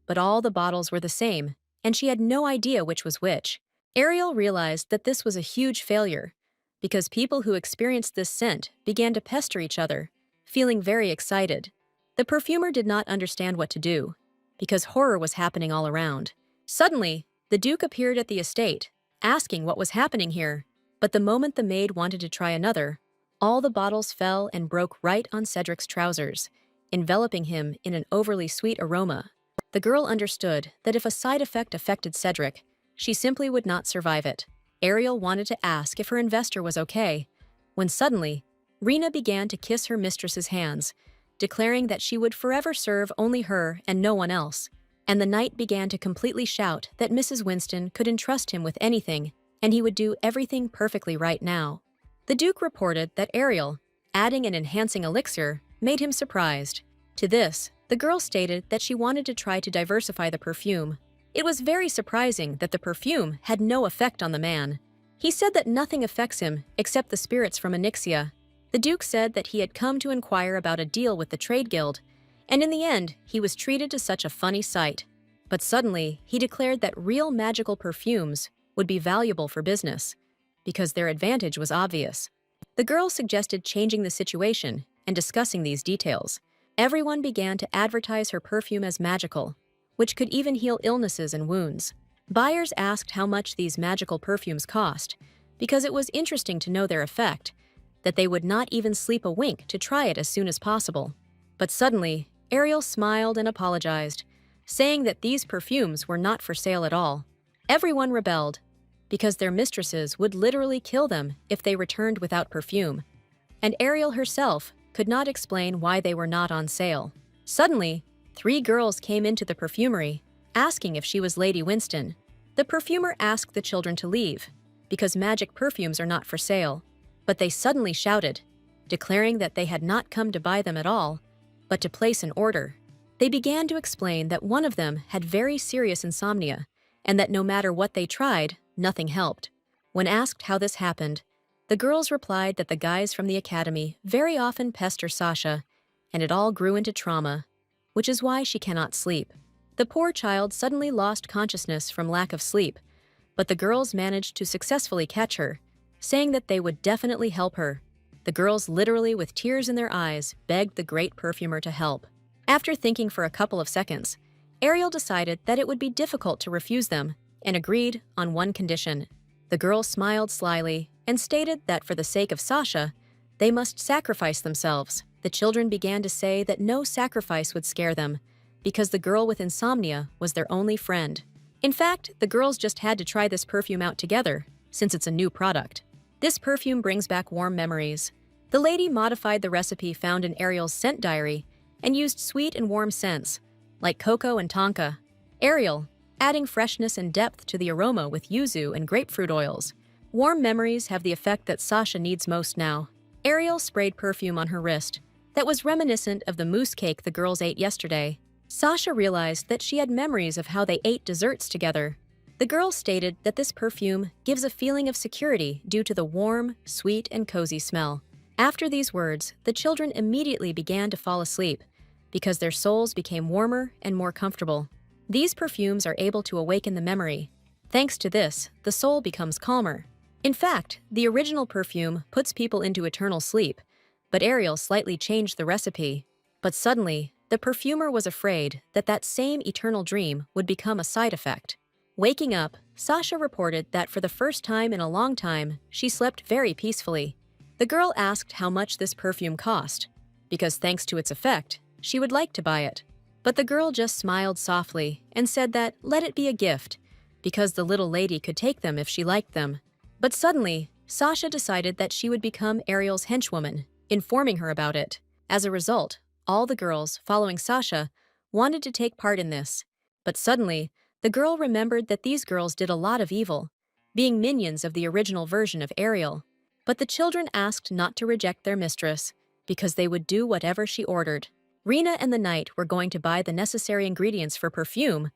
but all the bottles were the same, and she had no idea which was which. Ariel realized that this was a huge failure, because people who experienced this scent began to pester each other, feeling very excited. The perfumer did not understand what to do, because horror was happening all around. Suddenly, the Duke appeared at the estate, asking what was happening here. But the moment the maid wanted to try another, all the bottles fell and broke right on Cedric's trousers, enveloping him in an overly sweet aroma. The girl understood that if a side effect affected Cedric, she simply would not survive it. Ariel wanted to ask if her investor was okay, when suddenly, Rena began to kiss her mistress's hands, declaring that she would forever serve only her and no one else. And the knight began to completely shout that Mrs. Winston could entrust him with anything, and he would do everything perfectly right now. The Duke reported that Ariel, adding an enhancing elixir, made him surprised. To this, the girl stated that she wanted to try to diversify the perfume. It was very surprising that the perfume had no effect on the man. He said that nothing affects him except the spirits from Onyxia. The Duke said that he had come to inquire about a deal with the trade guild, and in the end, he was treated to such a funny sight. But suddenly, he declared that real magical perfumes would be valuable for business, because their advantage was obvious. The girl suggested changing the situation and discussing these details. Everyone began to advertise her perfume as magical, which could even heal illnesses and wounds. Buyers asked how much these magical perfumes cost, because it was interesting to know their effect, that they would not even sleep a wink to try it as soon as possible. But suddenly, Ariel smiled and apologized, saying that these perfumes were not for sale at all. Everyone rebelled, because their mistresses would literally kill them if they returned without perfume, and Ariel herself could not explain why they were not on sale. Suddenly, 3 girls came into the perfumery, asking if she was Lady Winston. The perfumer asked the children to leave, because magic perfumes are not for sale, but they suddenly shouted, declaring that they had not come to buy them at all, but to place an order. They began to explain that one of them had very serious insomnia, and that no matter what they tried, nothing helped. When asked how this happened, the girls replied that the guys from the academy very often pester Sasha, and it all grew into trauma, which is why she cannot sleep. The poor child suddenly lost consciousness from lack of sleep, but the girls managed to successfully catch her, saying that they would definitely help her. The girls, literally with tears in their eyes, begged the great perfumer to help. After thinking for a couple of seconds, Ariel decided that it would be difficult to refuse them, and agreed on one condition. The girls smiled slyly and stated that for the sake of Sasha, they must sacrifice themselves. The children began to say that no sacrifice would scare them, because the girl with insomnia was their only friend. In fact, the girls just had to try this perfume out together, since it's a new product. This perfume brings back warm memories. The lady modified the recipe found in Ariel's scent diary and used sweet and warm scents, like cocoa and tonka. Ariel, adding freshness and depth to the aroma with yuzu and grapefruit oils. Warm memories have the effect that Sasha needs most now. Ariel sprayed perfume on her wrist that was reminiscent of the mousse cake the girls ate yesterday. Sasha realized that she had memories of how they ate desserts together. The girl stated that this perfume gives a feeling of security due to the warm, sweet, and cozy smell. After these words, the children immediately began to fall asleep, because their souls became warmer and more comfortable. These perfumes are able to awaken the memory. Thanks to this, the soul becomes calmer. In fact, the original perfume puts people into eternal sleep, but Ariel slightly changed the recipe. But suddenly, the perfumer was afraid that that same eternal dream would become a side effect. Waking up, Sasha reported that for the first time in a long time, she slept very peacefully. The girl asked how much this perfume cost, because thanks to its effect, she would like to buy it. But the girl just smiled softly and said that let it be a gift, because the little lady could take them if she liked them. But suddenly, Sasha decided that she would become Ariel's henchwoman, informing her about it. As a result, all the girls, following Sasha, wanted to take part in this. But suddenly, the girl remembered that these girls did a lot of evil, being minions of the original version of Ariel. But the children asked not to reject their mistress, because they would do whatever she ordered. Rena and the knight were going to buy the necessary ingredients for perfume,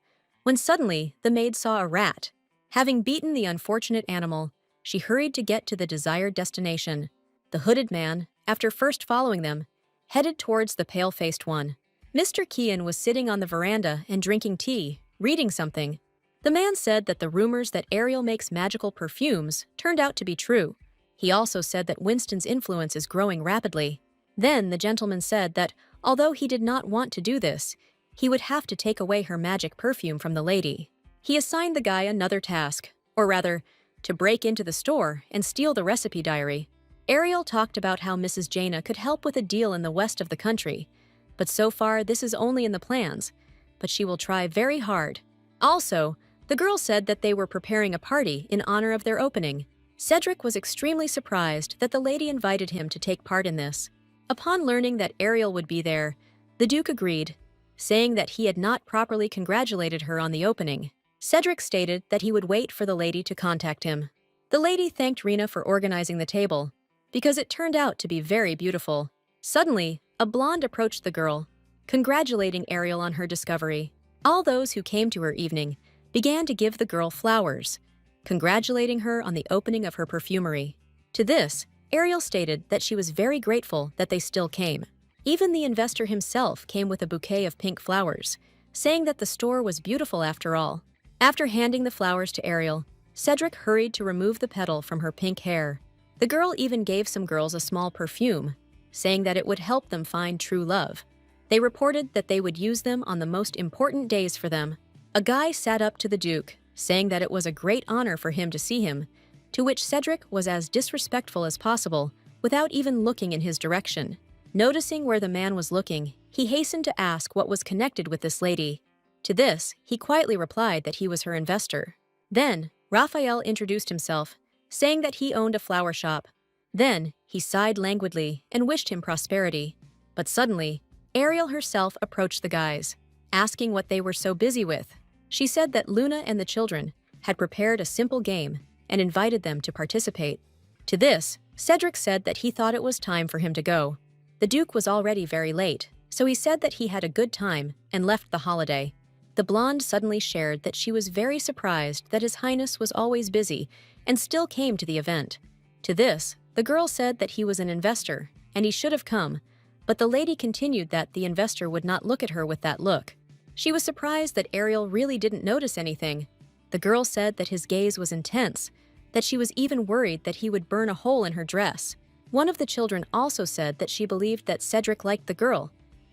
when suddenly the maid saw a rat. Having beaten the unfortunate animal, she hurried to get to the desired destination. The hooded man, after first following them, headed towards the pale-faced one. Mr. Kean was sitting on the veranda and drinking tea, reading something. The man said that the rumors that Ariel makes magical perfumes turned out to be true. He also said that Winston's influence is growing rapidly. Then the gentleman said that, although he did not want to do this, he would have to take away her magic perfume from the lady. He assigned the guy another task, or rather, to break into the store and steal the recipe diary. Ariel talked about how Mrs. Jaina could help with a deal in the west of the country, but so far this is only in the plans, but she will try very hard. Also, the girl said that they were preparing a party in honor of their opening. Cedric was extremely surprised that the lady invited him to take part in this. Upon learning that Ariel would be there, the Duke agreed, saying that he had not properly congratulated her on the opening. Cedric stated that he would wait for the lady to contact him. The lady thanked Rena for organizing the table, because it turned out to be very beautiful. Suddenly, a blonde approached the girl, congratulating Ariel on her discovery. All those who came to her evening began to give the girl flowers, congratulating her on the opening of her perfumery. To this, Ariel stated that she was very grateful that they still came. Even the investor himself came with a bouquet of pink flowers, saying that the store was beautiful after all. After handing the flowers to Ariel, Cedric hurried to remove the petal from her pink hair. The girl even gave some girls a small perfume, saying that it would help them find true love. They reported that they would use them on the most important days for them. A guy sat up to the Duke, saying that it was a great honor for him to see him, to which Cedric was as disrespectful as possible, without even looking in his direction. Noticing where the man was looking, he hastened to ask what was connected with this lady. To this, he quietly replied that he was her investor. Then, Raphael introduced himself, saying that he owned a flower shop. Then, he sighed languidly and wished him prosperity. But suddenly, Ariel herself approached the guys, asking what they were so busy with. She said that Luna and the children had prepared a simple game and invited them to participate. To this, Cedric said that he thought it was time for him to go. The Duke was already very late, so he said that he had a good time and left the holiday. The blonde suddenly shared that she was very surprised that His Highness was always busy and still came to the event. To this, the girl said that he was an investor and he should have come, but the lady continued that the investor would not look at her with that look. She was surprised that Ariel really didn't notice anything. The girl said that his gaze was intense, that she was even worried that he would burn a hole in her dress. One of the children also said that she believed that Cedric liked the girl,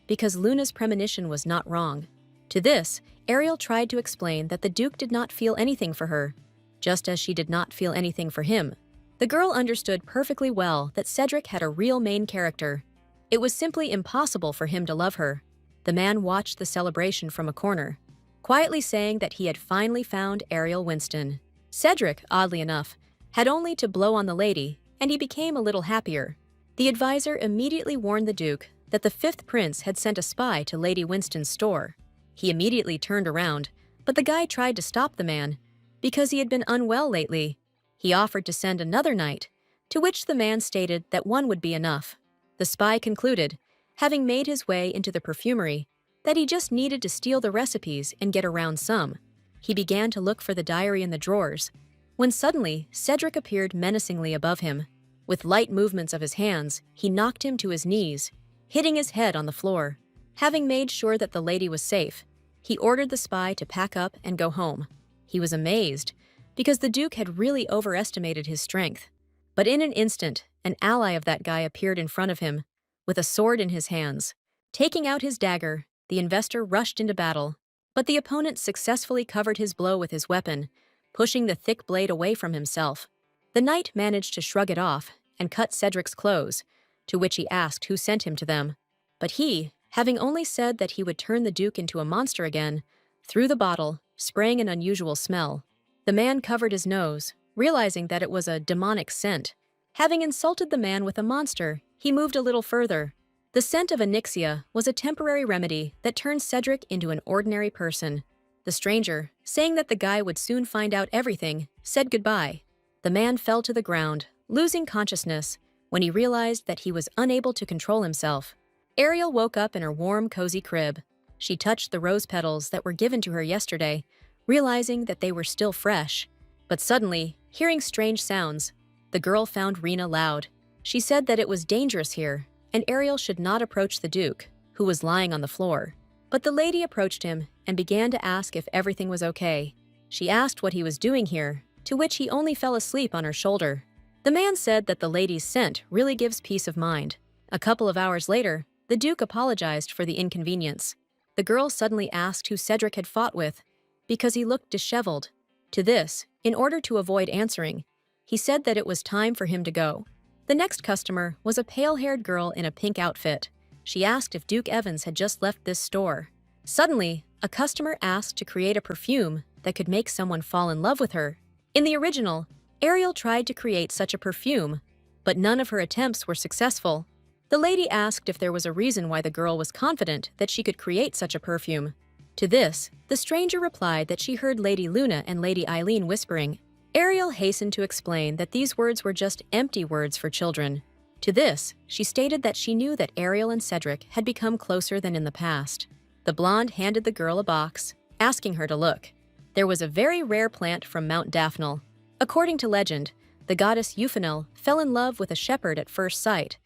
because Luna's premonition was not wrong. To this, Ariel tried to explain that the Duke did not feel anything for her, just as she did not feel anything for him. The girl understood perfectly well that Cedric had a real main character. It was simply impossible for him to love her. The man watched the celebration from a corner, quietly saying that he had finally found Ariel Winston. Cedric, oddly enough, had only to blow on the lady, and he became a little happier. The advisor immediately warned the Duke that the fifth prince had sent a spy to Lady Winston's store. He immediately turned around, but the guy tried to stop the man because he had been unwell lately. He offered to send another knight, to which the man stated that one would be enough. The spy concluded, having made his way into the perfumery, that he just needed to steal the recipes and get around some. He began to look for the diary in the drawers, when suddenly Cedric appeared menacingly above him. With light movements of his hands, he knocked him to his knees, hitting his head on the floor. Having made sure that the lady was safe, he ordered the spy to pack up and go home. He was amazed, because the Duke had really overestimated his strength. But in an instant, an ally of that guy appeared in front of him, with a sword in his hands. Taking out his dagger, the investor rushed into battle, but the opponent successfully covered his blow with his weapon, pushing the thick blade away from himself. The knight managed to shrug it off and cut Cedric's clothes, to which he asked who sent him to them. But he, having only said that he would turn the Duke into a monster again, threw the bottle, spraying an unusual smell. The man covered his nose, realizing that it was a demonic scent. Having insulted the man with a monster, he moved a little further. The scent of Onyxia was a temporary remedy that turned Cedric into an ordinary person. The stranger, saying that the guy would soon find out everything, said goodbye. The man fell to the ground, losing consciousness, when he realized that he was unable to control himself. Ariel woke up in her warm, cozy crib. She touched the rose petals that were given to her yesterday, realizing that they were still fresh. But suddenly, hearing strange sounds, the girl found Rena loud. She said that it was dangerous here, and Ariel should not approach the Duke, who was lying on the floor. But the lady approached him and began to ask if everything was okay. She asked what he was doing here, to which he only fell asleep on her shoulder. The man said that the lady's scent really gives peace of mind. A couple of hours later, the Duke apologized for the inconvenience. The girl suddenly asked who Cedric had fought with, because he looked disheveled. To this, in order to avoid answering, he said that it was time for him to go. The next customer was a pale-haired girl in a pink outfit. She asked if Duke Evans had just left this store. Suddenly, a customer asked to create a perfume that could make someone fall in love with her. In the original, Ariel tried to create such a perfume, but none of her attempts were successful. The lady asked if there was a reason why the girl was confident that she could create such a perfume. To this, the stranger replied that she heard Lady Luna and Lady Eileen whispering. Ariel hastened to explain that these words were just empty words for children. To this, she stated that she knew that Ariel and Cedric had become closer than in the past. The blonde handed the girl a box, asking her to look. There was a very rare plant from Mount Daphne. According to legend, the goddess Euphenil fell in love with a shepherd at first sight,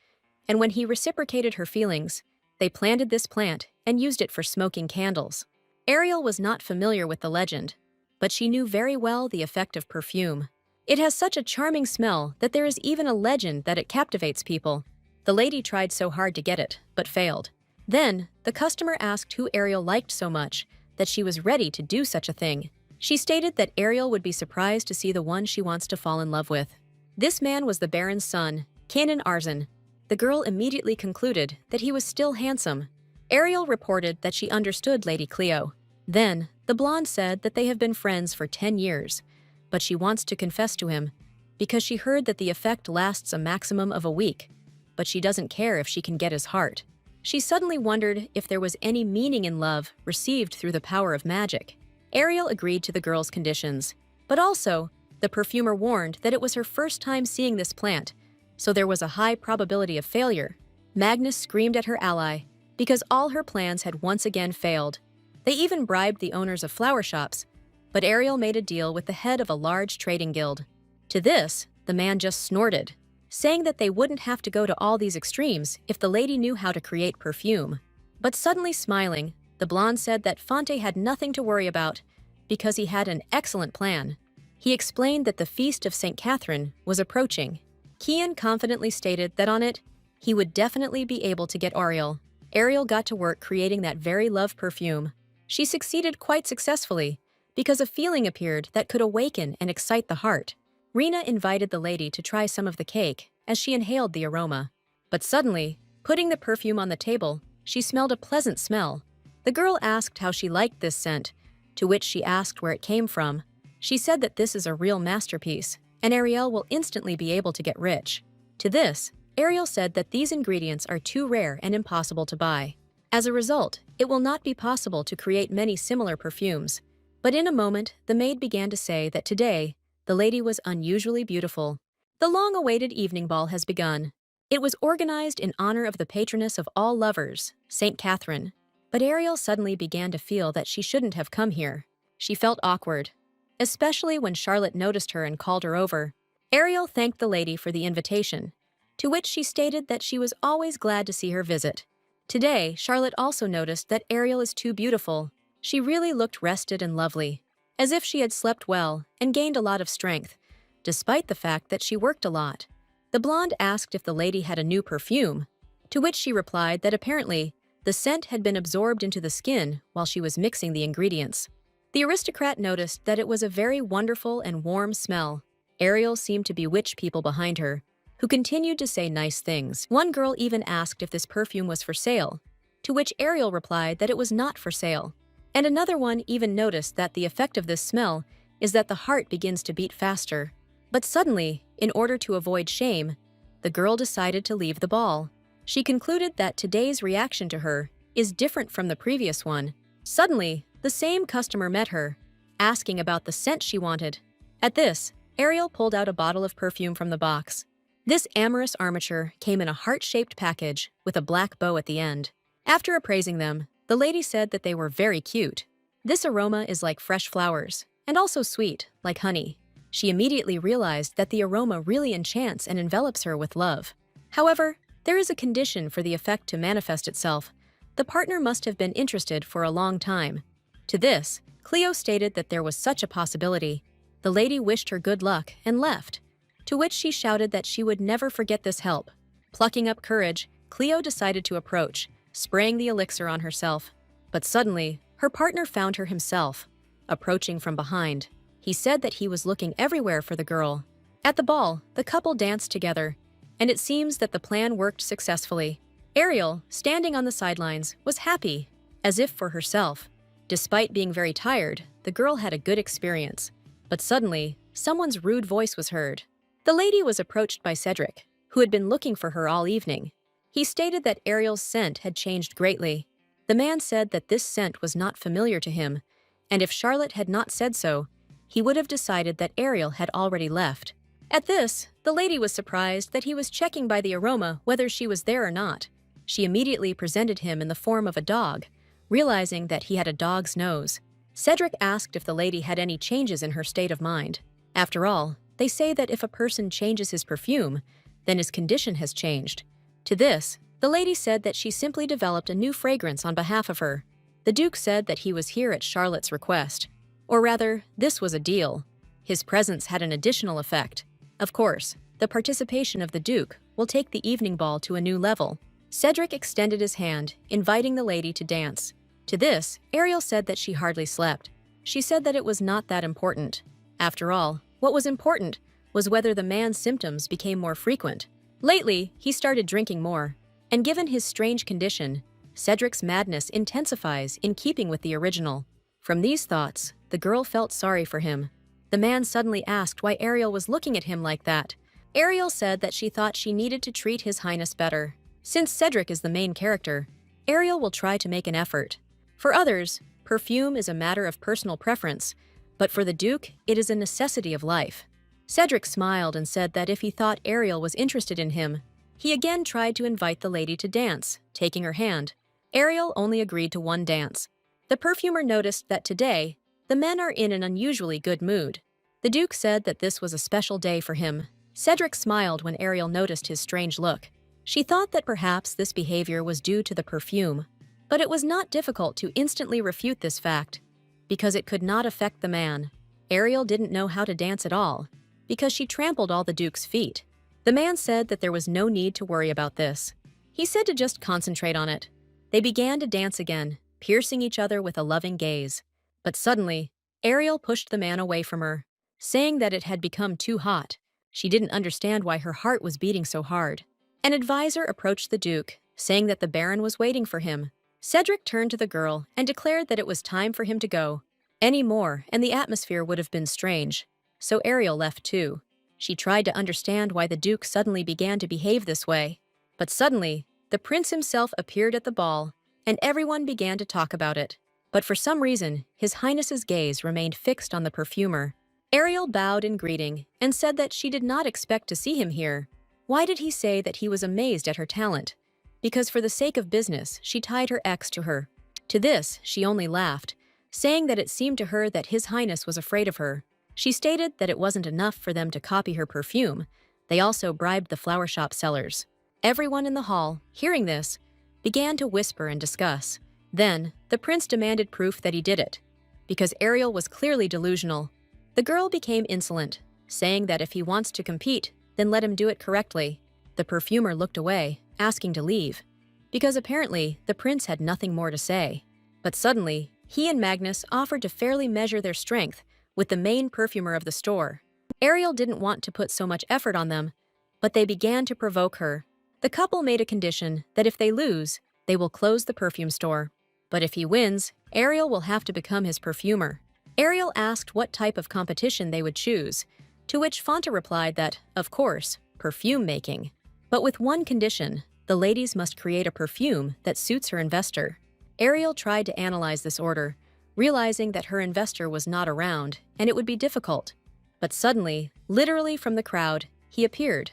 and when he reciprocated her feelings, they planted this plant and used it for smoking candles. Ariel was not familiar with the legend, but she knew very well the effect of perfume. It has such a charming smell that there is even a legend that it captivates people. The lady tried so hard to get it, but failed. Then, the customer asked who Ariel liked so much that she was ready to do such a thing. She stated that Ariel would be surprised to see the one she wants to fall in love with. This man was the Baron's son, Kanan Arzan. The girl immediately concluded that he was still handsome. Ariel reported that she understood Lady Cleo. Then, the blonde said that they have been friends for 10 years, but she wants to confess to him because she heard that the effect lasts a maximum of a week, but she doesn't care if she can get his heart. She suddenly wondered if there was any meaning in love received through the power of magic. Ariel agreed to the girl's conditions, but also, the perfumer warned that it was her first time seeing this plant, so there was a high probability of failure. Magnus screamed at her ally because all her plans had once again failed. They even bribed the owners of flower shops, but Ariel made a deal with the head of a large trading guild. To this, the man just snorted, saying that they wouldn't have to go to all these extremes if the lady knew how to create perfume. But suddenly smiling, the blonde said that Fonte had nothing to worry about because he had an excellent plan. He explained that the Feast of St. Catherine was approaching. Kian confidently stated that on it, he would definitely be able to get Ariel. Ariel got to work creating that very love perfume. She succeeded quite successfully because a feeling appeared that could awaken and excite the heart. Rena invited the lady to try some of the cake as she inhaled the aroma. But suddenly, putting the perfume on the table, she smelled a pleasant smell. The girl asked how she liked this scent, to which she asked where it came from. She said that this is a real masterpiece, and Ariel will instantly be able to get rich. To this, Ariel said that these ingredients are too rare and impossible to buy. As a result, it will not be possible to create many similar perfumes. But in a moment, the maid began to say that today, the lady was unusually beautiful. The long-awaited evening ball has begun. It was organized in honor of the patroness of all lovers, St. Catherine. But Ariel suddenly began to feel that she shouldn't have come here. She felt awkward, especially when Charlotte noticed her and called her over. Ariel thanked the lady for the invitation, to which she stated that she was always glad to see her visit. Today, Charlotte also noticed that Ariel is too beautiful. She really looked rested and lovely, as if she had slept well and gained a lot of strength, despite the fact that she worked a lot. The blonde asked if the lady had a new perfume, to which she replied that apparently the scent had been absorbed into the skin while she was mixing the ingredients. The aristocrat noticed that it was a very wonderful and warm smell. Ariel seemed to bewitch people behind her, who continued to say nice things. One girl even asked if this perfume was for sale, to which Ariel replied that it was not for sale. And another one even noticed that the effect of this smell is that the heart begins to beat faster. But suddenly, in order to avoid shame, the girl decided to leave the ball. She concluded that today's reaction to her is different from the previous one. Suddenly, the same customer met her, asking about the scent she wanted. At this, Ariel pulled out a bottle of perfume from the box. This amorous armature came in a heart-shaped package with a black bow at the end. After appraising them, the lady said that they were very cute. This aroma is like fresh flowers, and also sweet, like honey. She immediately realized that the aroma really enchants and envelops her with love. However, there is a condition for the effect to manifest itself. The partner must have been interested for a long time. To this, Cleo stated that there was such a possibility. The lady wished her good luck and left, to which she shouted that she would never forget this help. Plucking up courage, Cleo decided to approach, spraying the elixir on herself. But suddenly, her partner found her himself, approaching from behind. He said that he was looking everywhere for the girl. At the ball, the couple danced together, and it seems that the plan worked successfully. Ariel, standing on the sidelines, was happy, as if for herself. Despite being very tired, the girl had a good experience. But suddenly, someone's rude voice was heard. The lady was approached by Cedric, who had been looking for her all evening. He stated that Ariel's scent had changed greatly. The man said that this scent was not familiar to him, and if Charlotte had not said so, he would have decided that Ariel had already left. At this, the lady was surprised that he was checking by the aroma whether she was there or not. She immediately presented him in the form of a dog, realizing that he had a dog's nose. Cedric asked if the lady had any changes in her state of mind. After all, they say that if a person changes his perfume, then his condition has changed. To this, the lady said that she simply developed a new fragrance on behalf of her. The Duke said that he was here at Charlotte's request. Or rather, this was a deal. His presence had an additional effect. Of course, the participation of the Duke will take the evening ball to a new level. Cedric extended his hand, inviting the lady to dance. To this, Ariel said that she hardly slept. She said that it was not that important. After all, what was important was whether the man's symptoms became more frequent. Lately, he started drinking more, and given his strange condition, Cedric's madness intensifies in keeping with the original. From these thoughts, the girl felt sorry for him. The man suddenly asked why Ariel was looking at him like that. Ariel said that she thought she needed to treat His Highness better. Since Cedric is the main character, Ariel will try to make an effort. For others, perfume is a matter of personal preference, but for the Duke, it is a necessity of life. Cedric smiled and said that if he thought Ariel was interested in him, he again tried to invite the lady to dance, taking her hand. Ariel only agreed to one dance. The perfumer noticed that today, the men are in an unusually good mood. The Duke said that this was a special day for him. Cedric smiled when Ariel noticed his strange look. She thought that perhaps this behavior was due to the perfume, but it was not difficult to instantly refute this fact, because it could not affect the man. Ariel didn't know how to dance at all, because she trampled all the Duke's feet. The man said that there was no need to worry about this. He said to just concentrate on it. They began to dance again, piercing each other with a loving gaze. But suddenly, Ariel pushed the man away from her, saying that it had become too hot. She didn't understand why her heart was beating so hard. An advisor approached the Duke, saying that the Baron was waiting for him. Cedric turned to the girl and declared that it was time for him to go. Any more, and the atmosphere would have been strange. So Ariel left too. She tried to understand why the Duke suddenly began to behave this way. But suddenly, the prince himself appeared at the ball, and everyone began to talk about it. But for some reason, His Highness's gaze remained fixed on the perfumer. Ariel bowed in greeting and said that she did not expect to see him here. Why did he say that he was amazed at her talent? Because for the sake of business, she tied her ex to her. To this, she only laughed, saying that it seemed to her that His Highness was afraid of her. She stated that it wasn't enough for them to copy her perfume. They also bribed the flower shop sellers. Everyone in the hall, hearing this, began to whisper and discuss. Then, the prince demanded proof that he did it. Because Ariel was clearly delusional, the girl became insolent, saying that if he wants to compete, then let him do it correctly. The perfumer looked away, asking to leave, because apparently the prince had nothing more to say. But suddenly, he and Magnus offered to fairly measure their strength with the main perfumer of the store. Ariel didn't want to put so much effort on them, but they began to provoke her. The couple made a condition that if they lose, they will close the perfume store. But if he wins, Ariel will have to become his perfumer. Ariel asked what type of competition they would choose, to which Fanta replied that, of course, perfume making. But with one condition, the ladies must create a perfume that suits her investor. Ariel tried to analyze this order, realizing that her investor was not around and it would be difficult. But suddenly, literally from the crowd, he appeared,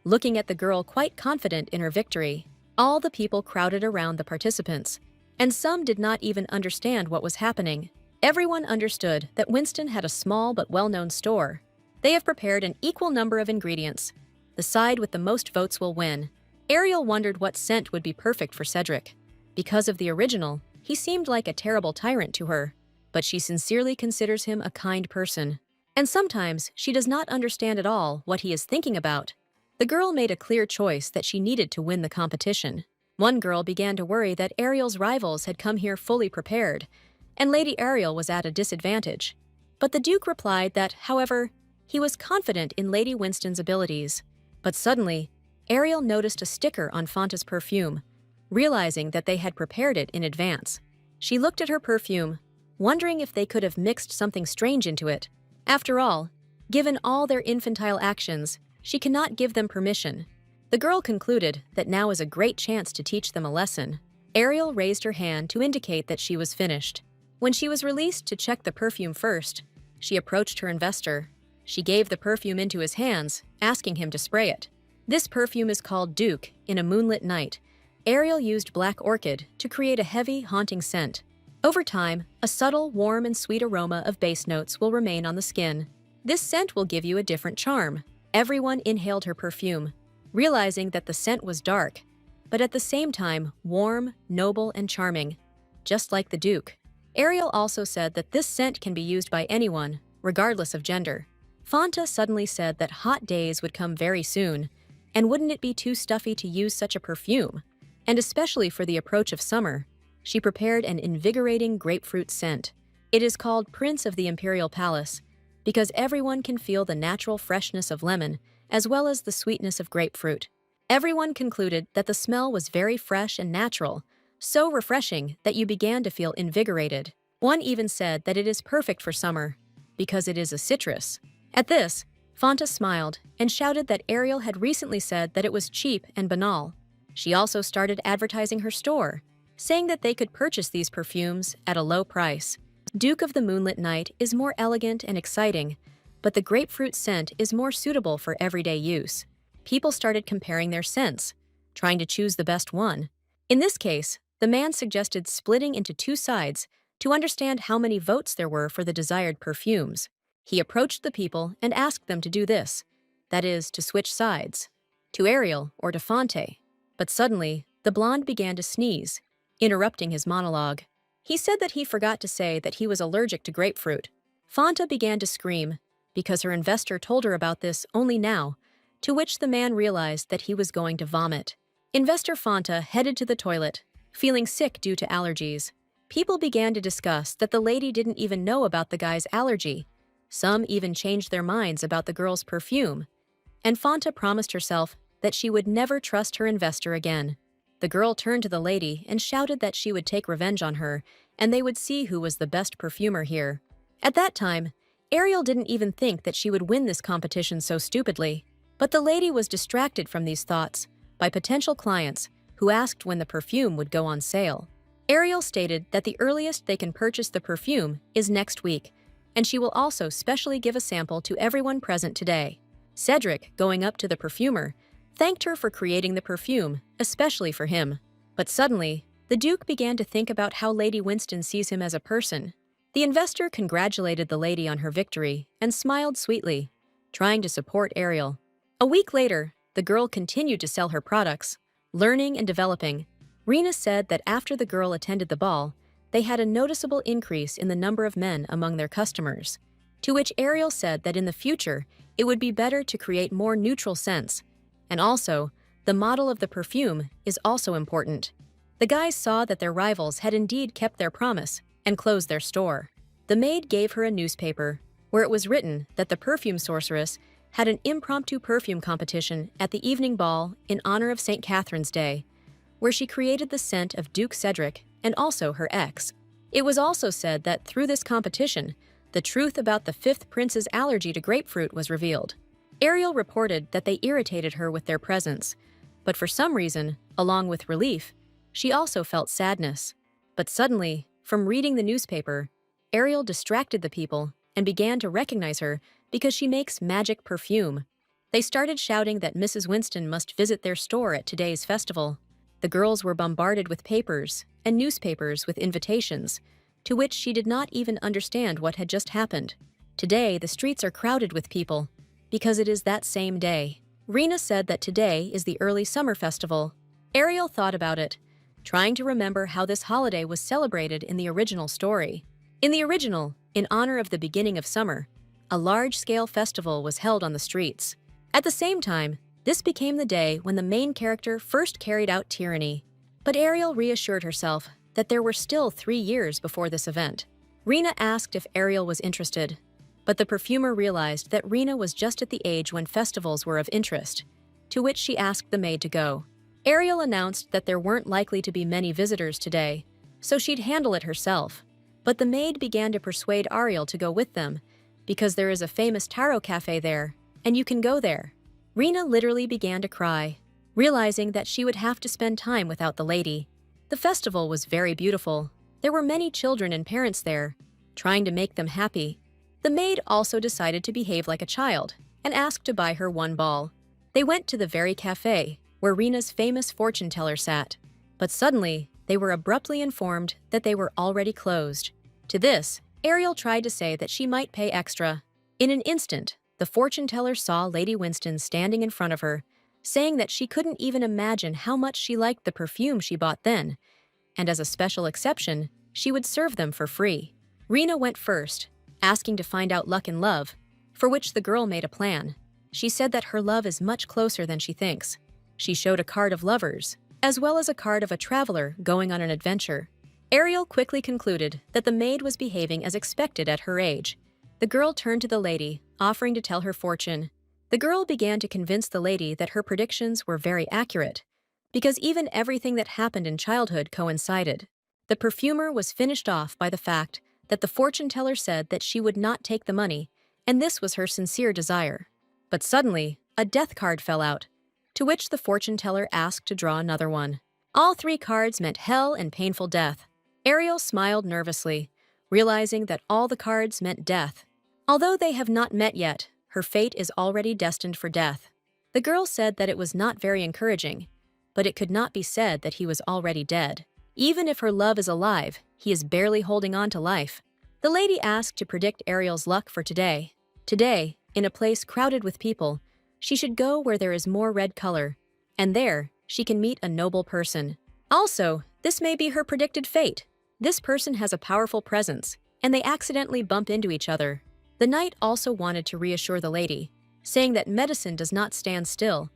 looking at the girl quite confident in her victory. All the people crowded around the participants, and some did not even understand what was happening. Everyone understood that Winston had a small but well-known store. They have prepared an equal number of ingredients. The side with the most votes will win. Ariel wondered what scent would be perfect for Cedric. Because of the original, he seemed like a terrible tyrant to her, but she sincerely considers him a kind person. And sometimes she does not understand at all what he is thinking about. The girl made a clear choice that she needed to win the competition. One girl began to worry that Ariel's rivals had come here fully prepared, and Lady Ariel was at a disadvantage. But the Duke replied that, however, he was confident in Lady Winston's abilities. But suddenly, Ariel noticed a sticker on Fanta's perfume, realizing that they had prepared it in advance. She looked at her perfume, wondering if they could have mixed something strange into it. After all, given all their infantile actions, she cannot give them permission. The girl concluded that now is a great chance to teach them a lesson. Ariel raised her hand to indicate that she was finished. When she was released to check the perfume first, she approached her investor. She gave the perfume into his hands, asking him to spray it. This perfume is called Duke in a moonlit night. Ariel used black orchid to create a heavy, haunting scent. Over time, a subtle, warm, and sweet aroma of base notes will remain on the skin. This scent will give you a different charm. Everyone inhaled her perfume, realizing that the scent was dark, but at the same time warm, noble, and charming, just like the Duke. Ariel also said that this scent can be used by anyone, regardless of gender. Fanta suddenly said that hot days would come very soon, and wouldn't it be too stuffy to use such a perfume? And especially for the approach of summer, she prepared an invigorating grapefruit scent. It is called Prince of the Imperial Palace because everyone can feel the natural freshness of lemon as well as the sweetness of grapefruit. Everyone concluded that the smell was very fresh and natural, so refreshing that you began to feel invigorated. One even said that it is perfect for summer because it is a citrus. At this, Fanta smiled and shouted that Ariel had recently said that it was cheap and banal. She also started advertising her store, saying that they could purchase these perfumes at a low price. Duke of the Moonlit Night is more elegant and exciting, but the grapefruit scent is more suitable for everyday use. People started comparing their scents, trying to choose the best one. In this case, the man suggested splitting into two sides to understand how many votes there were for the desired perfumes. He approached the people and asked them to do this, that is, to switch sides, to Ariel or to Fante. But suddenly, the blonde began to sneeze, interrupting his monologue. He said that he forgot to say that he was allergic to grapefruit. Fanta began to scream, because her investor told her about this only now, to which the man realized that he was going to vomit. Investor Fanta headed to the toilet, feeling sick due to allergies. People began to discuss that the lady didn't even know about the guy's allergy. Some even changed their minds about the girl's perfume. And Fanta promised herself that she would never trust her investor again. The girl turned to the lady and shouted that she would take revenge on her, and they would see who was the best perfumer here. At that time, Ariel didn't even think that she would win this competition so stupidly. But the lady was distracted from these thoughts by potential clients who asked when the perfume would go on sale. Ariel stated that the earliest they can purchase the perfume is next week, and she will also specially give a sample to everyone present today. Cedric, going up to the perfumer, thanked her for creating the perfume, especially for him. But suddenly, the Duke began to think about how Lady Winston sees him as a person. The investor congratulated the lady on her victory and smiled sweetly, trying to support Ariel. A week later, the girl continued to sell her products, learning and developing. Rena said that after the girl attended the ball, they had a noticeable increase in the number of men among their customers, to which Ariel said that in the future, it would be better to create more neutral scents. And also, the model of the perfume is also important. The guys saw that their rivals had indeed kept their promise and closed their store. The maid gave her a newspaper, where it was written that the perfume sorceress had an impromptu perfume competition at the evening ball in honor of St. Catherine's Day, where she created the scent of Duke Cedric and also her ex. It was also said that through this competition, the truth about the fifth prince's allergy to grapefruit was revealed. Ariel reported that they irritated her with their presence, but for some reason, along with relief, she also felt sadness. But suddenly, from reading the newspaper, Ariel distracted the people and began to recognize her because she makes magic perfume. They started shouting that Mrs. Winston must visit their store at today's festival. The girls were bombarded with papers and newspapers with invitations, to which she did not even understand what had just happened. Today, the streets are crowded with people, because it is that same day. Rena said that today is the early summer festival. Ariel thought about it, trying to remember how this holiday was celebrated in the original story. In the original, in honor of the beginning of summer, a large-scale festival was held on the streets. At the same time, this became the day when the main character first carried out tyranny. But Ariel reassured herself that there were still 3 years before this event. Rena asked if Ariel was interested, but the perfumer realized that Rena was just at the age when festivals were of interest, to which she asked the maid to go. Ariel announced that there weren't likely to be many visitors today, so she'd handle it herself. But the maid began to persuade Ariel to go with them, because there is a famous tarot cafe there, and you can go there. Rena literally began to cry, realizing that she would have to spend time without the lady. The festival was very beautiful. There were many children and parents there, trying to make them happy. The maid also decided to behave like a child and asked to buy her one ball. They went to the very cafe where Rina's famous fortune teller sat, but suddenly they were abruptly informed that they were already closed. To this, Ariel tried to say that she might pay extra. In an instant, the fortune teller saw Lady Winston standing in front of her, saying that she couldn't even imagine how much she liked the perfume she bought then, and as a special exception, she would serve them for free. Rina went first, asking to find out luck in love, for which the girl made a plan. She said that her love is much closer than she thinks. She showed a card of lovers, as well as a card of a traveler going on an adventure. Ariel quickly concluded that the maid was behaving as expected at her age. The girl turned to the lady, offering to tell her fortune. The girl began to convince the lady that her predictions were very accurate, because even everything that happened in childhood coincided. The perfumer was finished off by the fact that the fortune teller said that she would not take the money, and this was her sincere desire. But suddenly, a death card fell out, to which the fortune teller asked to draw another one. All three cards meant hell and painful death. Ariel smiled nervously, realizing that all the cards meant death. Although they have not met yet, her fate is already destined for death. The girl said that it was not very encouraging, but it could not be said that he was already dead. Even if her love is alive, he is barely holding on to life. The lady asked to predict Ariel's luck for today. Today, in a place crowded with people, she should go where there is more red color, and there, she can meet a noble person. Also, this may be her predicted fate. This person has a powerful presence, and they accidentally bump into each other. The knight also wanted to reassure the lady, saying that medicine does not stand still,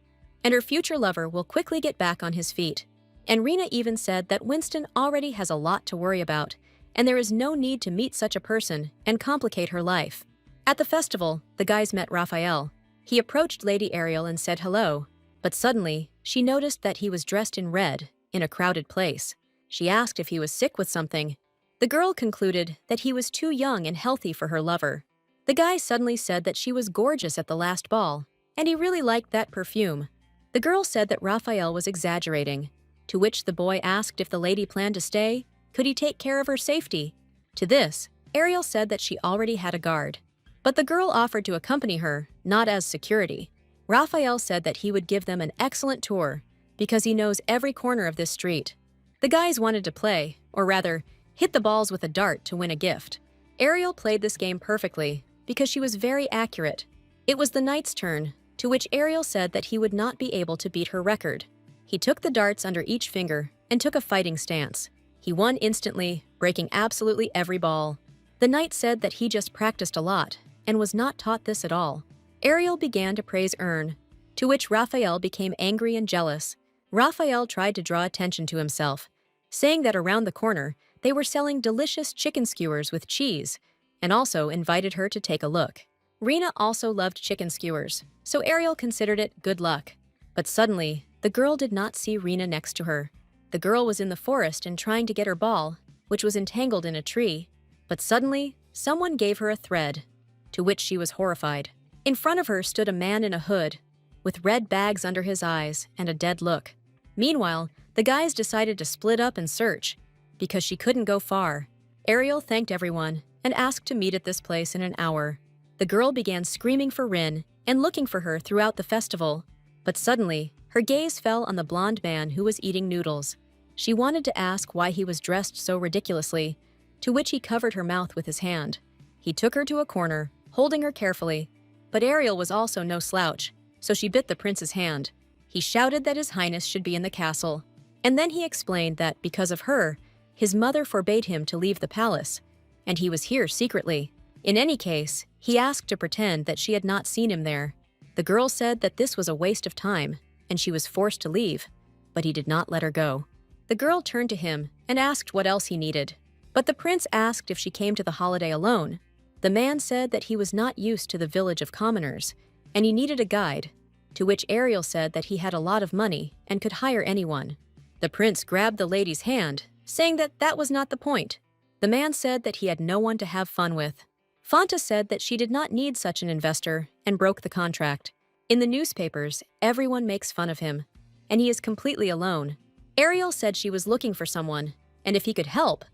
and her future lover will quickly get back on his feet. And Rina even said that Winston already has a lot to worry about, and there is no need to meet such a person and complicate her life. At the festival, the guys met Raphael. He approached Lady Ariel and said hello, but suddenly, she noticed that he was dressed in red, in a crowded place. She asked if he was sick with something. The girl concluded that he was too young and healthy for her lover. The guy suddenly said that she was gorgeous at the last ball, and he really liked that perfume. The girl said that Raphael was exaggerating, to which the boy asked if the lady planned to stay, could he take care of her safety? To this, Ariel said that she already had a guard, but the girl offered to accompany her, not as security. Raphael said that he would give them an excellent tour, because he knows every corner of this street. The guys wanted to play, or rather, hit the balls with a dart to win a gift. Ariel played this game perfectly, because she was very accurate. It was the knight's turn, to which Ariel said that he would not be able to beat her record. He took the darts under each finger and took a fighting stance. He won instantly, breaking absolutely every ball. The knight said that he just practiced a lot and was not taught this at all. Ariel began to praise Ern, to which Raphael became angry and jealous. Raphael tried to draw attention to himself, saying that around the corner they were selling delicious chicken skewers with cheese, and also invited her to take a look. Rina also loved chicken skewers, so Ariel considered it good luck. But suddenly, the girl did not see Rina next to her. The girl was in the forest and trying to get her ball, which was entangled in a tree. But suddenly, someone gave her a thread, to which she was horrified. In front of her stood a man in a hood, with red bags under his eyes and a dead look. Meanwhile, the guys decided to split up and search, because she couldn't go far. Ariel thanked everyone and asked to meet at this place in an hour. The girl began screaming for Rin and looking for her throughout the festival, but suddenly, her gaze fell on the blonde man who was eating noodles. She wanted to ask why he was dressed so ridiculously, to which he covered her mouth with his hand. He took her to a corner, holding her carefully, but Ariel was also no slouch, so she bit the prince's hand. He shouted that His Highness should be in the castle, and then he explained that, because of her, his mother forbade him to leave the palace, and he was here secretly. In any case, he asked to pretend that she had not seen him there. The girl said that this was a waste of time, and she was forced to leave, but he did not let her go. The girl turned to him and asked what else he needed, but the prince asked if she came to the holiday alone. The man said that he was not used to the village of commoners, and he needed a guide, to which Ariel said that he had a lot of money and could hire anyone. The prince grabbed the lady's hand, saying that that was not the point. The man said that he had no one to have fun with. Fanta said that she did not need such an investor and broke the contract. In the newspapers, everyone makes fun of him. and he is completely alone. Ariel said she was looking for someone, and if he could help,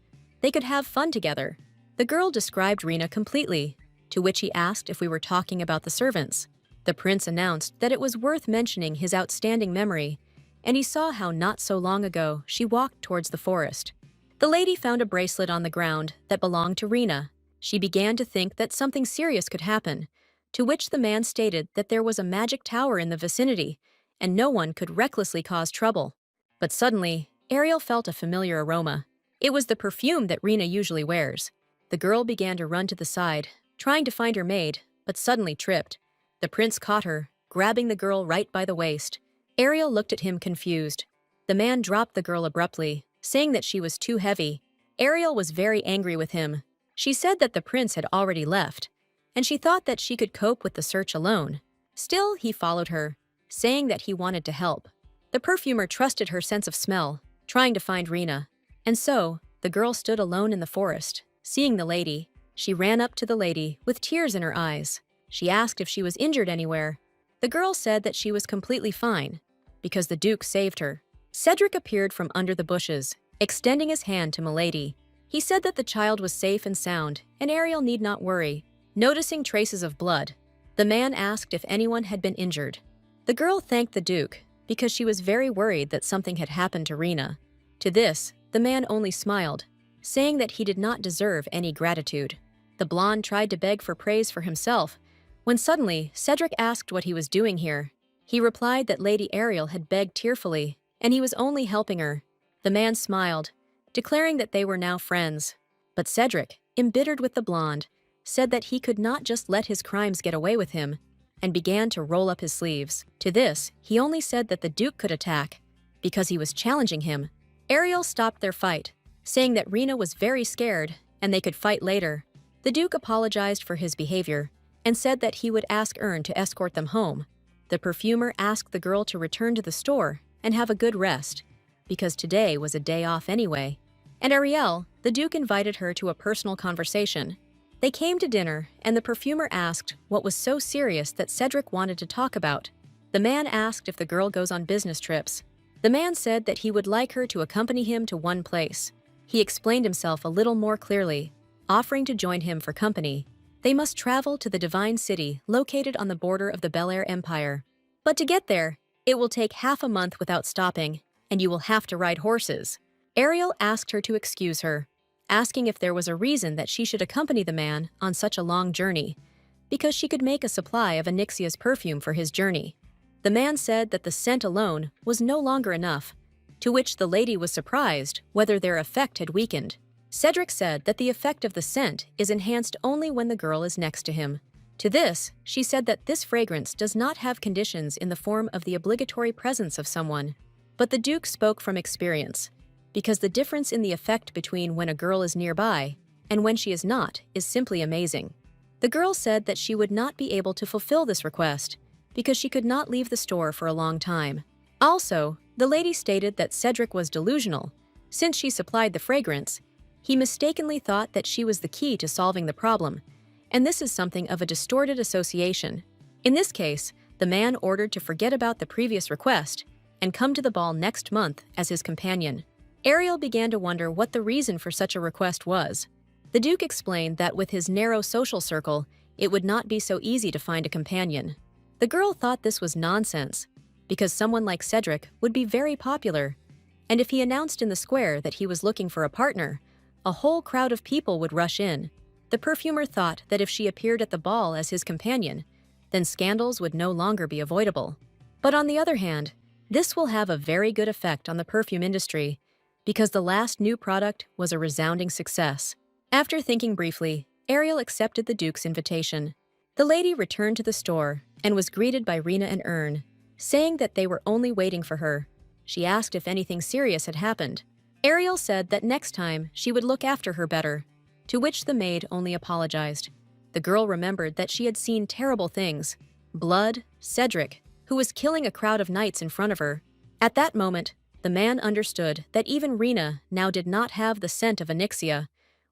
they could have fun together. The girl described Rina completely, to which he asked if we were talking about the servants. The prince announced that it was worth mentioning his outstanding memory, and he saw how not so long ago she walked towards the forest. The lady found a bracelet on the ground that belonged to Rina. She began to think that something serious could happen, to which the man stated that there was a magic tower in the vicinity, and no one could recklessly cause trouble. But suddenly, Ariel felt a familiar aroma. It was the perfume that Rina usually wears. The girl began to run to the side, trying to find her maid, but suddenly tripped. The prince caught her, grabbing the girl right by the waist. Ariel looked at him confused. The man dropped the girl abruptly, saying that she was too heavy. Ariel was very angry with him. She said that the prince had already left, and she thought that she could cope with the search alone. Still, he followed her, saying that he wanted to help. The perfumer trusted her sense of smell, trying to find Rina. And so, the girl stood alone in the forest. Seeing the lady, she ran up to the lady with tears in her eyes. She asked if she was injured anywhere. The girl said that she was completely fine, because the Duke saved her. Cedric appeared from under the bushes, extending his hand to Milady. He said that the child was safe and sound, and Ariel need not worry. Noticing traces of blood, the man asked if anyone had been injured. The girl thanked the Duke, because she was very worried that something had happened to Rina. To this, the man only smiled, saying that he did not deserve any gratitude. The blonde tried to beg for praise for himself, when suddenly Cedric asked what he was doing here. He replied that Lady Ariel had begged tearfully, and he was only helping her. The man smiled, declaring that they were now friends. But Cedric, embittered with the blonde, said that he could not just let his crimes get away with him, and began to roll up his sleeves. To this, he only said that the Duke could attack, because he was challenging him. Ariel stopped their fight, saying that Rina was very scared, and they could fight later. The Duke apologized for his behavior, and said that he would ask Ern to escort them home. The perfumer asked the girl to return to the store and have a good rest, because today was a day off anyway. And Ariel, the Duke invited her to a personal conversation. They came to dinner, and the perfumer asked what was so serious that Cedric wanted to talk about. The man asked if the girl goes on business trips. The man said that he would like her to accompany him to one place. He explained himself a little more clearly, offering to join him for company. They must travel to the Divine City located on the border of the Bel Air Empire. But to get there, it will take half a month without stopping, and you will have to ride horses. Ariel asked her to excuse her, asking if there was a reason that she should accompany the man on such a long journey, because she could make a supply of Anixia's perfume for his journey. The man said that the scent alone was no longer enough, to which the lady was surprised whether their effect had weakened. Cedric said that the effect of the scent is enhanced only when the girl is next to him. To this, she said that this fragrance does not have conditions in the form of the obligatory presence of someone. But the Duke spoke from experience, because the difference in the effect between when a girl is nearby and when she is not is simply amazing. The girl said that she would not be able to fulfill this request, because she could not leave the store for a long time. Also, the lady stated that Cedric was delusional. Since she supplied the fragrance, he mistakenly thought that she was the key to solving the problem, and this is something of a distorted association. In this case, the man ordered to forget about the previous request and come to the ball next month as his companion. Ariel began to wonder what the reason for such a request was. The Duke explained that with his narrow social circle, it would not be so easy to find a companion. The girl thought this was nonsense, because someone like Cedric would be very popular, and if he announced in the square that he was looking for a partner, a whole crowd of people would rush in. The perfumer thought that if she appeared at the ball as his companion, then scandals would no longer be avoidable. But on the other hand, this will have a very good effect on the perfume industry, because the last new product was a resounding success. After thinking briefly, Ariel accepted the Duke's invitation. The lady returned to the store and was greeted by Rina and Ern, saying that they were only waiting for her. She asked if anything serious had happened. Ariel said that next time she would look after her better, to which the maid only apologized. The girl remembered that she had seen terrible things. Blood, Cedric, who was killing a crowd of knights in front of her. At that moment, the man understood that even Rina now did not have the scent of Anixia,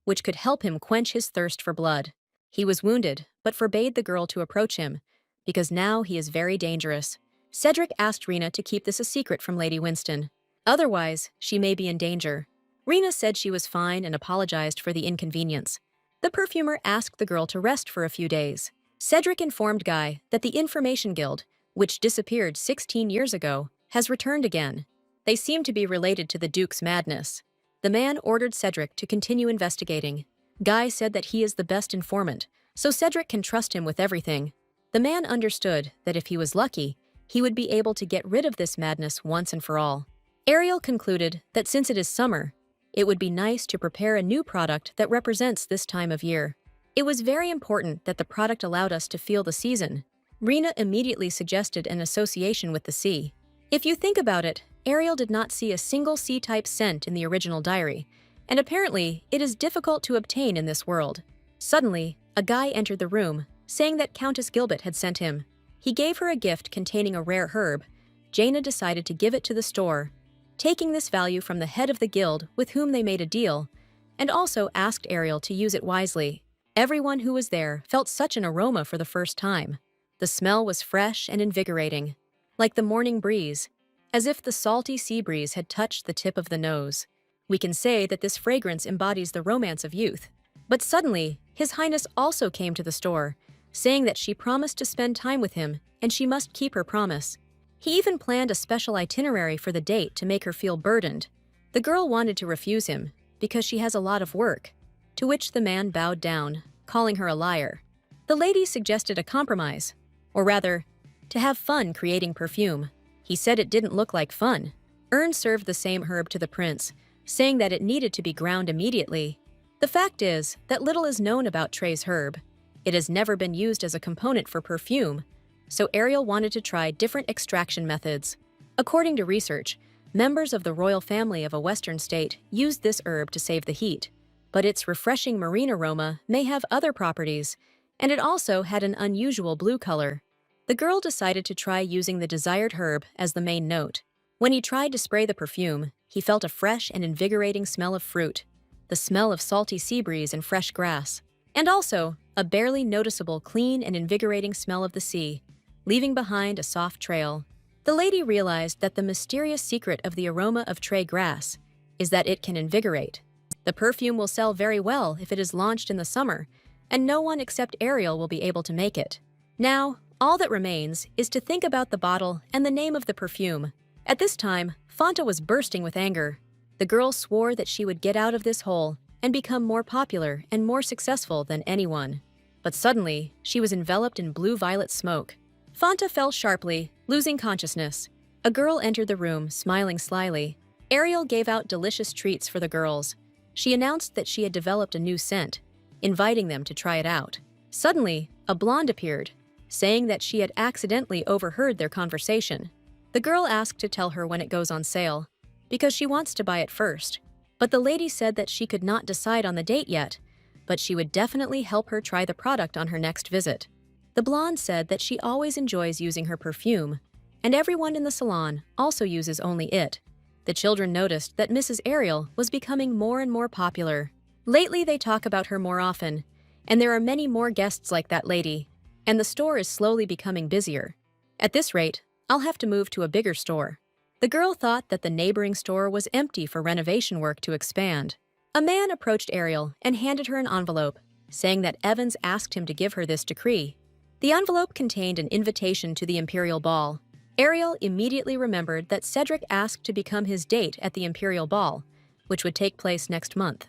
which could help him quench his thirst for blood. He was wounded, but forbade the girl to approach him, because now he is very dangerous. Cedric asked Rena to keep this a secret from Lady Winston. Otherwise, she may be in danger. Rena said she was fine and apologized for the inconvenience. The perfumer asked the girl to rest for a few days. Cedric informed Guy that the Information Guild, which disappeared 16 years ago, has returned again. They seem to be related to the Duke's madness. The man ordered Cedric to continue investigating. Guy said that he is the best informant, so Cedric can trust him with everything. The man understood that if he was lucky, he would be able to get rid of this madness once and for all. Ariel concluded that since it is summer, it would be nice to prepare a new product that represents this time of year. It was very important that the product allowed us to feel the season. Rena immediately suggested an association with the sea. If you think about it, Ariel did not see a single sea-type scent in the original diary, and apparently it is difficult to obtain in this world. Suddenly, a guy entered the room, saying that Countess Gilbert had sent him. He gave her a gift containing a rare herb. Jaina decided to give it to the store, taking this value from the head of the guild with whom they made a deal, and also asked Ariel to use it wisely. Everyone who was there felt such an aroma for the first time. The smell was fresh and invigorating, like the morning breeze, as if the salty sea breeze had touched the tip of the nose. We can say that this fragrance embodies the romance of youth. But suddenly, His Highness also came to the store, saying that she promised to spend time with him and she must keep her promise. He even planned a special itinerary for the date to make her feel burdened. The girl wanted to refuse him because she has a lot of work, to which the man bowed down, calling her a liar. The lady suggested a compromise, or rather, to have fun creating perfume. He said it didn't look like fun. Ern served the same herb to the prince, saying that it needed to be ground immediately. The fact is that little is known about Trey's herb. It has never been used as a component for perfume, so Ariel wanted to try different extraction methods. According to research, members of the royal family of a western state used this herb to save the heat, but its refreshing marine aroma may have other properties, and it also had an unusual blue color. The girl decided to try using the desired herb as the main note. When he tried to spray the perfume, he felt a fresh and invigorating smell of fruit, the smell of salty sea breeze and fresh grass, and also a barely noticeable clean and invigorating smell of the sea, leaving behind a soft trail. The lady realized that the mysterious secret of the aroma of Trey grass is that it can invigorate. The perfume will sell very well if it is launched in the summer, and no one except Ariel will be able to make it. Now, all that remains is to think about the bottle and the name of the perfume. At this time, Fanta was bursting with anger. The girl swore that she would get out of this hole and become more popular and more successful than anyone. But suddenly, she was enveloped in blue-violet smoke. Fanta fell sharply, losing consciousness. A girl entered the room, smiling slyly. Ariel gave out delicious treats for the girls. She announced that she had developed a new scent, inviting them to try it out. Suddenly, a blonde appeared, saying that she had accidentally overheard their conversation. The girl asked to tell her when it goes on sale, because she wants to buy it first. But the lady said that she could not decide on the date yet, but she would definitely help her try the product on her next visit. The blonde said that she always enjoys using her perfume, and everyone in the salon also uses only it. The children noticed that Mrs. Ariel was becoming more and more popular. Lately, they talk about her more often, and there are many more guests like that lady, and the store is slowly becoming busier. At this rate, I'll have to move to a bigger store. The girl thought that the neighboring store was empty for renovation work to expand. A man approached Ariel and handed her an envelope, saying that Evans asked him to give her this decree. The envelope contained an invitation to the Imperial Ball. Ariel immediately remembered that Cedric asked to become his date at the Imperial Ball, which would take place next month.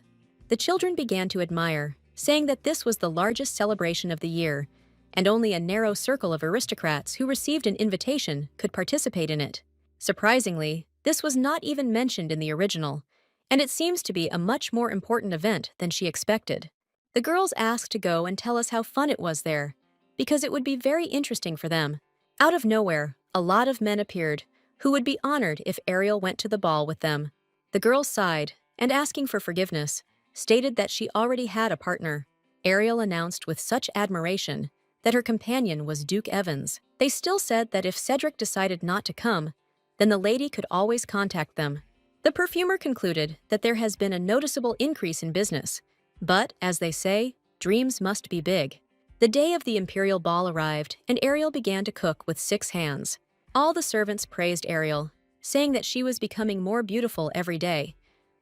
The children began to admire, saying that this was the largest celebration of the year, and only a narrow circle of aristocrats who received an invitation could participate in it. Surprisingly, this was not even mentioned in the original, and it seems to be a much more important event than she expected. The girls asked to go and tell us how fun it was there, because it would be very interesting for them. Out of nowhere, a lot of men appeared, who would be honored if Ariel went to the ball with them. The girls sighed, and asking for forgiveness, stated that she already had a partner. Ariel announced with such admiration that her companion was Duke Evans. They still said that if Cedric decided not to come, then the lady could always contact them. The perfumer concluded that there has been a noticeable increase in business, but, as they say, dreams must be big. The day of the Imperial Ball arrived, and Ariel began to cook with 6 hands. All the servants praised Ariel, saying that she was becoming more beautiful every day,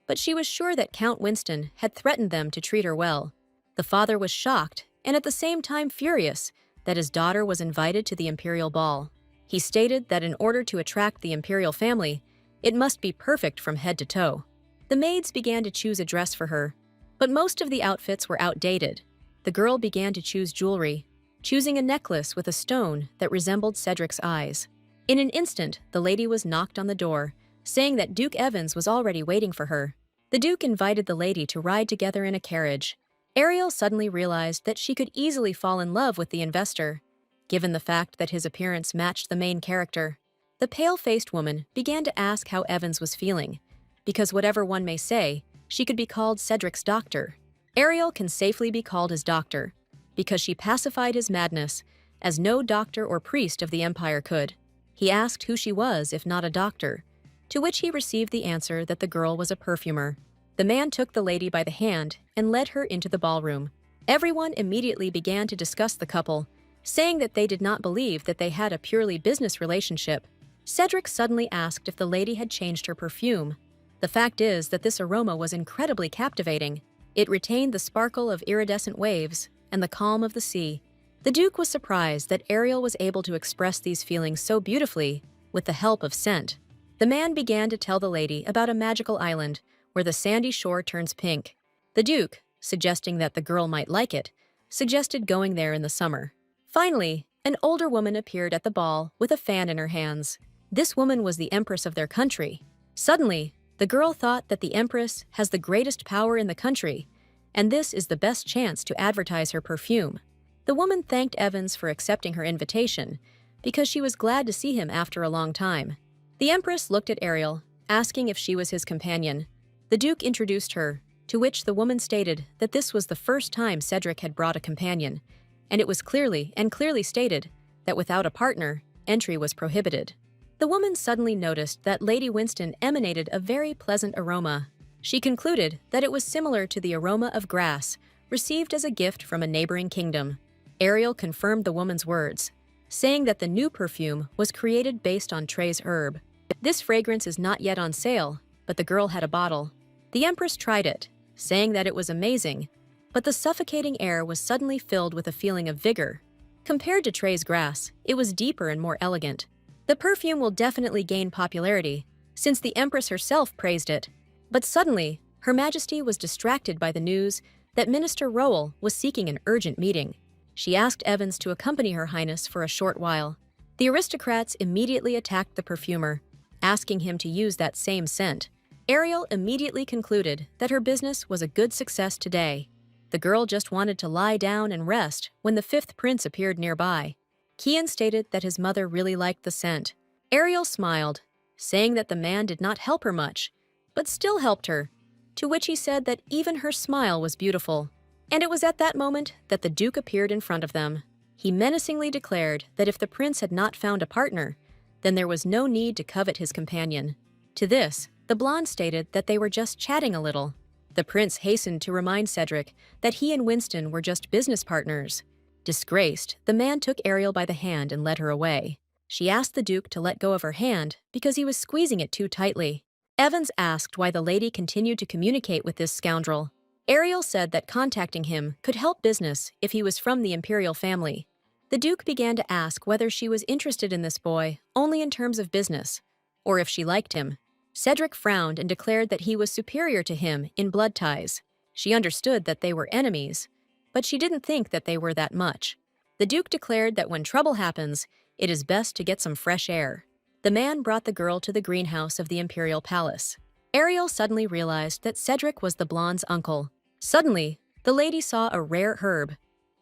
but she was sure that Count Winston had threatened them to treat her well. The father was shocked and at the same time furious that his daughter was invited to the imperial ball. He stated that in order to attract the imperial family, it must be perfect from head to toe. The maids began to choose a dress for her, but most of the outfits were outdated. The girl began to choose jewelry, choosing a necklace with a stone that resembled Cedric's eyes. In an instant, the lady was knocked on the door, saying that Duke Evans was already waiting for her. The Duke invited the lady to ride together in a carriage. Ariel suddenly realized that she could easily fall in love with the investor, given the fact that his appearance matched the main character. The pale-faced woman began to ask how Evans was feeling, because whatever one may say, she could be called Cedric's doctor. Ariel can safely be called his doctor, because she pacified his madness, as no doctor or priest of the Empire could. He asked who she was if not a doctor, to which he received the answer that the girl was a perfumer. The man took the lady by the hand and led her into the ballroom. Everyone immediately began to discuss the couple, saying that they did not believe that they had a purely business relationship. Cedric suddenly asked if the lady had changed her perfume. The fact is that this aroma was incredibly captivating. It retained the sparkle of iridescent waves and the calm of the sea. The Duke was surprised that Ariel was able to express these feelings so beautifully with the help of scent. The man began to tell the lady about a magical island where the sandy shore turns pink. The Duke, suggesting that the girl might like it, suggested going there in the summer. Finally, an older woman appeared at the ball with a fan in her hands. This woman was the empress of their country. Suddenly, the girl thought that the empress has the greatest power in the country, and this is the best chance to advertise her perfume. The woman thanked Evans for accepting her invitation, because she was glad to see him after a long time. The empress looked at Ariel, asking if she was his companion. The Duke introduced her, to which the woman stated that this was the first time Cedric had brought a companion, and it was clearly stated that without a partner, entry was prohibited. The woman suddenly noticed that Lady Winston emanated a very pleasant aroma. She concluded that it was similar to the aroma of grass received as a gift from a neighboring kingdom. Ariel confirmed the woman's words, saying that the new perfume was created based on Trey's herb. This fragrance is not yet on sale, but the girl had a bottle. The Empress tried it, saying that it was amazing, but the suffocating air was suddenly filled with a feeling of vigor. Compared to Trey's grass, it was deeper and more elegant. The perfume will definitely gain popularity, since the Empress herself praised it. But suddenly, Her Majesty was distracted by the news that Minister Rowell was seeking an urgent meeting. She asked Evans to accompany Her Highness for a short while. The aristocrats immediately attacked the perfumer, asking him to use that same scent. Ariel immediately concluded that her business was a good success today. The girl just wanted to lie down and rest when the fifth prince appeared nearby. Kian stated that his mother really liked the scent. Ariel smiled, saying that the man did not help her much, but still helped her, to which he said that even her smile was beautiful. And it was at that moment that the Duke appeared in front of them. He menacingly declared that if the prince had not found a partner, then there was no need to covet his companion. To this, the blonde stated that they were just chatting a little. The prince hastened to remind Cedric that he and Winston were just business partners. Disgraced, the man took Ariel by the hand and led her away. She asked the Duke to let go of her hand because he was squeezing it too tightly. Evans asked why the lady continued to communicate with this scoundrel. Ariel said that contacting him could help business if he was from the imperial family. The Duke began to ask whether she was interested in this boy only in terms of business, or if she liked him. Cedric frowned and declared that he was superior to him in blood ties. She understood that they were enemies, but she didn't think that they were that much. The Duke declared that when trouble happens, it is best to get some fresh air. The man brought the girl to the greenhouse of the imperial palace. Ariel suddenly realized that Cedric was the blonde's uncle. Suddenly, the lady saw a rare herb,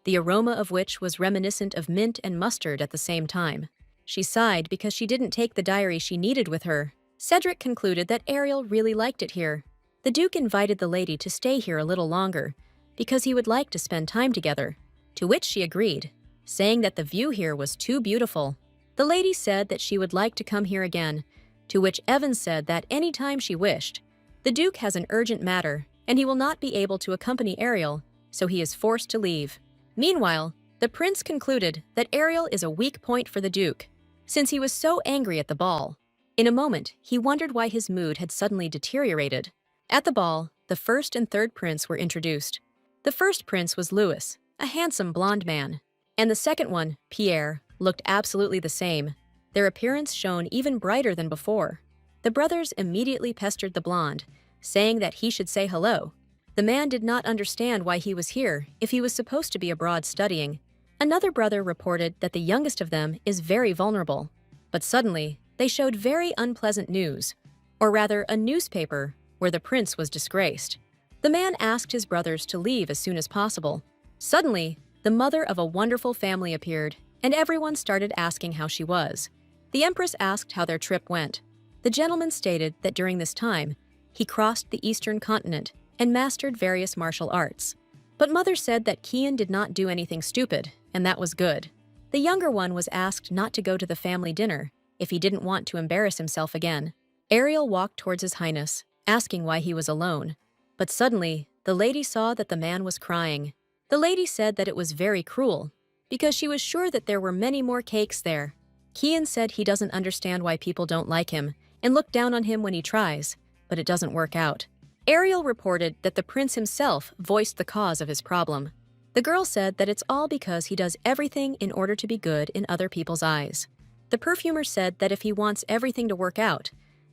the aroma of which was reminiscent of mint and mustard at the same time. She sighed because she didn't take the diary she needed with her. Cedric concluded that Ariel really liked it here. The Duke invited the lady to stay here a little longer because he would like to spend time together, to which she agreed, saying that the view here was too beautiful. The lady said that she would like to come here again, to which Evans said that any time she wished. The Duke has an urgent matter, and he will not be able to accompany Ariel, so he is forced to leave. Meanwhile, the prince concluded that Ariel is a weak point for the Duke. since he was so angry at the ball. In a moment, he wondered why his mood had suddenly deteriorated. At the ball, the first and third prince were introduced. The first prince was Louis, a handsome blonde man, and the second one, Pierre, looked absolutely the same. Their appearance shone even brighter than before. The brothers immediately pestered the blonde, saying that he should say hello. The man did not understand why he was here if he was supposed to be abroad studying. Another brother reported that the youngest of them is very vulnerable. But suddenly, they showed very unpleasant news, or rather a newspaper where the prince was disgraced. The man asked his brothers to leave as soon as possible. Suddenly, the mother of a wonderful family appeared, and everyone started asking how she was. The empress asked how their trip went. The gentleman stated that during this time, he crossed the eastern continent and mastered various martial arts. But mother said that Kian did not do anything stupid, and that was good. The younger one was asked not to go to the family dinner if he didn't want to embarrass himself again. Ariel walked towards His Highness, asking why he was alone. But suddenly, the lady saw that the man was crying. The lady said that it was very cruel, because she was sure that there were many more cakes there. Kian said he doesn't understand why people don't like him and look down on him when he tries, but it doesn't work out. Ariel reported that the prince himself voiced the cause of his problem. The girl said that it's all because he does everything in order to be good in other people's eyes. The perfumer said that if he wants everything to work out,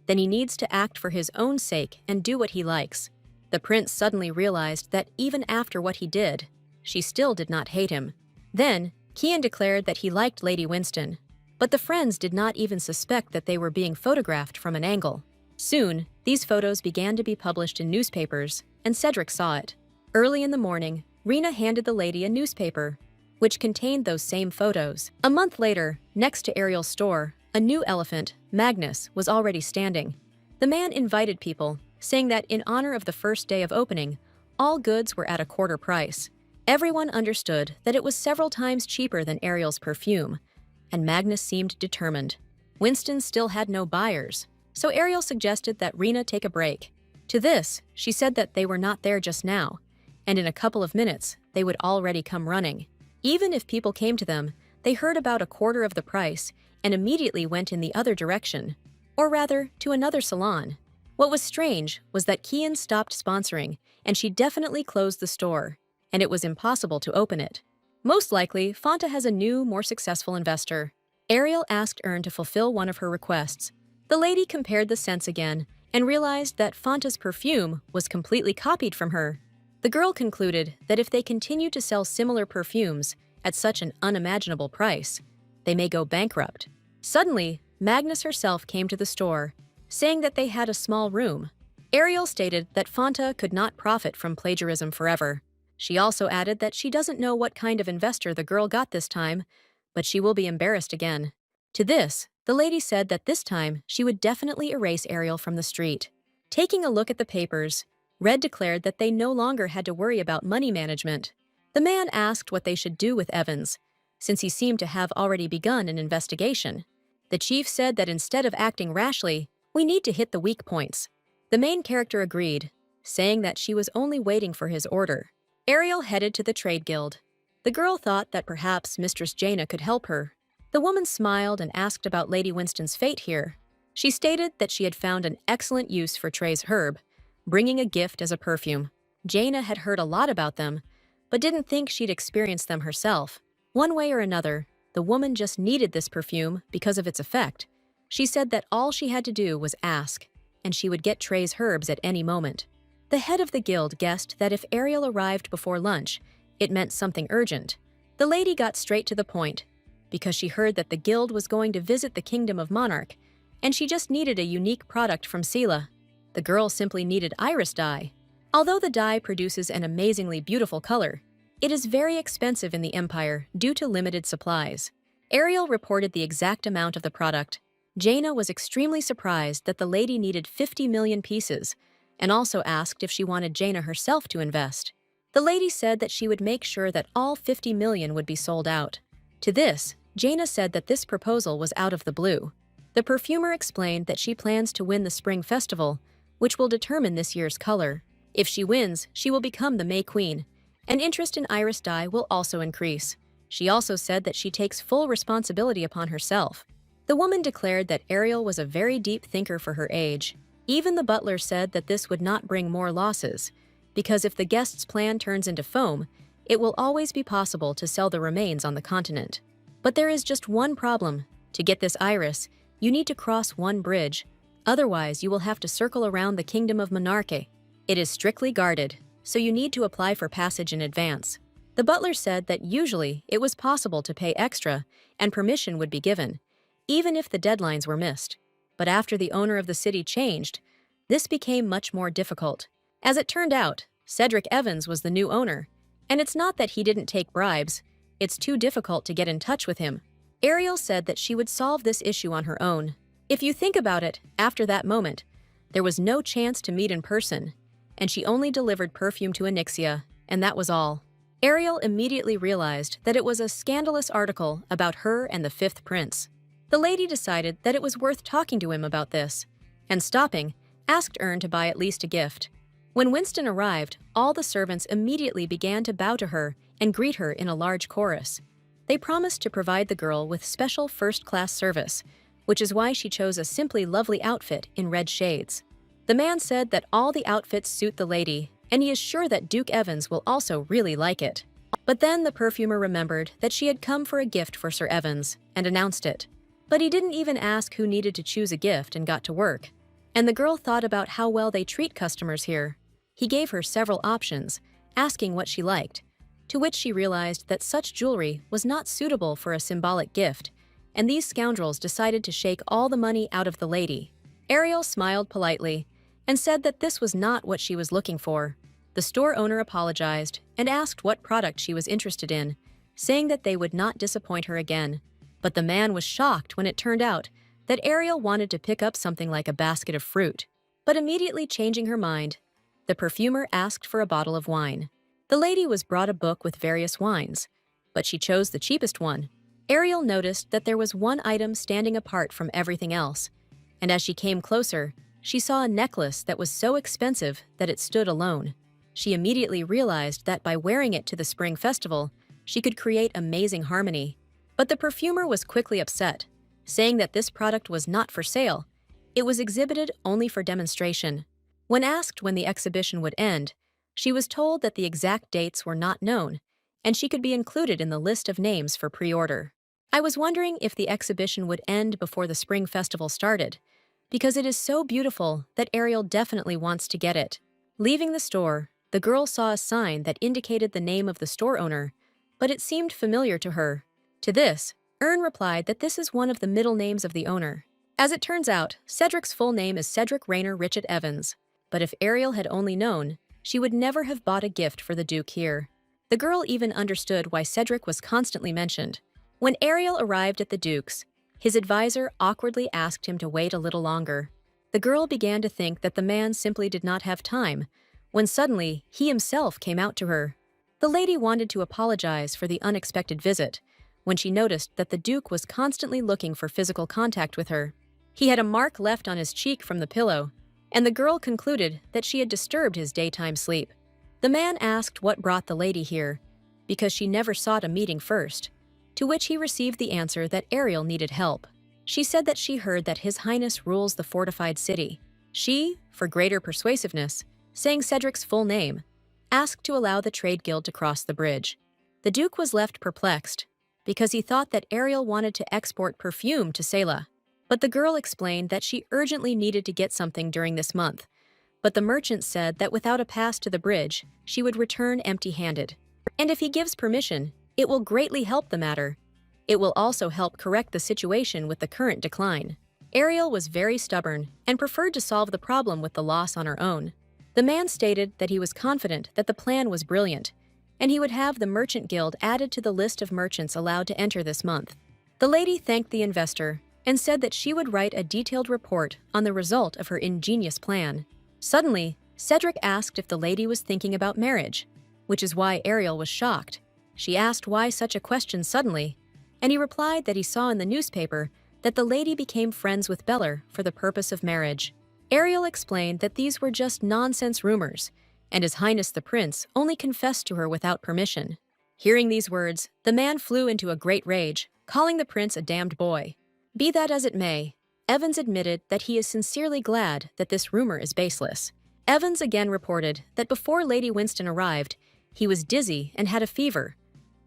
then he needs to act for his own sake and do what he likes. The prince suddenly realized that even after what he did, she still did not hate him. Then, Kian declared that he liked Lady Winston, but the friends did not even suspect that they were being photographed from an angle. Soon, these photos began to be published in newspapers, and Cedric saw it. Early in the morning, Rena handed the lady a newspaper, which contained those same photos. A month later, next to Ariel's store, a new elephant, Magnus, was already standing. The man invited people, saying that in honor of the first day of opening, all goods were at a quarter price. Everyone understood that it was several times cheaper than Ariel's perfume, and Magnus seemed determined. Winston still had no buyers, so Ariel suggested that Rena take a break. To this, she said that they were not there just now, and in a couple of minutes, they would already come running. Even if people came to them, they heard about a quarter of the price and immediately went in the other direction, or rather, to another salon. What was strange was that Kian stopped sponsoring, and she definitely closed the store, and it was impossible to open it. Most likely, Fanta has a new, more successful investor. Ariel asked Ern to fulfill one of her requests. The lady compared the scents again and realized that Fanta's perfume was completely copied from her. The girl concluded that if they continue to sell similar perfumes at such an unimaginable price, they may go bankrupt. Suddenly, Magnus herself came to the store, saying that they had a small room. Ariel stated that Fanta could not profit from plagiarism forever. She also added that she doesn't know what kind of investor the girl got this time, but she will be embarrassed again. To this, the lady said that this time she would definitely erase Ariel from the street. Taking a look at the papers, Red declared that they no longer had to worry about money management. The man asked what they should do with Evans, since he seemed to have already begun an investigation. The chief said that instead of acting rashly, we need to hit the weak points. The main character agreed, saying that she was only waiting for his order. Ariel headed to the trade guild. The girl thought that perhaps Mistress Jaina could help her. The woman smiled and asked about Lady Winston's fate here. She stated that she had found an excellent use for Trey's herb, bringing a gift as a perfume. Jaina had heard a lot about them, but didn't think she'd experienced them herself. One way or another, the woman just needed this perfume because of its effect. She said that all she had to do was ask, and she would get Trey's herbs at any moment. The head of the guild guessed that if Ariel arrived before lunch, it meant something urgent. The lady got straight to the point, because she heard that the guild was going to visit the kingdom of Monarch, and she just needed a unique product from Sela. The girl simply needed iris dye. Although the dye produces an amazingly beautiful color, it is very expensive in the Empire due to limited supplies. Ariel reported the exact amount of the product. Jaina was extremely surprised that the lady needed 50 million pieces, and also asked if she wanted Jaina herself to invest. The lady said that she would make sure that all 50 million would be sold out. To this, Jaina said that this proposal was out of the blue. The perfumer explained that she plans to win the Spring Festival, which will determine this year's color. If she wins, she will become the May Queen, and interest in iris dye will also increase. She also said that she takes full responsibility upon herself. The woman declared that Ariel was a very deep thinker for her age. Even the butler said that this would not bring more losses, because if the guest's plan turns into foam, it will always be possible to sell the remains on the continent. But there is just one problem. To get this iris, you need to cross one bridge. Otherwise, you will have to circle around the kingdom of Monarchy. It is strictly guarded, so you need to apply for passage in advance. The butler said that usually it was possible to pay extra and permission would be given, even if the deadlines were missed. But after the owner of the city changed, this became much more difficult. As it turned out, Cedric Evans was the new owner, and it's not that he didn't take bribes, it's too difficult to get in touch with him. Ariel said that she would solve this issue on her own. If you think about it, after that moment, there was no chance to meet in person, and she only delivered perfume to Anixia, and that was all. Ariel immediately realized that it was a scandalous article about her and the fifth prince. The lady decided that it was worth talking to him about this, and stopping, asked Ern to buy at least a gift. When Winston arrived, all the servants immediately began to bow to her and greet her in a large chorus. They promised to provide the girl with special first-class service, which is why she chose a simply lovely outfit in red shades. The man said that all the outfits suit the lady, and he is sure that Duke Evans will also really like it. But then the perfumer remembered that she had come for a gift for Sir Evans and announced it. But he didn't even ask who needed to choose a gift and got to work. And the girl thought about how well they treat customers here. He gave her several options, asking what she liked, to which she realized that such jewelry was not suitable for a symbolic gift, and these scoundrels decided to shake all the money out of the lady. Ariel smiled politely and said that this was not what she was looking for. The store owner apologized and asked what product she was interested in, saying that they would not disappoint her again. But the man was shocked when it turned out that Ariel wanted to pick up something like a basket of fruit. But immediately changing her mind, the perfumer asked for a bottle of wine. The lady was brought a book with various wines, but she chose the cheapest one. Ariel noticed that there was one item standing apart from everything else, and as she came closer, she saw a necklace that was so expensive that it stood alone. She immediately realized that by wearing it to the spring festival, she could create amazing harmony. But the perfumer was quickly upset, saying that this product was not for sale. It was exhibited only for demonstration. When asked when the exhibition would end, she was told that the exact dates were not known, and she could be included in the list of names for pre-order. I was wondering if the exhibition would end before the spring festival started, because it is so beautiful that Ariel definitely wants to get it. Leaving the store, the girl saw a sign that indicated the name of the store owner, but it seemed familiar to her. To this, Ern replied that this is one of the middle names of the owner. As it turns out, Cedric's full name is Cedric Rayner Richard Evans, but if Ariel had only known, she would never have bought a gift for the Duke here. The girl even understood why Cedric was constantly mentioned. When Ariel arrived at the Duke's, his advisor awkwardly asked him to wait a little longer. The girl began to think that the man simply did not have time, when suddenly he himself came out to her. The lady wanted to apologize for the unexpected visit, when she noticed that the Duke was constantly looking for physical contact with her. He had a mark left on his cheek from the pillow, and the girl concluded that she had disturbed his daytime sleep. The man asked what brought the lady here, because she never sought a meeting first, to which he received the answer that Ariel needed help. She said that she heard that His Highness rules the fortified city. She, for greater persuasiveness, saying Cedric's full name, asked to allow the trade guild to cross the bridge. The Duke was left perplexed, because he thought that Ariel wanted to export perfume to Selah. But the girl explained that she urgently needed to get something during this month. But the merchant said that without a pass to the bridge, she would return empty-handed. And if he gives permission, it will greatly help the matter. It will also help correct the situation with the current decline. Ariel was very stubborn and preferred to solve the problem with the loss on her own. The man stated that he was confident that the plan was brilliant, and he would have the merchant guild added to the list of merchants allowed to enter this month. The lady thanked the investor and said that she would write a detailed report on the result of her ingenious plan. Suddenly, Cedric asked if the lady was thinking about marriage, which is why Ariel was shocked. She asked why such a question suddenly, and he replied that he saw in the newspaper that the lady became friends with Beller for the purpose of marriage. Ariel explained that these were just nonsense rumors, and His Highness the Prince only confessed to her without permission. Hearing these words, the man flew into a great rage, calling the prince a damned boy. Be that as it may, Evans admitted that he is sincerely glad that this rumor is baseless. Evans again reported that before Lady Winston arrived, he was dizzy and had a fever,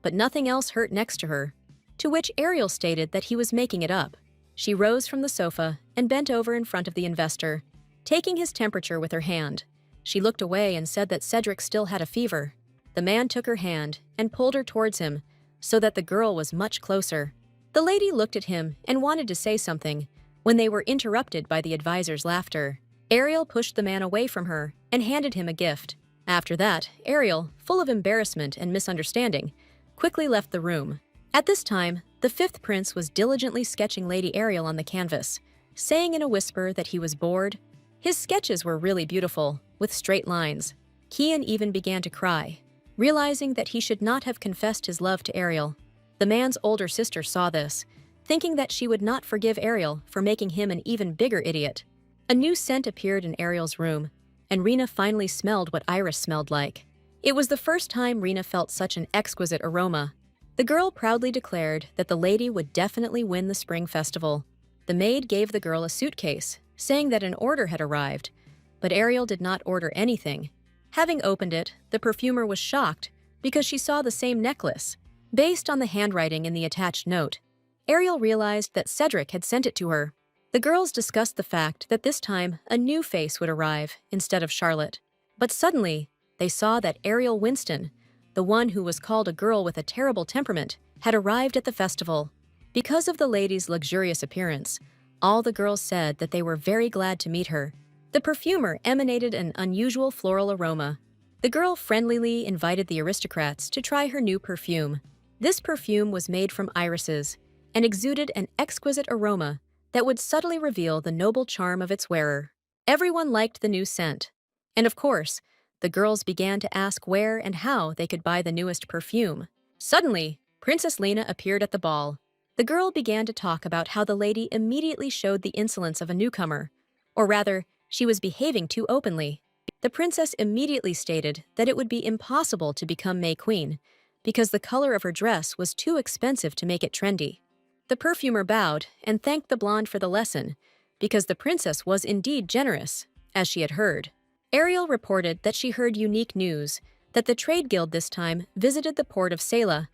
but nothing else hurt next to her, to which Ariel stated that he was making it up. She rose from the sofa and bent over in front of the investor, taking his temperature with her hand. She looked away and said that Cedric still had a fever. The man took her hand and pulled her towards him, so that the girl was much closer. The lady looked at him and wanted to say something, when they were interrupted by the advisor's laughter. Ariel pushed the man away from her and handed him a gift. After that, Ariel, full of embarrassment and misunderstanding, quickly left the room. At this time, the fifth prince was diligently sketching Lady Ariel on the canvas, saying in a whisper that he was bored. His sketches were really beautiful, with straight lines. Kian even began to cry, realizing that he should not have confessed his love to Ariel. The man's older sister saw this, thinking that she would not forgive Ariel for making him an even bigger idiot. A new scent appeared in Ariel's room, and Rena finally smelled what Iris smelled like. It was the first time Rena felt such an exquisite aroma. The girl proudly declared that the lady would definitely win the spring festival. The maid gave the girl a suitcase, saying that an order had arrived, but Ariel did not order anything. Having opened it, the perfumer was shocked because she saw the same necklace. Based on the handwriting in the attached note, Ariel realized that Cedric had sent it to her. The girls discussed the fact that this time a new face would arrive instead of Charlotte. But suddenly, they saw that Ariel Winston, the one who was called a girl with a terrible temperament, had arrived at the festival. Because of the lady's luxurious appearance, all the girls said that they were very glad to meet her. The perfumer emanated an unusual floral aroma. The girl friendlily invited the aristocrats to try her new perfume. This perfume was made from irises and exuded an exquisite aroma that would subtly reveal the noble charm of its wearer. Everyone liked the new scent. And of course, the girls began to ask where and how they could buy the newest perfume. Suddenly, Princess Lena appeared at the ball. The girl began to talk about how the lady immediately showed the insolence of a newcomer, or rather, she was behaving too openly. The princess immediately stated that it would be impossible to become May Queen because the color of her dress was too expensive to make it trendy. The perfumer bowed and thanked the blonde for the lesson because the princess was indeed generous, as she had heard. Ariel reported that she heard unique news that the trade guild this time visited the port of Sela,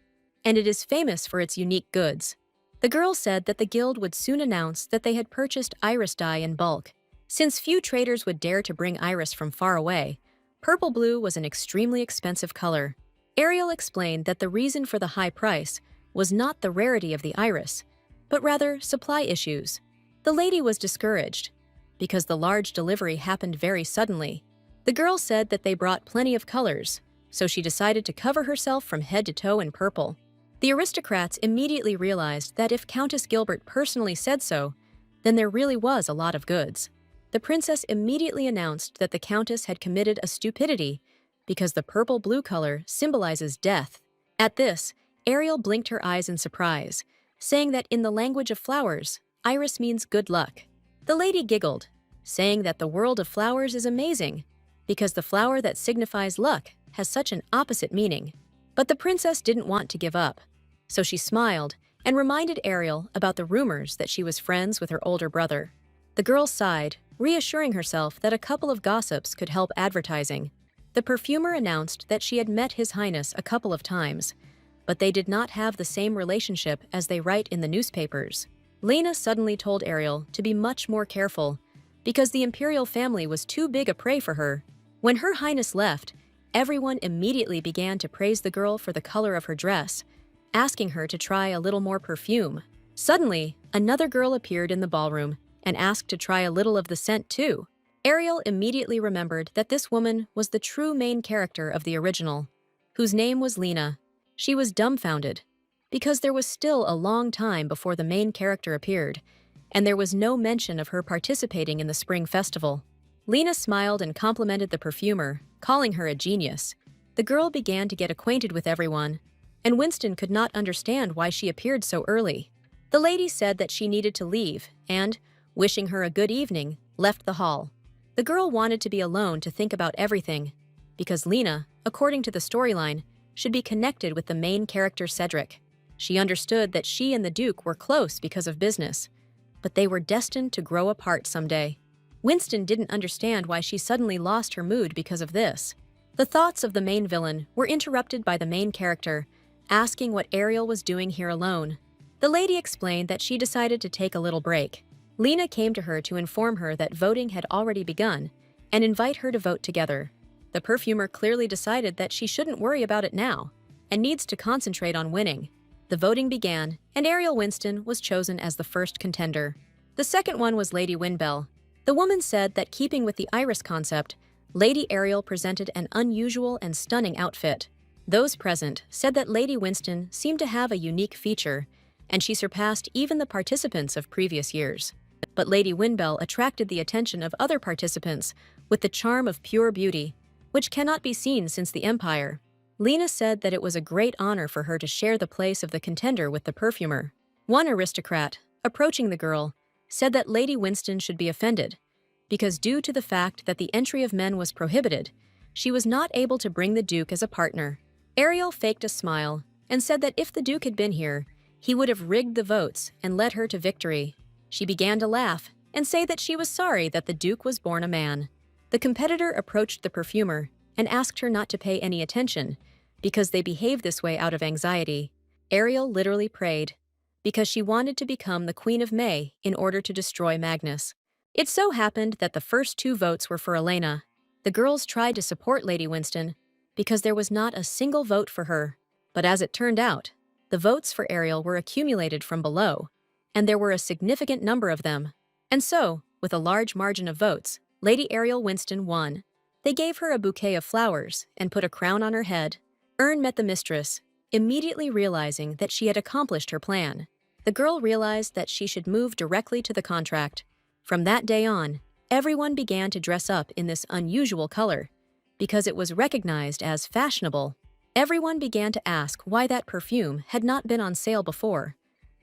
and it is famous for its unique goods. The girl said that the guild would soon announce that they had purchased iris dye in bulk. Since few traders would dare to bring iris from far away, purple blue was an extremely expensive color. Ariel explained that the reason for the high price was not the rarity of the iris, but rather supply issues. The lady was discouraged because the large delivery happened very suddenly. The girl said that they brought plenty of colors, so she decided to cover herself from head to toe in purple. The aristocrats immediately realized that if Countess Gilbert personally said so, then there really was a lot of goods. The princess immediately announced that the countess had committed a stupidity because the purple-blue color symbolizes death. At this, Ariel blinked her eyes in surprise, saying that in the language of flowers, iris means good luck. The lady giggled, saying that the world of flowers is amazing because the flower that signifies luck has such an opposite meaning. But the princess didn't want to give up, so she smiled and reminded Ariel about the rumors that she was friends with her older brother. The girl sighed, reassuring herself that a couple of gossips could help advertising. The perfumer announced that she had met His Highness a couple of times, but they did not have the same relationship as they write in the newspapers. Lena suddenly told Ariel to be much more careful because the imperial family was too big a prey for her. When Her Highness left, everyone immediately began to praise the girl for the color of her dress, asking her to try a little more perfume. Suddenly, another girl appeared in the ballroom and asked to try a little of the scent too. Ariel immediately remembered that this woman was the true main character of the original, whose name was Lena. She was dumbfounded, because there was still a long time before the main character appeared, and there was no mention of her participating in the spring festival. Lena smiled and complimented the perfumer, calling her a genius. The girl began to get acquainted with everyone, and Winston could not understand why she appeared so early. The lady said that she needed to leave and, wishing her a good evening, left the hall. The girl wanted to be alone to think about everything, because Lena, according to the storyline, should be connected with the main character Cedric. She understood that she and the Duke were close because of business, but they were destined to grow apart someday. Winston didn't understand why she suddenly lost her mood because of this. The thoughts of the main villain were interrupted by the main character, asking what Ariel was doing here alone. The lady explained that she decided to take a little break. Lena came to her to inform her that voting had already begun and invite her to vote together. The perfumer clearly decided that she shouldn't worry about it now and needs to concentrate on winning. The voting began, and Ariel Winston was chosen as the first contender. The second one was Lady Winbell. The woman said that keeping with the iris concept, Lady Ariel presented an unusual and stunning outfit. Those present said that Lady Winston seemed to have a unique feature, and she surpassed even the participants of previous years. But Lady Winbell attracted the attention of other participants with the charm of pure beauty, which cannot be seen since the Empire. Lena said that it was a great honor for her to share the place of the contender with the perfumer. One aristocrat, approaching the girl, said that Lady Winston should be offended, because due to the fact that the entry of men was prohibited, she was not able to bring the Duke as a partner. Ariel faked a smile and said that if the Duke had been here, he would have rigged the votes and led her to victory. She began to laugh and say that she was sorry that the Duke was born a man. The competitor approached the perfumer and asked her not to pay any attention because they behaved this way out of anxiety. Ariel literally prayed because she wanted to become the Queen of May in order to destroy Magnus. It so happened that the first two votes were for Elena. The girls tried to support Lady Winston because there was not a single vote for her. But as it turned out, the votes for Ariel were accumulated from below, and there were a significant number of them. And so, with a large margin of votes, Lady Ariel Winston won. They gave her a bouquet of flowers and put a crown on her head. Ern met the mistress, immediately realizing that she had accomplished her plan. The girl realized that she should move directly to the contract. From that day on, everyone began to dress up in this unusual color, because it was recognized as fashionable. Everyone began to ask why that perfume had not been on sale before,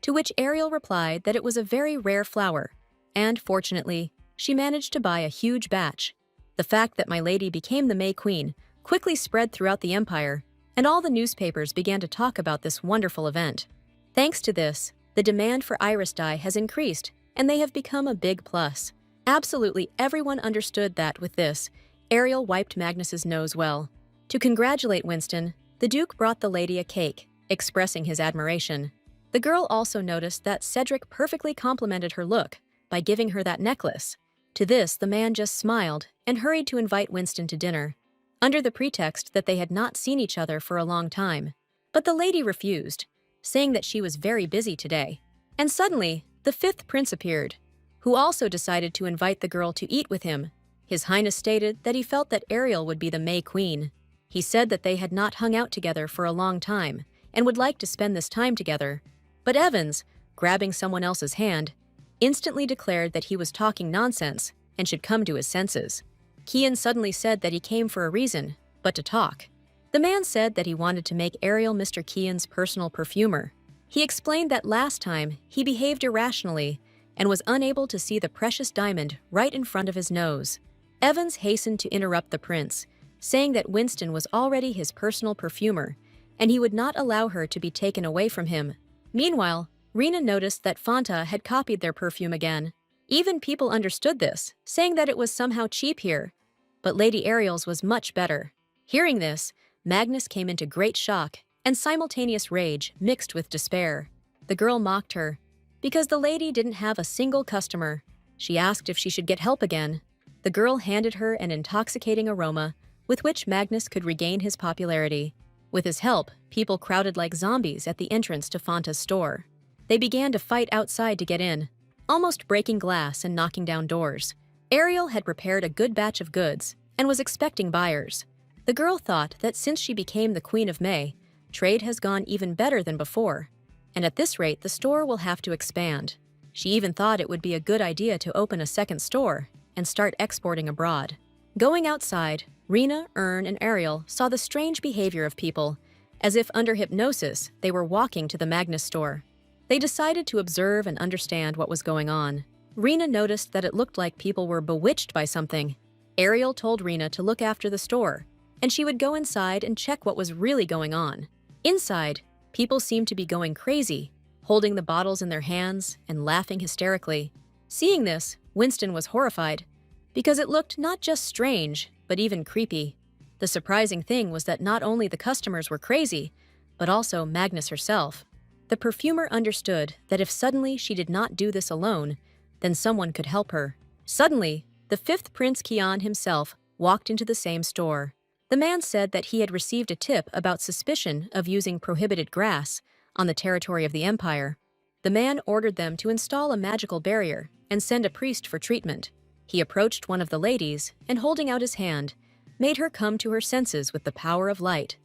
to which Ariel replied that it was a very rare flower, and fortunately, she managed to buy a huge batch. The fact that my lady became the May Queen quickly spread throughout the empire, and all the newspapers began to talk about this wonderful event. Thanks to this, the demand for iris dye has increased, and they have become a big plus. Absolutely everyone understood that with this, Ariel wiped Magnus's nose well. To congratulate Winston, the Duke brought the lady a cake, expressing his admiration. The girl also noticed that Cedric perfectly complimented her look by giving her that necklace. To this, the man just smiled and hurried to invite Winston to dinner, under the pretext that they had not seen each other for a long time. But the lady refused, saying that she was very busy today. And suddenly, the fifth prince appeared, who also decided to invite the girl to eat with him. His Highness stated that he felt that Ariel would be the May Queen. He said that they had not hung out together for a long time and would like to spend this time together. But Evans, grabbing someone else's hand, instantly declared that he was talking nonsense and should come to his senses. Kian suddenly said that he came for a reason, but to talk. The man said that he wanted to make Ariel Mr. Kian's personal perfumer. He explained that last time he behaved irrationally and was unable to see the precious diamond right in front of his nose. Evans hastened to interrupt the prince, saying that Winston was already his personal perfumer, and he would not allow her to be taken away from him. Meanwhile, Rena noticed that Fanta had copied their perfume again. Even people understood this, saying that it was somehow cheap here. But Lady Ariel's was much better. Hearing this, Magnus came into great shock and simultaneous rage mixed with despair. The girl mocked her, because the lady didn't have a single customer. She asked if she should get help again. The girl handed her an intoxicating aroma with which Magnus could regain his popularity. With his help, people crowded like zombies at the entrance to Fanta's store. They began to fight outside to get in, almost breaking glass and knocking down doors. Ariel had prepared a good batch of goods and was expecting buyers. The girl thought that since she became the Queen of May, trade has gone even better than before, and at this rate the store will have to expand. She even thought it would be a good idea to open a second store and start exporting abroad. Going outside, Rena, Ern, and Ariel saw the strange behavior of people, as if under hypnosis they were walking to the Magnus store. They decided to observe and understand what was going on. Rena noticed that it looked like people were bewitched by something. Ariel told Rena to look after the store, and she would go inside and check what was really going on. Inside, people seemed to be going crazy, holding the bottles in their hands and laughing hysterically. Seeing this, Winston was horrified, because it looked not just strange, but even creepy. The surprising thing was that not only the customers were crazy, but also Magnus herself. The perfumer understood that if suddenly she did not do this alone, then someone could help her. Suddenly, the fifth Prince Kian himself walked into the same store. The man said that he had received a tip about suspicion of using prohibited grass on the territory of the Empire. The man ordered them to install a magical barrier and send a priest for treatment. He approached one of the ladies and, holding out his hand, made her come to her senses with the power of light.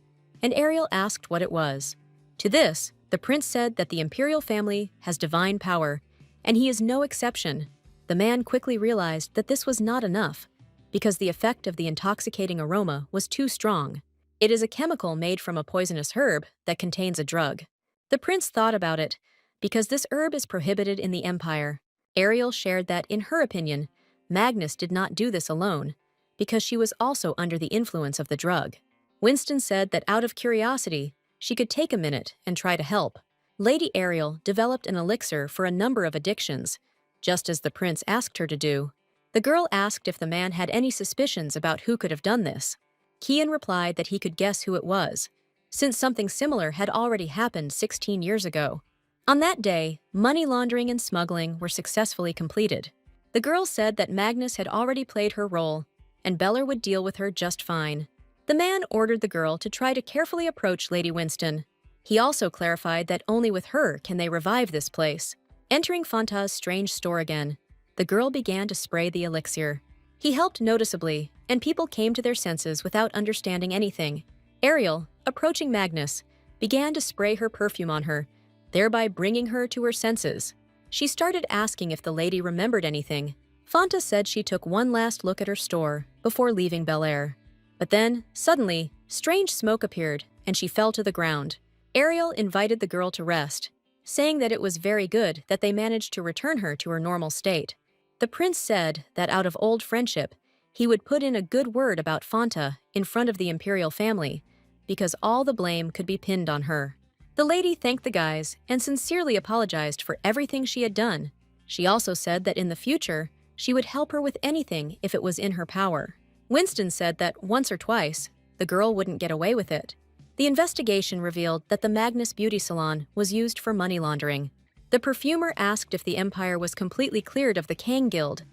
And Ariel asked what it was. To this, the prince said that the imperial family has divine power, and he is no exception. The man quickly realized that this was not enough, because the effect of the intoxicating aroma was too strong. It is a chemical made from a poisonous herb that contains a drug. The prince thought about it, because this herb is prohibited in the Empire. Ariel shared that, in her opinion, Magnus did not do this alone, because she was also under the influence of the drug. Winston said that out of curiosity, she could take a minute and try to help. Lady Ariel developed an elixir for a number of addictions, just as the prince asked her to do. The girl asked if the man had any suspicions about who could have done this. Kian replied that he could guess who it was, since something similar had already happened 16 years ago. On that day, money laundering and smuggling were successfully completed. The girl said that Magnus had already played her role, and Beller would deal with her just fine. The man ordered the girl to try to carefully approach Lady Winston. He also clarified that only with her can they revive this place. Entering Fanta's strange store again, the girl began to spray the elixir. He helped noticeably, and people came to their senses without understanding anything. Ariel, approaching Magnus, began to spray her perfume on her, thereby bringing her to her senses. She started asking if the lady remembered anything. Fanta said she took one last look at her store before leaving Bel Air. But then, suddenly, strange smoke appeared, and she fell to the ground. Ariel invited the girl to rest, saying that it was very good that they managed to return her to her normal state. The prince said that out of old friendship, he would put in a good word about Fanta in front of the imperial family, because all the blame could be pinned on her. The lady thanked the guys and sincerely apologized for everything she had done. She also said that in the future, she would help her with anything if it was in her power. Winston said that once or twice, the girl wouldn't get away with it. The investigation revealed that the Magnus beauty salon was used for money laundering. The perfumer asked if the Empire was completely cleared of the Kang Guild,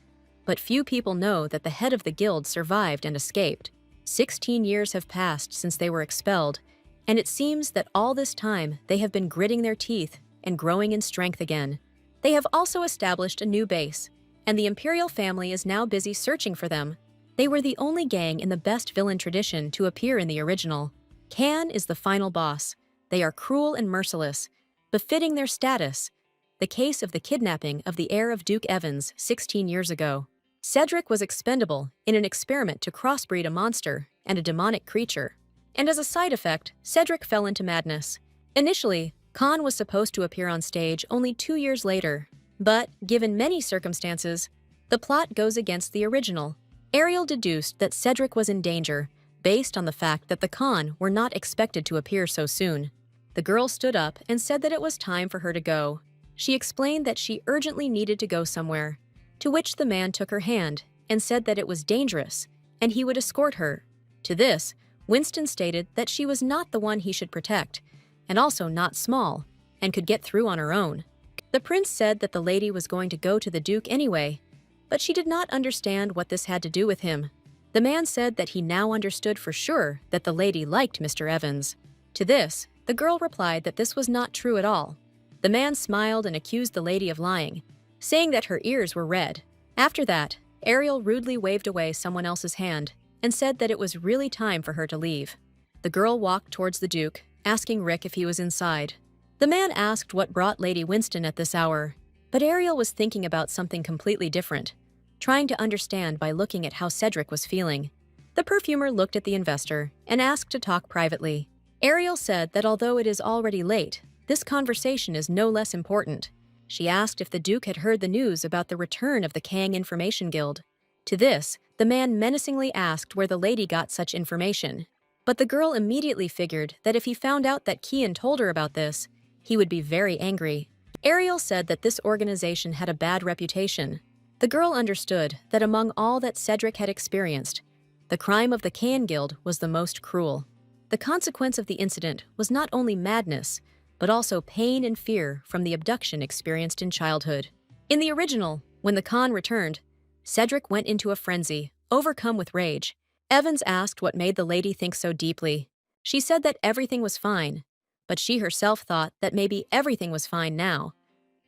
but few people know that the head of the guild survived and escaped. 16 years have passed since they were expelled, and it seems that all this time they have been gritting their teeth and growing in strength again. They have also established a new base, and the imperial family is now busy searching for them. They were the only gang in the best villain tradition to appear in the original. Can is the final boss. They are cruel and merciless, befitting their status. The case of the kidnapping of the heir of Duke Evans 16 years ago. Cedric was expendable in an experiment to crossbreed a monster and a demonic creature. And as a side effect, Cedric fell into madness. Initially, Khan was supposed to appear on stage only 2 years later, but given many circumstances, the plot goes against the original. Ariel deduced that Cedric was in danger based on the fact that the Khan were not expected to appear so soon. The girl stood up and said that it was time for her to go. She explained that she urgently needed to go somewhere, to which the man took her hand and said that it was dangerous and he would escort her. To this, Winston stated that she was not the one he should protect, and also not small, and could get through on her own. The prince said that the lady was going to go to the Duke anyway, but she did not understand what this had to do with him. The man said that he now understood for sure that the lady liked Mr. Evans. To this, the girl replied that this was not true at all. The man smiled and accused the lady of lying, saying that her ears were red. After that, Ariel rudely waved away someone else's hand and said that it was really time for her to leave. The girl walked towards the Duke, asking Rick if he was inside. The man asked what brought Lady Winston at this hour, but Ariel was thinking about something completely different, trying to understand by looking at how Cedric was feeling. The perfumer looked at the investor and asked to talk privately. Ariel said that although it is already late, this conversation is no less important. She asked if the Duke had heard the news about the return of the Kang Information Guild. To this, the man menacingly asked where the lady got such information. But the girl immediately figured that if he found out that Kian told her about this, he would be very angry. Ariel said that this organization had a bad reputation. The girl understood that among all that Cedric had experienced, the crime of the Can Guild was the most cruel. The consequence of the incident was not only madness, but also pain and fear from the abduction experienced in childhood. In the original, when the Khan returned, Cedric went into a frenzy, overcome with rage. Evans asked what made the lady think so deeply. She said that everything was fine, but she herself thought that maybe everything was fine now.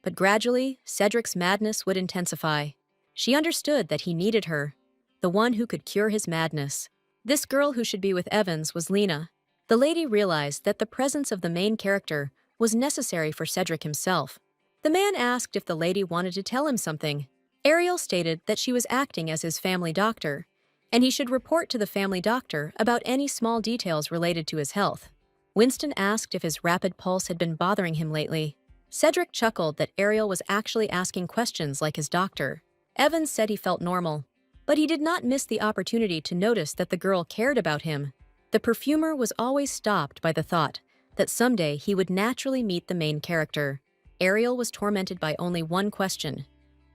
But gradually, Cedric's madness would intensify. She understood that he needed her, the one who could cure his madness. This girl who should be with Evans was Lena. The lady realized that the presence of the main character was necessary for Cedric himself. The man asked if the lady wanted to tell him something. Ariel stated that she was acting as his family doctor, and he should report to the family doctor about any small details related to his health. Winston asked if his rapid pulse had been bothering him lately. Cedric chuckled that Ariel was actually asking questions like his doctor. Evans said he felt normal, but he did not miss the opportunity to notice that the girl cared about him. The perfumer was always stopped by the thought that someday he would naturally meet the main character. Ariel was tormented by only one question.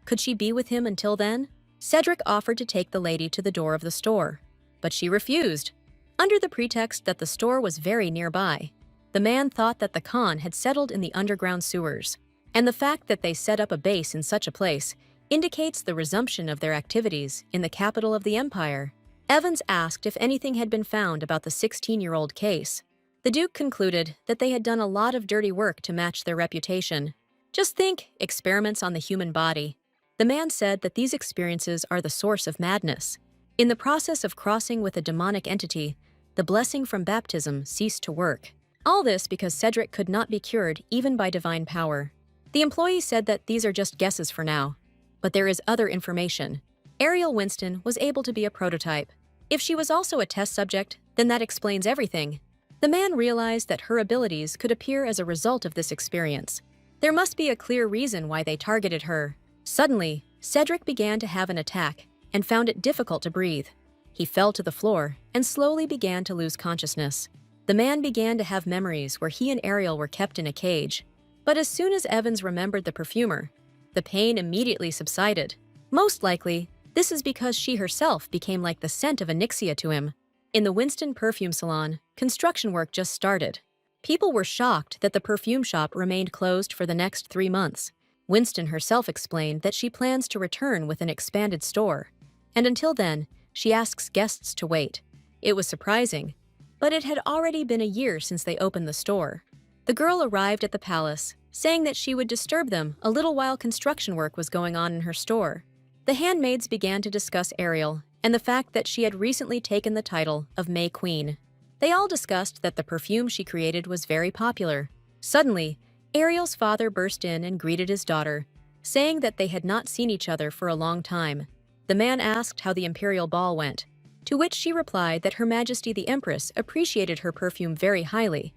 Could she be with him until then? Cedric offered to take the lady to the door of the store, but she refused, under the pretext that the store was very nearby. The man thought that the Khan had settled in the underground sewers, and the fact that they set up a base in such a place indicates the resumption of their activities in the capital of the empire. Evans asked if anything had been found about the 16-year-old case. The Duke concluded that they had done a lot of dirty work to match their reputation. Just think, experiments on the human body. The man said that these experiences are the source of madness. In the process of crossing with a demonic entity, the blessing from baptism ceased to work. All this because Cedric could not be cured even by divine power. The employee said that these are just guesses for now, but there is other information. Ariel Winston was able to be a prototype. If she was also a test subject, then that explains everything. The man realized that her abilities could appear as a result of this experience. There must be a clear reason why they targeted her. Suddenly, Cedric began to have an attack and found it difficult to breathe. He fell to the floor and slowly began to lose consciousness. The man began to have memories where he and Ariel were kept in a cage. But as soon as Evans remembered the perfumer, the pain immediately subsided. Most likely, this is because she herself became like the scent of Onyxia to him. In the Winston perfume salon, construction work just started. People were shocked that the perfume shop remained closed for the next 3 months. Winston herself explained that she plans to return with an expanded store, and until then, she asks guests to wait. It was surprising, but it had already been a year since they opened the store. The girl arrived at the palace, saying that she would disturb them a little while construction work was going on in her store. The handmaids began to discuss Ariel and the fact that she had recently taken the title of May Queen. They all discussed that the perfume she created was very popular. Suddenly, Ariel's father burst in and greeted his daughter, saying that they had not seen each other for a long time. The man asked how the imperial ball went, to which she replied that Her Majesty the Empress appreciated her perfume very highly.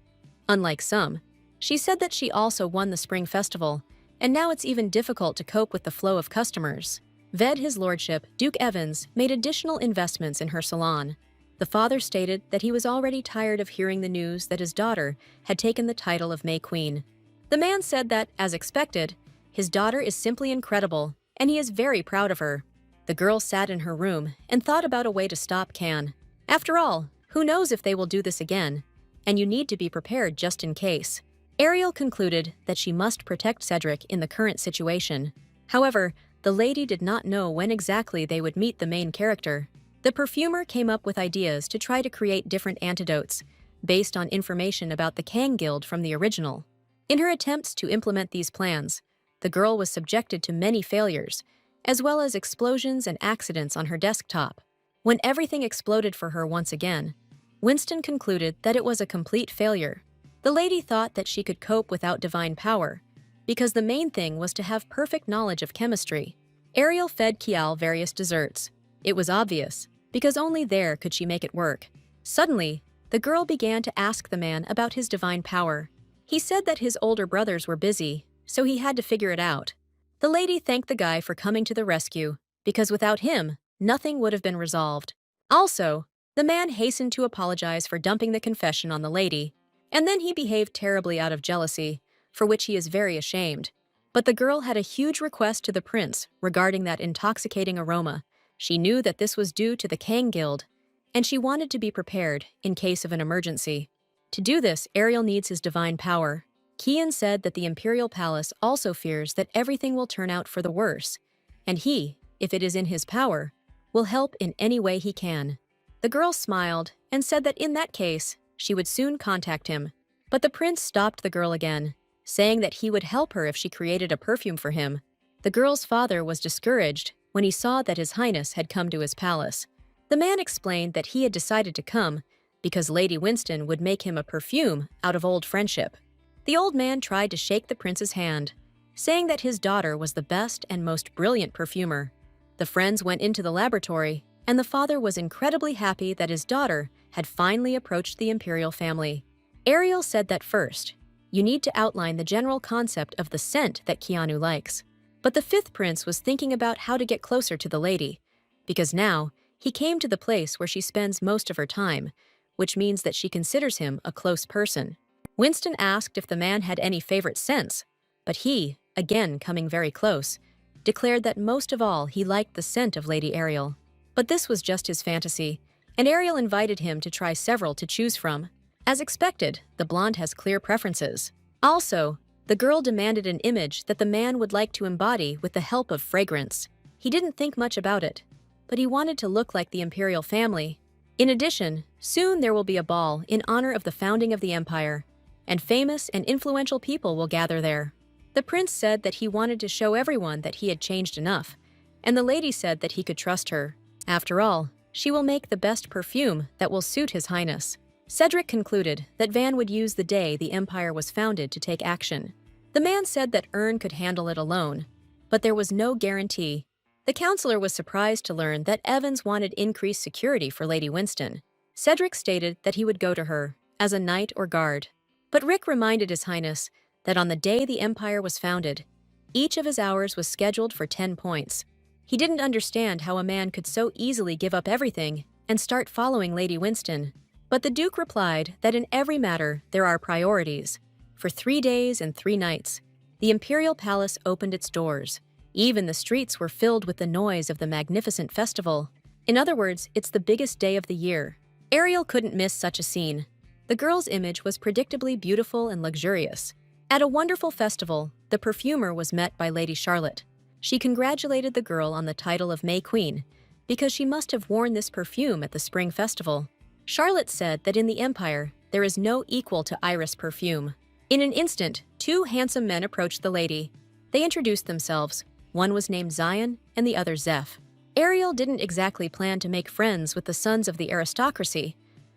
Unlike some, she said that she also won the Spring Festival, and now it's even difficult to cope with the flow of customers. His Lordship, Duke Evans, made additional investments in her salon. The father stated that he was already tired of hearing the news that his daughter had taken the title of May Queen. The man said that, as expected, his daughter is simply incredible, and he is very proud of her. The girl sat in her room and thought about a way to stop Can. After all, who knows if they will do this again? And you need to be prepared just in case. Ariel concluded that she must protect Cedric in the current situation. However, the lady did not know when exactly they would meet the main character. The perfumer came up with ideas to try to create different antidotes, based on information about the Can Guild from the original. In her attempts to implement these plans, the girl was subjected to many failures, as well as explosions and accidents on her desktop. When everything exploded for her once again, Winston concluded that it was a complete failure. The lady thought that she could cope without divine power, because the main thing was to have perfect knowledge of chemistry. Ariel fed Kial various desserts. It was obvious, because only there could she make it work. Suddenly, the girl began to ask the man about his divine power. He said that his older brothers were busy, so he had to figure it out. The lady thanked the guy for coming to the rescue, because without him, nothing would have been resolved. Also, the man hastened to apologize for dumping the confession on the lady, and then he behaved terribly out of jealousy, for which he is very ashamed. But the girl had a huge request to the prince regarding that intoxicating aroma. She knew that this was due to the Kang Guild, and she wanted to be prepared in case of an emergency. To do this, Ariel needs his divine power. Kian said that the Imperial Palace also fears that everything will turn out for the worse, and he, if it is in his power, will help in any way he can. The girl smiled and said that in that case, she would soon contact him. But the prince stopped the girl again, saying that he would help her if she created a perfume for him. The girl's father was discouraged when he saw that His Highness had come to his palace. The man explained that he had decided to come because Lady Winston would make him a perfume out of old friendship. The old man tried to shake the prince's hand, saying that his daughter was the best and most brilliant perfumer. The friends went into the laboratory, and the father was incredibly happy that his daughter had finally approached the imperial family. Ariel said that first, you need to outline the general concept of the scent that Keanu likes. But the fifth prince was thinking about how to get closer to the lady, because now he came to the place where she spends most of her time, which means that she considers him a close person. Winston asked if the man had any favorite scents, but he, again coming very close, declared that most of all he liked the scent of Lady Ariel. But this was just his fantasy, and Ariel invited him to try several to choose from. As expected, the blonde has clear preferences. Also, the girl demanded an image that the man would like to embody with the help of fragrance. He didn't think much about it, but he wanted to look like the imperial family. In addition, soon there will be a ball in honor of the founding of the empire, and famous and influential people will gather there. The prince said that he wanted to show everyone that he had changed enough, and the lady said that he could trust her. After all, she will make the best perfume that will suit His Highness. Cedric concluded that Van would use the day the empire was founded to take action. The man said that Ern could handle it alone, but there was no guarantee. The counselor was surprised to learn that Evans wanted increased security for Lady Winston. Cedric stated that he would go to her as a knight or guard. But Rick reminded His Highness that on the day the empire was founded, each of his hours was scheduled for 10 points. He didn't understand how a man could so easily give up everything and start following Lady Winston. But the Duke replied that in every matter there are priorities. For 3 days and 3 nights, the Imperial Palace opened its doors. Even the streets were filled with the noise of the magnificent festival. In other words, it's the biggest day of the year. Ariel couldn't miss such a scene. The girl's image was predictably beautiful and luxurious. At a wonderful festival, the perfumer was met by Lady Charlotte. She congratulated the girl on the title of May Queen because she must have worn this perfume at the spring festival. Charlotte said that in the Empire, there is no equal to Iris perfume. In an instant, 2 handsome men approached the lady. They introduced themselves. One was named Zion and the other Zeph. Ariel didn't exactly plan to make friends with the sons of the aristocracy,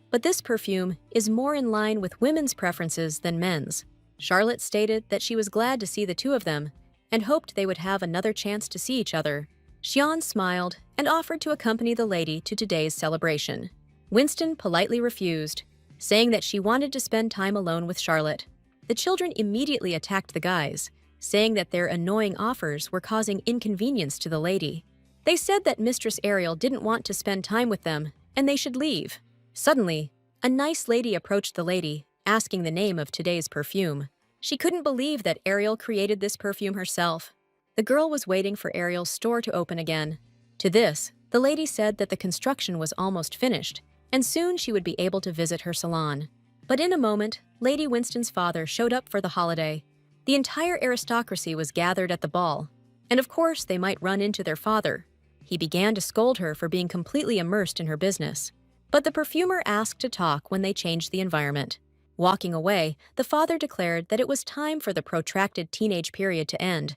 but this perfume is more in line with women's preferences than men's. Charlotte stated that she was glad to see the 2 of them and hoped they would have another chance to see each other. Xian smiled and offered to accompany the lady to today's celebration. Winston politely refused, saying that she wanted to spend time alone with Charlotte. The children immediately attacked the guys, saying that their annoying offers were causing inconvenience to the lady. They said that Mistress Ariel didn't want to spend time with them, and they should leave. Suddenly, a nice lady approached the lady, asking the name of today's perfume. She couldn't believe that Ariel created this perfume herself. The girl was waiting for Ariel's store to open again. To this, the lady said that the construction was almost finished, and soon she would be able to visit her salon. But in a moment, Lady Winston's father showed up for the holiday. The entire aristocracy was gathered at the ball, and of course they might run into their father. He began to scold her for being completely immersed in her business. But the perfumer asked to talk when they changed the environment. Walking away, the father declared that it was time for the protracted teenage period to end,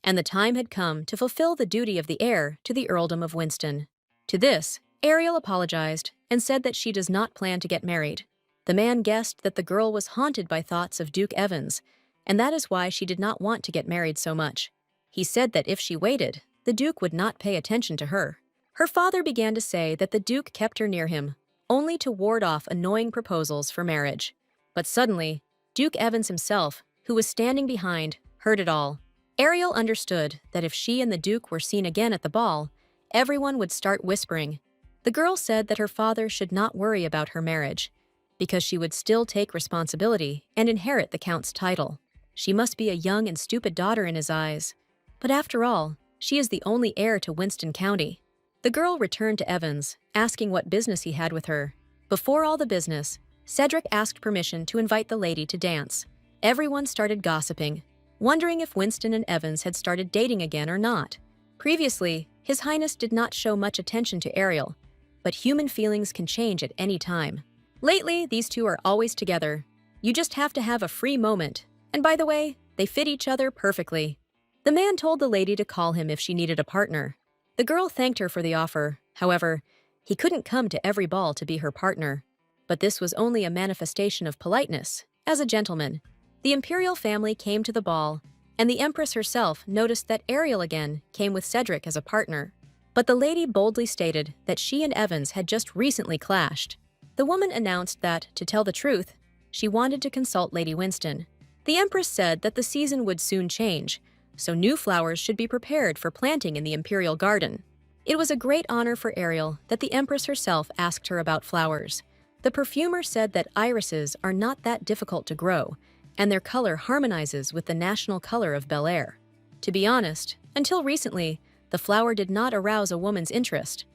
and the time had come to fulfill the duty of the heir to the earldom of Winston. To this, Ariel apologized and said that she does not plan to get married. The man guessed that the girl was haunted by thoughts of Duke Evans, and that is why she did not want to get married so much. He said that if she waited, the Duke would not pay attention to her. Her father began to say that the Duke kept her near him, only to ward off annoying proposals for marriage. But suddenly, Duke Evans himself, who was standing behind, heard it all. Ariel understood that if she and the Duke were seen again at the ball, everyone would start whispering. The girl said that her father should not worry about her marriage, because she would still take responsibility and inherit the Count's title. She must be a young and stupid daughter in his eyes. But after all, she is the only heir to Winston County. The girl returned to Evans, asking what business he had with her. Before all the business, Cedric asked permission to invite the lady to dance. Everyone started gossiping, wondering if Winston and Evans had started dating again or not. Previously, His Highness did not show much attention to Ariel, but human feelings can change at any time. Lately, these two are always together. You just have to have a free moment. And by the way, they fit each other perfectly. The man told the lady to call him if she needed a partner. The girl thanked her for the offer. However, he couldn't come to every ball to be her partner. But this was only a manifestation of politeness. As a gentleman, the imperial family came to the ball, and the Empress herself noticed that Ariel again came with Cedric as a partner. But the lady boldly stated that she and Evans had just recently clashed. The woman announced that, to tell the truth, she wanted to consult Lady Winston. The Empress said that the season would soon change, so new flowers should be prepared for planting in the imperial garden. It was a great honor for Ariel that the Empress herself asked her about flowers. The perfumer said that irises are not that difficult to grow, and their color harmonizes with the national color of Bel Air. To be honest, until recently, the flower did not arouse a woman's interest.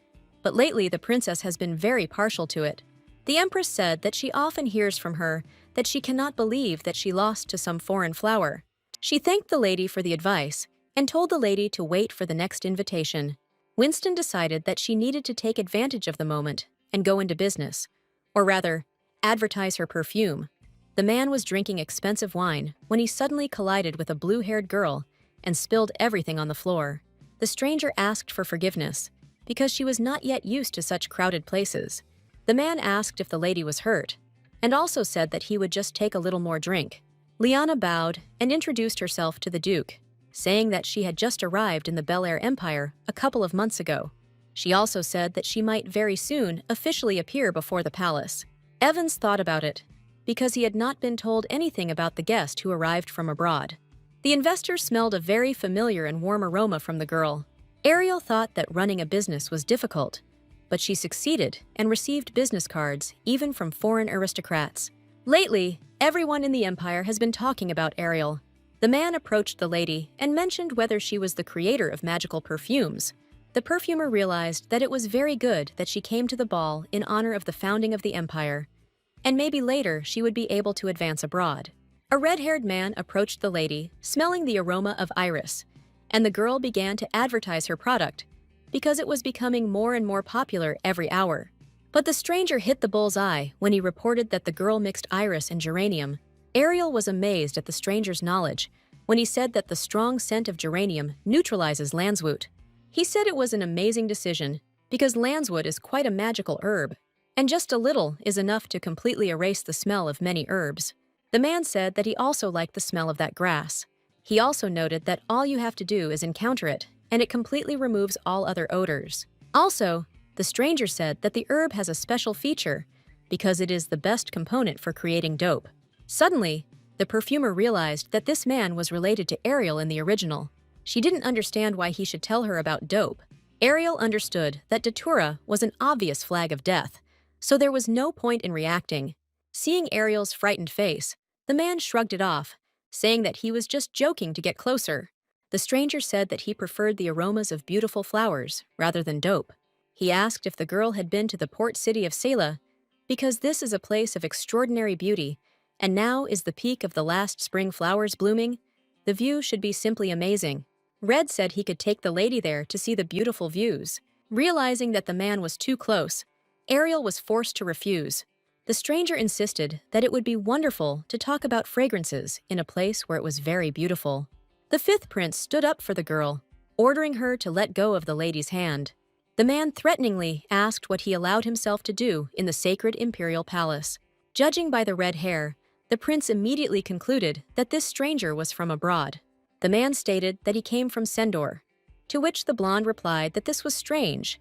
But lately the princess has been very partial to it. The Empress said that she often hears from her that she cannot believe that she lost to some foreign flower. She thanked the lady for the advice and told the lady to wait for the next invitation. Winston decided that she needed to take advantage of the moment and go into business, or rather, advertise her perfume. The man was drinking expensive wine when he suddenly collided with a blue-haired girl and spilled everything on the floor. The stranger asked for forgiveness because she was not yet used to such crowded places. The man asked if the lady was hurt and also said that he would just take a little more drink. Liana bowed and introduced herself to the Duke, saying that she had just arrived in the Bel Air Empire a couple of months ago. She also said that she might very soon officially appear before the palace. Evans thought about it, because he had not been told anything about the guest who arrived from abroad. The investor smelled a very familiar and warm aroma from the girl. Ariel thought that running a business was difficult, but she succeeded and received business cards even from foreign aristocrats. Lately, everyone in the empire has been talking about Ariel. The man approached the lady and mentioned whether she was the creator of magical perfumes. The perfumer realized that it was very good that she came to the ball in honor of the founding of the empire, and maybe later she would be able to advance abroad. A red-haired man approached the lady, smelling the aroma of iris, and the girl began to advertise her product because it was becoming more and more popular every hour. But the stranger hit the bull's eye when he reported that the girl mixed iris and geranium. Ariel was amazed at the stranger's knowledge when he said that the strong scent of geranium neutralizes landswoot. He said it was an amazing decision because landswoot is quite a magical herb, and just a little is enough to completely erase the smell of many herbs. The man said that he also liked the smell of that grass. He also noted that all you have to do is encounter it, and it completely removes all other odors. Also, the stranger said that the herb has a special feature because it is the best component for creating dope. Suddenly, the perfumer realized that this man was related to Ariel in the original. She didn't understand why he should tell her about dope. Ariel understood that datura was an obvious flag of death, so there was no point in reacting. Seeing Ariel's frightened face, the man shrugged it off, saying that he was just joking to get closer. The stranger said that he preferred the aromas of beautiful flowers rather than dope. He asked if the girl had been to the port city of Sela, because this is a place of extraordinary beauty, and now is the peak of the last spring flowers blooming. The view should be simply amazing. Red said he could take the lady there to see the beautiful views. Realizing that the man was too close, Ariel was forced to refuse. The stranger insisted that it would be wonderful to talk about fragrances in a place where it was very beautiful. The fifth prince stood up for the girl, ordering her to let go of the lady's hand. The man threateningly asked what he allowed himself to do in the sacred imperial palace. Judging by the red hair, the prince immediately concluded that this stranger was from abroad. The man stated that he came from Sendor, to which the blonde replied that this was strange,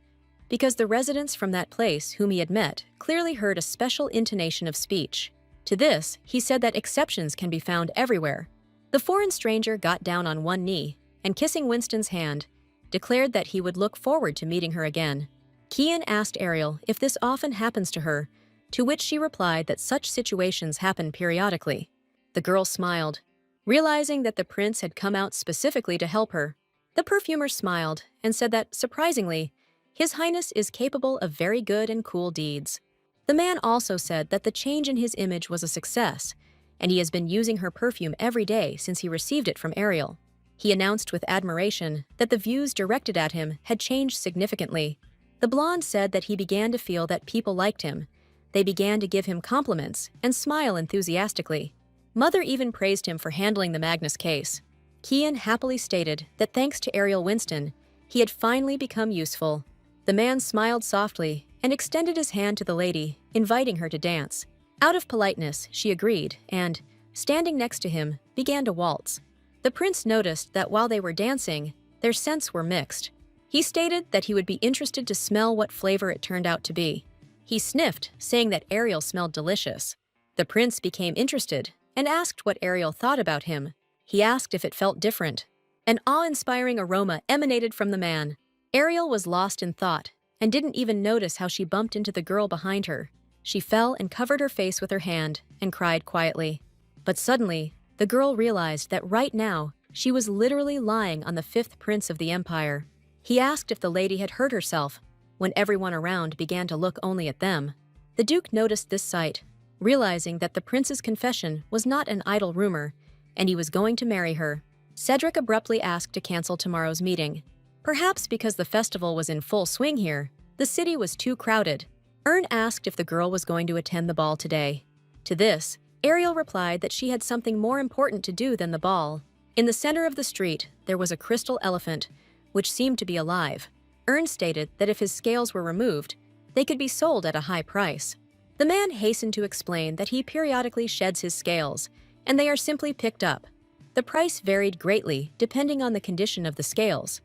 because the residents from that place whom he had met clearly heard a special intonation of speech. To this, he said that exceptions can be found everywhere. The foreign stranger got down on one knee and, kissing Winston's hand, declared that he would look forward to meeting her again. Kian asked Ariel if this often happens to her, to which she replied that such situations happen periodically. The girl smiled. Realizing that the prince had come out specifically to help her, the perfumer smiled and said that, surprisingly, His Highness is capable of very good and cool deeds. The man also said that the change in his image was a success, and he has been using her perfume every day since he received it from Ariel. He announced with admiration that the views directed at him had changed significantly. The blonde said that he began to feel that people liked him. They began to give him compliments and smile enthusiastically. Mother even praised him for handling the Magnus case. Kian happily stated that thanks to Ariel Winston, he had finally become useful. The man smiled softly and extended his hand to the lady, inviting her to dance. Out of politeness, she agreed and, standing next to him, began to waltz. The prince noticed that while they were dancing, their scents were mixed. He stated that he would be interested to smell what flavor it turned out to be. He sniffed, saying that Ariel smelled delicious. The prince became interested and asked what Ariel thought about him. He asked if it felt different. An awe-inspiring aroma emanated from the man. Ariel was lost in thought and didn't even notice how she bumped into the girl behind her. She fell and covered her face with her hand and cried quietly. But suddenly, the girl realized that right now, she was literally lying on the fifth prince of the empire. He asked if the lady had hurt herself, when everyone around began to look only at them. The Duke noticed this sight, realizing that the prince's confession was not an idle rumor, and he was going to marry her. Cedric abruptly asked to cancel tomorrow's meeting. Perhaps because the festival was in full swing here, the city was too crowded. Ern asked if the girl was going to attend the ball today. To this, Ariel replied that she had something more important to do than the ball. In the center of the street, there was a crystal elephant, which seemed to be alive. Ern stated that if his scales were removed, they could be sold at a high price. The man hastened to explain that he periodically sheds his scales, and they are simply picked up. The price varied greatly depending on the condition of the scales,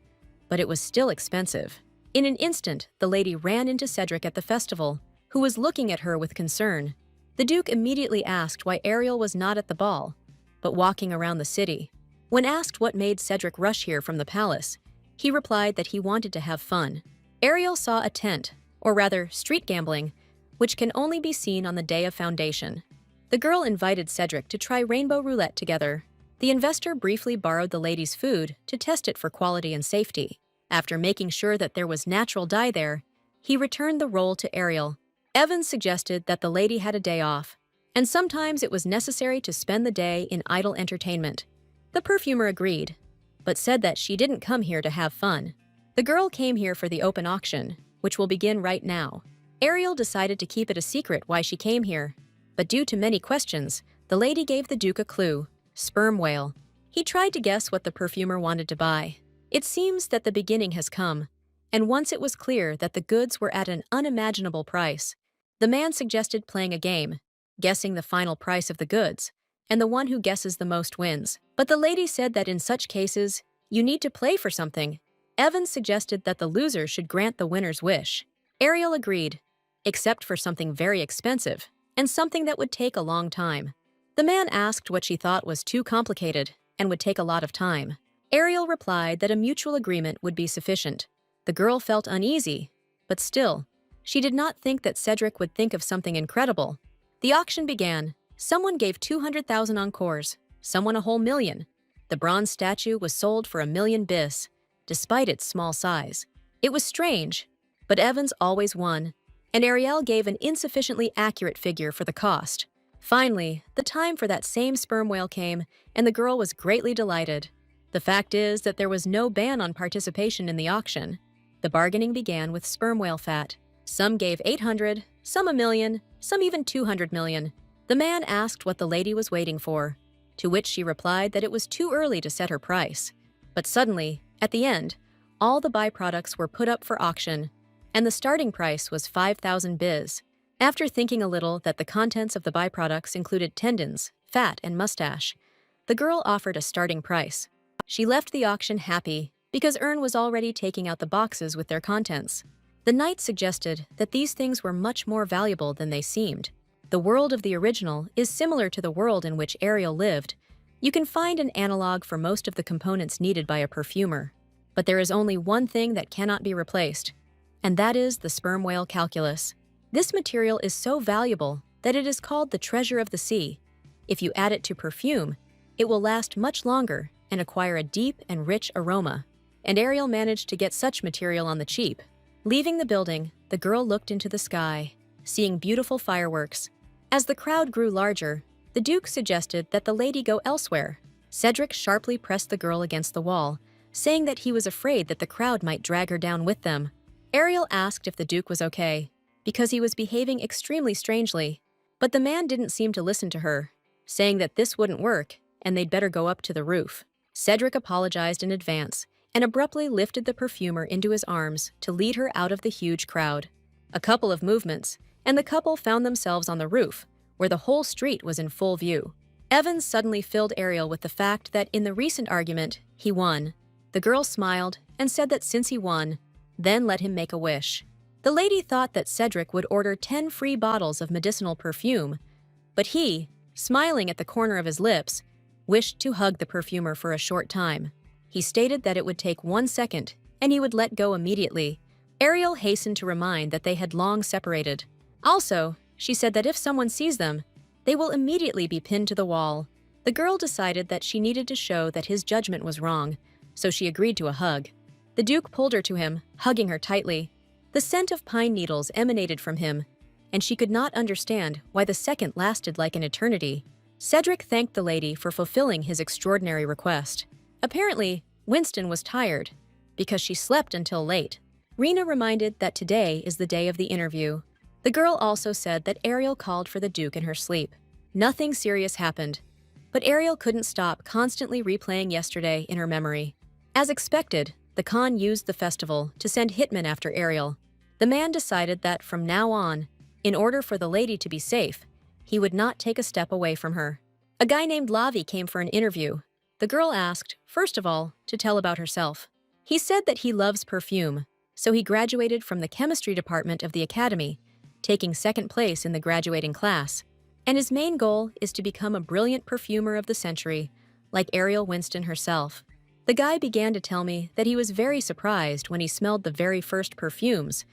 but it was still expensive. In an instant, the lady ran into Cedric at the festival, who was looking at her with concern. The Duke immediately asked why Ariel was not at the ball, but walking around the city. When asked what made Cedric rush here from the palace, he replied that he wanted to have fun. Ariel saw a tent, or rather, street gambling, which can only be seen on the day of foundation. The girl invited Cedric to try rainbow roulette together. The investor briefly borrowed the lady's food to test it for quality and safety. After making sure that there was natural dye there, he returned the roll to Ariel. Evans suggested that the lady had a day off, and sometimes it was necessary to spend the day in idle entertainment. The perfumer agreed, but said that she didn't come here to have fun. The girl came here for the open auction, which will begin right now. Ariel decided to keep it a secret why she came here, but due to many questions, the lady gave the Duke a clue: sperm whale. He tried to guess what the perfumer wanted to buy. It seems that the beginning has come, and once it was clear that the goods were at an unimaginable price, the man suggested playing a game, guessing the final price of the goods, and the one who guesses the most wins. But the lady said that in such cases, you need to play for something. Evans suggested that the loser should grant the winner's wish. Ariel agreed, except for something very expensive, and something that would take a long time. The man asked what she thought was too complicated and would take a lot of time. Ariel replied that a mutual agreement would be sufficient. The girl felt uneasy, but still, she did not think that Cedric would think of something incredible. The auction began. Someone gave 200,000 encores, someone a whole million. The bronze statue was sold for 1,000,000 bis, despite its small size. It was strange, but Evans always won, and Ariel gave an insufficiently accurate figure for the cost. Finally, the time for that same sperm whale came, and the girl was greatly delighted. The fact is that there was no ban on participation in the auction. The bargaining began with sperm whale fat. Some gave 800, some 1,000,000, some even 200 million. The man asked what the lady was waiting for, to which she replied that it was too early to set her price. But suddenly, at the end, all the byproducts were put up for auction, and the starting price was 5,000 bis. After thinking a little that the contents of the byproducts included tendons, fat, and mustache, the girl offered a starting price. She left the auction happy because Ern was already taking out the boxes with their contents. The knight suggested that these things were much more valuable than they seemed. The world of the original is similar to the world in which Ariel lived. You can find an analog for most of the components needed by a perfumer. But there is only one thing that cannot be replaced, and that is the sperm whale calculus. This material is so valuable that it is called the treasure of the sea. If you add it to perfume, it will last much longer and acquire a deep and rich aroma. And Ariel managed to get such material on the cheap. Leaving the building, the girl looked into the sky, seeing beautiful fireworks. As the crowd grew larger, the Duke suggested that the lady go elsewhere. Cedric sharply pressed the girl against the wall, saying that he was afraid that the crowd might drag her down with them. Ariel asked if the Duke was okay, because he was behaving extremely strangely. But the man didn't seem to listen to her, saying that this wouldn't work and they'd better go up to the roof. Cedric apologized in advance and abruptly lifted the perfumer into his arms to lead her out of the huge crowd. A couple of movements, and the couple found themselves on the roof, where the whole street was in full view. Evans suddenly filled Ariel with the fact that in the recent argument, he won. The girl smiled and said that since he won, then let him make a wish. The lady thought that Cedric would order 10 free bottles of medicinal perfume, but he, smiling at the corner of his lips, wished to hug the perfumer for a short time. He stated that it would take 1 second, and he would let go immediately. Ariel hastened to remind that they had long separated. Also, she said that if someone sees them, they will immediately be pinned to the wall. The girl decided that she needed to show that his judgment was wrong, so she agreed to a hug. The Duke pulled her to him, hugging her tightly. The scent of pine needles emanated from him, and she could not understand why the second lasted like an eternity. Cedric thanked the lady for fulfilling his extraordinary request. Apparently, Winston was tired, because she slept until late. Rena reminded that today is the day of the interview. The girl also said that Ariel called for the Duke in her sleep. Nothing serious happened, but Ariel couldn't stop constantly replaying yesterday in her memory. As expected, the Khan used the festival to send hitmen after Ariel. The man decided that from now on, in order for the lady to be safe, he would not take a step away from her. A guy named Lavi came for an interview. The girl asked, first of all, to tell about herself. He said that he loves perfume, so he graduated from the chemistry department of the academy, taking second place in the graduating class. And his main goal is to become a brilliant perfumer of the century, like Ariel Winston herself. The guy began to tell me that he was very surprised when he smelled the very first perfumes,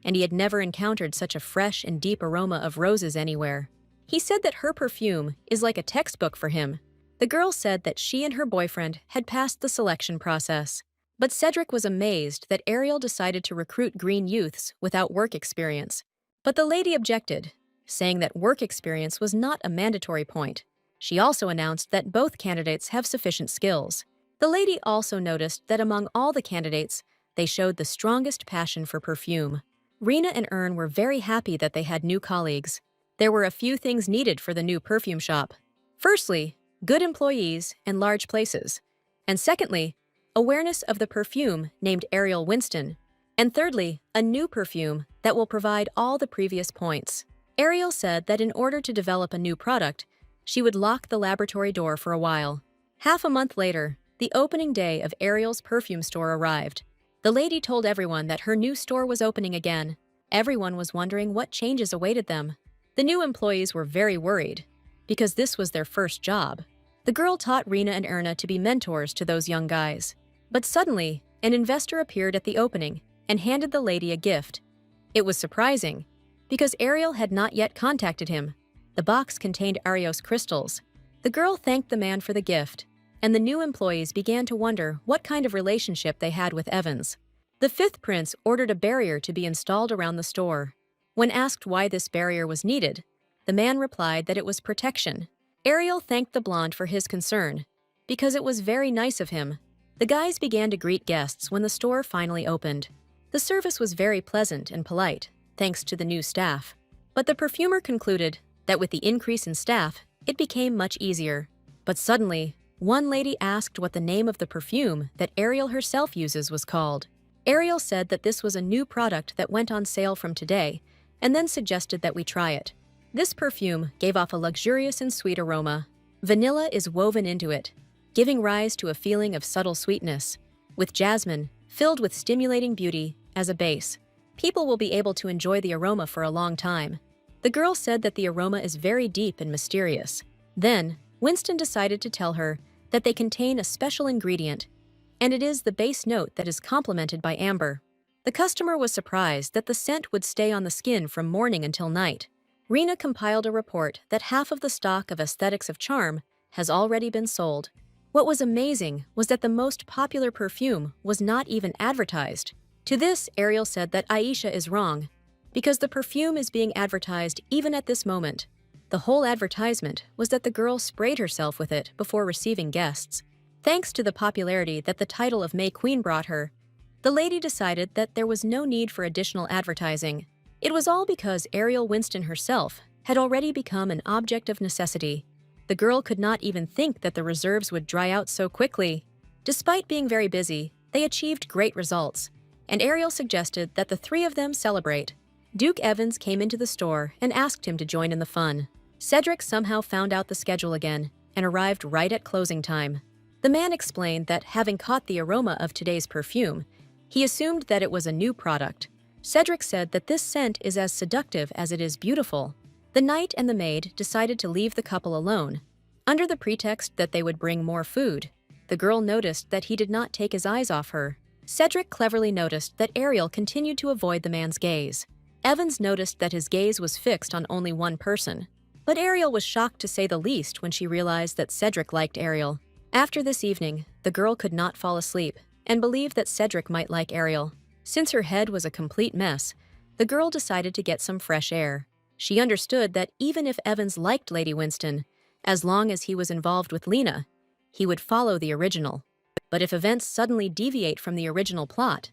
and he had never encountered such a fresh and deep aroma of roses anywhere. He said that her perfume is like a textbook for him. The girl said that she and her boyfriend had passed the selection process. But Cedric was amazed that Ariel decided to recruit green youths without work experience. But the lady objected, saying that work experience was not a mandatory point. She also announced that both candidates have sufficient skills. The lady also noticed that among all the candidates, they showed the strongest passion for perfume. Rena and Ern were very happy that they had new colleagues. There were a few things needed for the new perfume shop. Firstly, good employees and large places. And secondly, awareness of the perfume named Ariel Winston. And thirdly, a new perfume that will provide all the previous points. Ariel said that in order to develop a new product, she would lock the laboratory door for a while. Half a month later, the opening day of Ariel's perfume store arrived. The lady told everyone that her new store was opening again. Everyone was wondering what changes awaited them. The new employees were very worried, because this was their first job. The girl taught Rena and Erna to be mentors to those young guys. But suddenly, an investor appeared at the opening and handed the lady a gift. It was surprising, because Ariel had not yet contacted him. The box contained Arios crystals. The girl thanked the man for the gift, and the new employees began to wonder what kind of relationship they had with Evans. The fifth prince ordered a barrier to be installed around the store. When asked why this barrier was needed, the man replied that it was protection. Ariel thanked the blonde for his concern, because it was very nice of him. The guys began to greet guests when the store finally opened. The service was very pleasant and polite, thanks to the new staff. But the perfumer concluded that with the increase in staff, it became much easier. But suddenly, one lady asked what the name of the perfume that Ariel herself uses was called. Ariel said that this was a new product that went on sale from today, and then suggested that we try it. This perfume gave off a luxurious and sweet aroma. Vanilla is woven into it, giving rise to a feeling of subtle sweetness, with jasmine, filled with stimulating beauty, as a base. People will be able to enjoy the aroma for a long time. The girl said that the aroma is very deep and mysterious. Then, Winston decided to tell her that they contain a special ingredient, and it is the base note that is complemented by amber. The customer was surprised that the scent would stay on the skin from morning until night. Rena compiled a report that half of the stock of Aesthetics of Charm has already been sold. What was amazing was that the most popular perfume was not even advertised. To this, Ariel said that Aisha is wrong, because the perfume is being advertised even at this moment. The whole advertisement was that the girl sprayed herself with it before receiving guests. Thanks to the popularity that the title of May Queen brought her, the lady decided that there was no need for additional advertising. It was all because Ariel Winston herself had already become an object of necessity. The girl could not even think that the reserves would dry out so quickly. Despite being very busy, they achieved great results, and Ariel suggested that the three of them celebrate. Duke Evans came into the store and asked him to join in the fun. Cedric somehow found out the schedule again and arrived right at closing time. The man explained that having caught the aroma of today's perfume, he assumed that it was a new product. Cedric said that this scent is as seductive as it is beautiful. The knight and the maid decided to leave the couple alone. Under the pretext that they would bring more food, the girl noticed that he did not take his eyes off her. Cedric cleverly noticed that Ariel continued to avoid the man's gaze. Evans noticed that his gaze was fixed on only one person. But Ariel was shocked to say the least when she realized that Cedric liked Ariel. After this evening, the girl could not fall asleep and believed that Cedric might like Ariel. Since her head was a complete mess, the girl decided to get some fresh air. She understood that even if Evans liked Lady Winston, as long as he was involved with Lena, he would follow the original. But if events suddenly deviate from the original plot,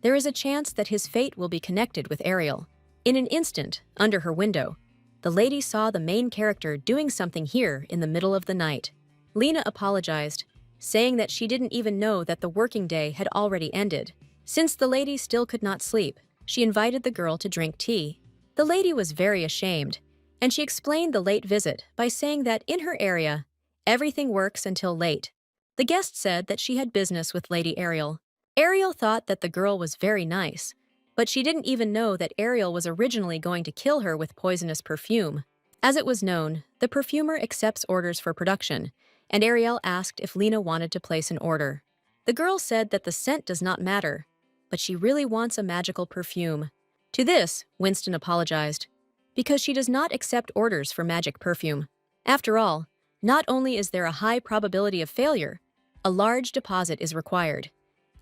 there is a chance that his fate will be connected with Ariel. In an instant, under her window, the lady saw the main character doing something here in the middle of the night. Lena apologized, saying that she didn't even know that the working day had already ended. Since the lady still could not sleep, she invited the girl to drink tea. The lady was very ashamed, and she explained the late visit by saying that in her area, everything works until late. The guest said that she had business with Lady Ariel. Ariel thought that the girl was very nice, but she didn't even know that Ariel was originally going to kill her with poisonous perfume. As it was known, the perfumer accepts orders for production, and Ariel asked if Lena wanted to place an order. The girl said that the scent does not matter, but she really wants a magical perfume. To this, Winston apologized, because she does not accept orders for magic perfume. After all, not only is there a high probability of failure, a large deposit is required.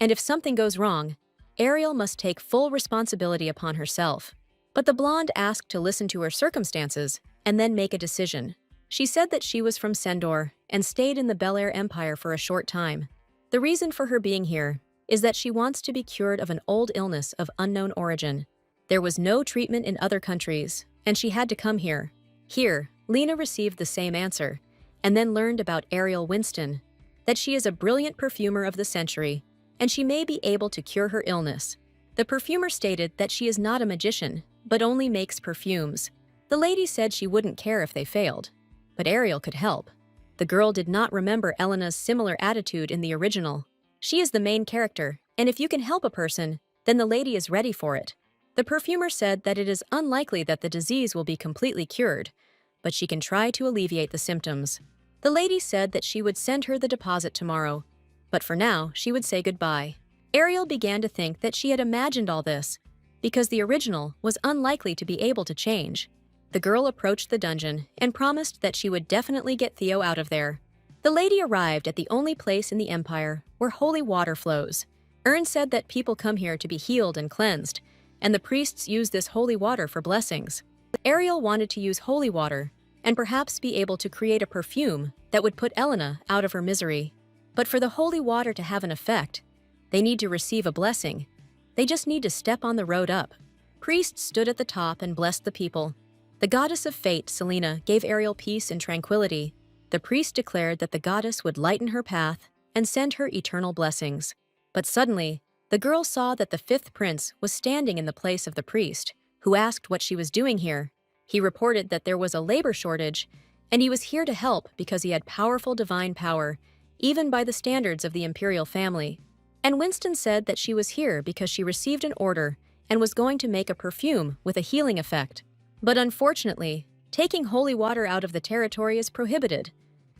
And if something goes wrong, Ariel must take full responsibility upon herself. But the blonde asked to listen to her circumstances and then make a decision. She said that she was from Sendor and stayed in the Bel Air Empire for a short time. The reason for her being here is that she wants to be cured of an old illness of unknown origin. There was no treatment in other countries, and she had to come here. Here, Lena received the same answer, and then learned about Ariel Winston, that she is a brilliant perfumer of the century, and she may be able to cure her illness. The perfumer stated that she is not a magician, but only makes perfumes. The lady said she wouldn't care if they failed, but Ariel could help. The girl did not remember Elena's similar attitude in the original. She is the main character, and if you can help a person, then the lady is ready for it. The perfumer said that it is unlikely that the disease will be completely cured, but she can try to alleviate the symptoms. The lady said that she would send her the deposit tomorrow, but for now, she would say goodbye. Ariel began to think that she had imagined all this, because the original was unlikely to be able to change. The girl approached the dungeon and promised that she would definitely get Theo out of there. The lady arrived at the only place in the Empire where holy water flows. Ern said that people come here to be healed and cleansed, and the priests use this holy water for blessings. Ariel wanted to use holy water and perhaps be able to create a perfume that would put Elena out of her misery. But for the holy water to have an effect, they need to receive a blessing. They just need to step on the road up. Priests stood at the top and blessed the people. The goddess of fate, Selena, gave Ariel peace and tranquility. The priest declared that the goddess would lighten her path and send her eternal blessings. But suddenly, the girl saw that the fifth prince was standing in the place of the priest, who asked what she was doing here. He reported that there was a labor shortage, and he was here to help because he had powerful divine power, even by the standards of the imperial family. And Winston said that she was here because she received an order and was going to make a perfume with a healing effect. But unfortunately, taking holy water out of the territory is prohibited.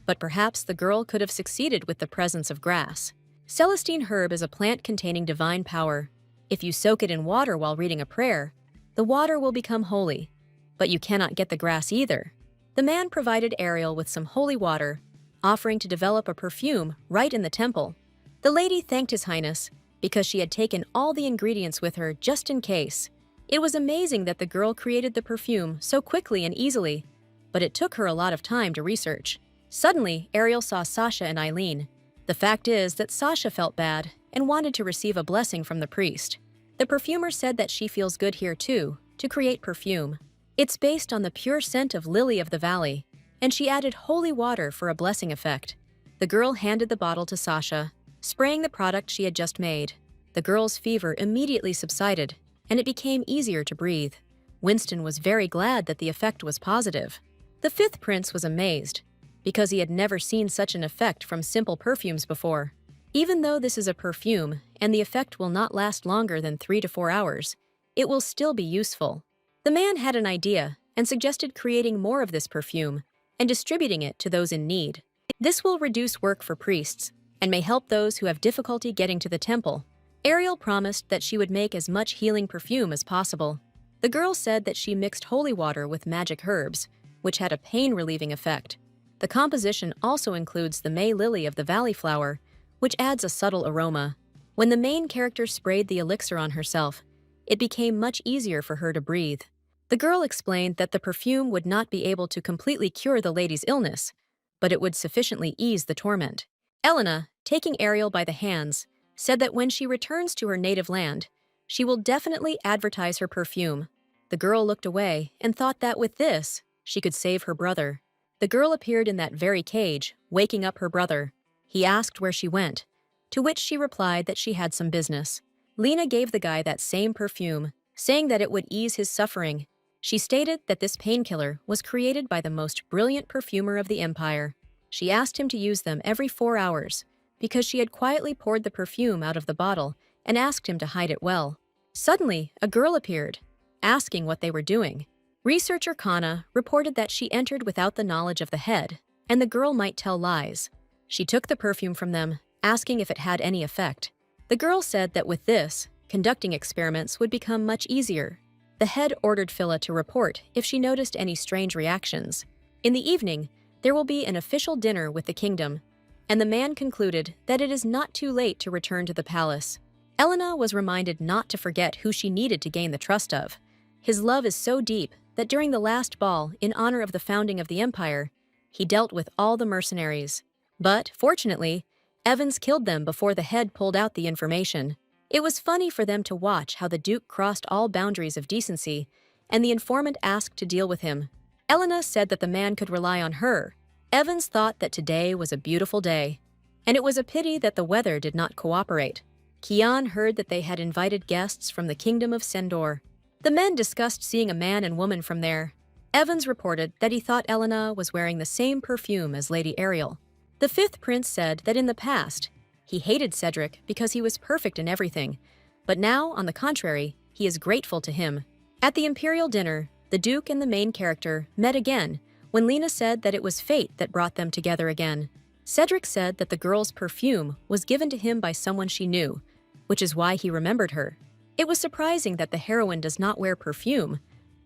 But perhaps the girl could have succeeded with the presence of grass. Celestine herb is a plant containing divine power. If you soak it in water while reading a prayer, the water will become holy. But you cannot get the grass either. The man provided Ariel with some holy water, offering to develop a perfume right in the temple. The lady thanked His Highness because she had taken all the ingredients with her just in case. It was amazing that the girl created the perfume so quickly and easily, but it took her a lot of time to research. Suddenly, Ariel saw Sasha and Eileen. The fact is that Sasha felt bad and wanted to receive a blessing from the priest. The perfumer said that she feels good here too, to create perfume. It's based on the pure scent of lily of the valley, and she added holy water for a blessing effect. The girl handed the bottle to Sasha, spraying the product she had just made. The girl's fever immediately subsided, and it became easier to breathe. Winston was very glad that the effect was positive. The fifth prince was amazed, because he had never seen such an effect from simple perfumes before. Even though this is a perfume, and the effect will not last longer than 3 to 4 hours, it will still be useful. The man had an idea and suggested creating more of this perfume and distributing it to those in need. This will reduce work for priests and may help those who have difficulty getting to the temple. Ariel promised that she would make as much healing perfume as possible. The girl said that she mixed holy water with magic herbs, which had a pain-relieving effect. The composition also includes the May lily of the valley flower, which adds a subtle aroma. When the main character sprayed the elixir on herself, it became much easier for her to breathe. The girl explained that the perfume would not be able to completely cure the lady's illness, but it would sufficiently ease the torment. Elena, taking Ariel by the hands, said that when she returns to her native land, she will definitely advertise her perfume. The girl looked away and thought that with this, she could save her brother. The girl appeared in that very cage, waking up her brother. He asked where she went, to which she replied that she had some business. Lena gave the guy that same perfume, saying that it would ease his suffering. She stated that this painkiller was created by the most brilliant perfumer of the empire. She asked him to use them every 4 hours, because she had quietly poured the perfume out of the bottle and asked him to hide it well. Suddenly, a girl appeared, asking what they were doing. Researcher Kana reported that she entered without the knowledge of the head, and the girl might tell lies. She took the perfume from them, asking if it had any effect. The girl said that with this, conducting experiments would become much easier. The head ordered Phila to report if she noticed any strange reactions. In the evening, there will be an official dinner with the kingdom, and the man concluded that it is not too late to return to the palace. Elena was reminded not to forget who she needed to gain the trust of. His love is so deep that during the last ball, in honor of the founding of the empire, he dealt with all the mercenaries. But, fortunately, Evans killed them before the head pulled out the information. It was funny for them to watch how the Duke crossed all boundaries of decency, and the informant asked to deal with him. Elena said that the man could rely on her. Evans thought that today was a beautiful day, and it was a pity that the weather did not cooperate. Kian heard that they had invited guests from the kingdom of Sendor. The men discussed seeing a man and woman from there. Evans reported that he thought Elena was wearing the same perfume as Lady Ariel. The fifth prince said that in the past, he hated Cedric because he was perfect in everything, but now, on the contrary, he is grateful to him. At the imperial dinner, the Duke and the main character met again when Lena said that it was fate that brought them together again. Cedric said that the girl's perfume was given to him by someone she knew, which is why he remembered her. It was surprising that the heroine does not wear perfume,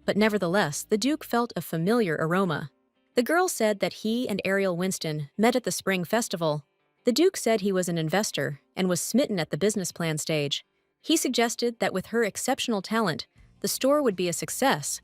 but nevertheless, the Duke felt a familiar aroma. The girl said that he and Ariel Winston met at the spring festival. The Duke said he was an investor and was smitten at the business plan stage. He suggested that with her exceptional talent, the store would be a success,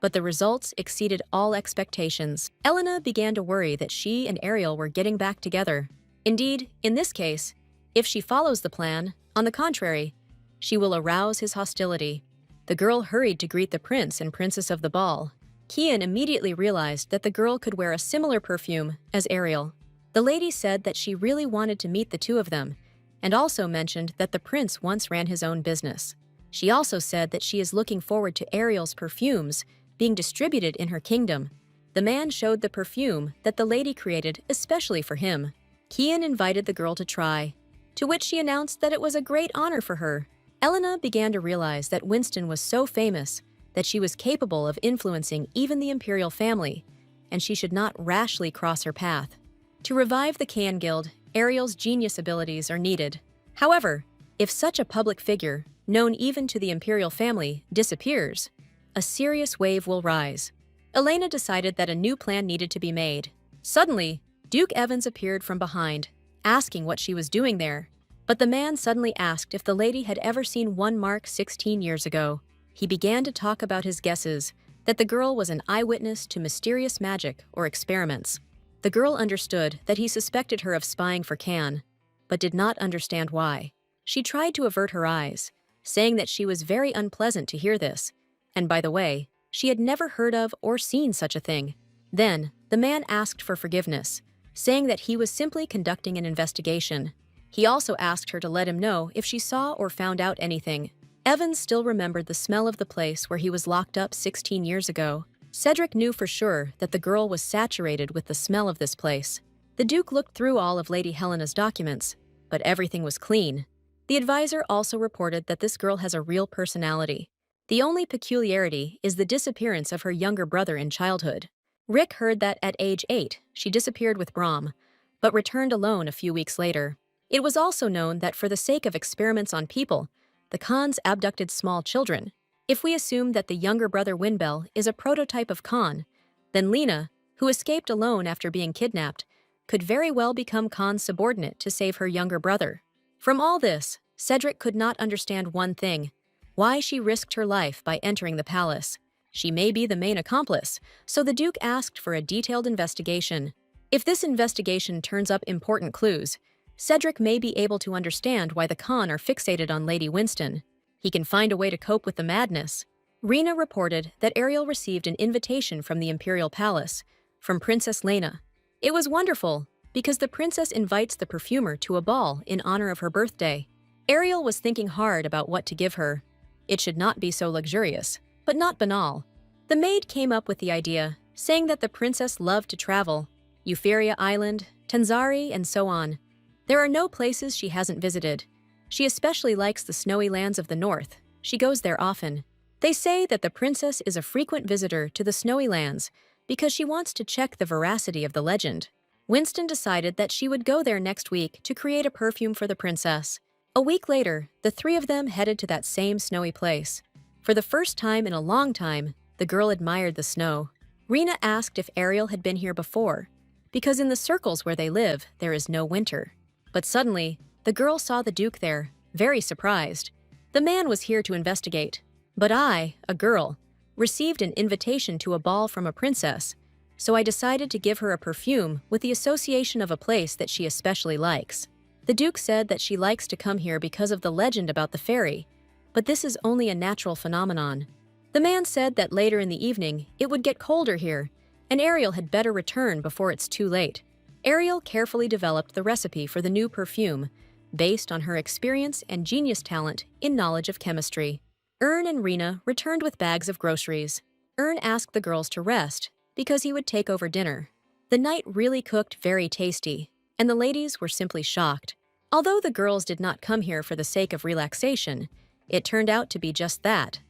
but the results exceeded all expectations. Elena began to worry that she and Ariel were getting back together. Indeed, in this case, if she follows the plan, on the contrary, she will arouse his hostility. The girl hurried to greet the prince and princess of the ball. Kian immediately realized that the girl could wear a similar perfume as Ariel. The lady said that she really wanted to meet the two of them, and also mentioned that the prince once ran his own business. She also said that she is looking forward to Ariel's perfumes being distributed in her kingdom. The man showed the perfume that the lady created especially for him. Kian invited the girl to try, to which she announced that it was a great honor for her. Elena began to realize that Winston was so famous that she was capable of influencing even the imperial family, and she should not rashly cross her path. To revive the Can Guild, Ariel's genius abilities are needed. However, if such a public figure, known even to the imperial family, disappears, a serious wave will rise. Elena decided that a new plan needed to be made. Suddenly, Duke Evans appeared from behind, asking what she was doing there. But the man suddenly asked if the lady had ever seen one mark 16 years ago. He began to talk about his guesses, that the girl was an eyewitness to mysterious magic or experiments. The girl understood that he suspected her of spying for Can, but did not understand why. She tried to avert her eyes, saying that she was very unpleasant to hear this, and by the way, she had never heard of or seen such a thing. Then, the man asked for forgiveness, saying that he was simply conducting an investigation. He also asked her to let him know if she saw or found out anything. Evans still remembered the smell of the place where he was locked up 16 years ago. Cedric knew for sure that the girl was saturated with the smell of this place. The Duke looked through all of Lady Helena's documents, but everything was clean. The advisor also reported that this girl has a real personality. The only peculiarity is the disappearance of her younger brother in childhood. Rick heard that at age 8, she disappeared with Brahm, but returned alone a few weeks later. It was also known that for the sake of experiments on people, the Khans abducted small children. If we assume that the younger brother Winbell is a prototype of Khan, then Lena, who escaped alone after being kidnapped, could very well become Khan's subordinate to save her younger brother. From all this, Cedric could not understand one thing: why she risked her life by entering the palace. She may be the main accomplice, so the Duke asked for a detailed investigation. If this investigation turns up important clues, Cedric may be able to understand why the Khan are fixated on Lady Winston. He can find a way to cope with the madness. Rena reported that Ariel received an invitation from the Imperial Palace, from Princess Lena. It was wonderful, because the princess invites the perfumer to a ball in honor of her birthday. Ariel was thinking hard about what to give her. It should not be so luxurious, but not banal. The maid came up with the idea, saying that the princess loved to travel, Euphoria Island, Tanzari, and so on. There are no places she hasn't visited. She especially likes the snowy lands of the north. She goes there often. They say that the princess is a frequent visitor to the snowy lands because she wants to check the veracity of the legend. Winston decided that she would go there next week to create a perfume for the princess. A week later, the three of them headed to that same snowy place. For the first time in a long time, the girl admired the snow. Rena asked if Ariel had been here before, because in the circles where they live, there is no winter. But suddenly, the girl saw the Duke there, very surprised. The man was here to investigate. But I, a girl, received an invitation to a ball from a princess, so I decided to give her a perfume with the association of a place that she especially likes. The Duke said that she likes to come here because of the legend about the fairy, but this is only a natural phenomenon. The man said that later in the evening, it would get colder here, and Ariel had better return before it's too late. Ariel carefully developed the recipe for the new perfume, based on her experience and genius talent in knowledge of chemistry. Ern and Rena returned with bags of groceries. Ern asked the girls to rest, because he would take over dinner. The night really cooked very tasty, and the ladies were simply shocked. Although the girls did not come here for the sake of relaxation, it turned out to be just that,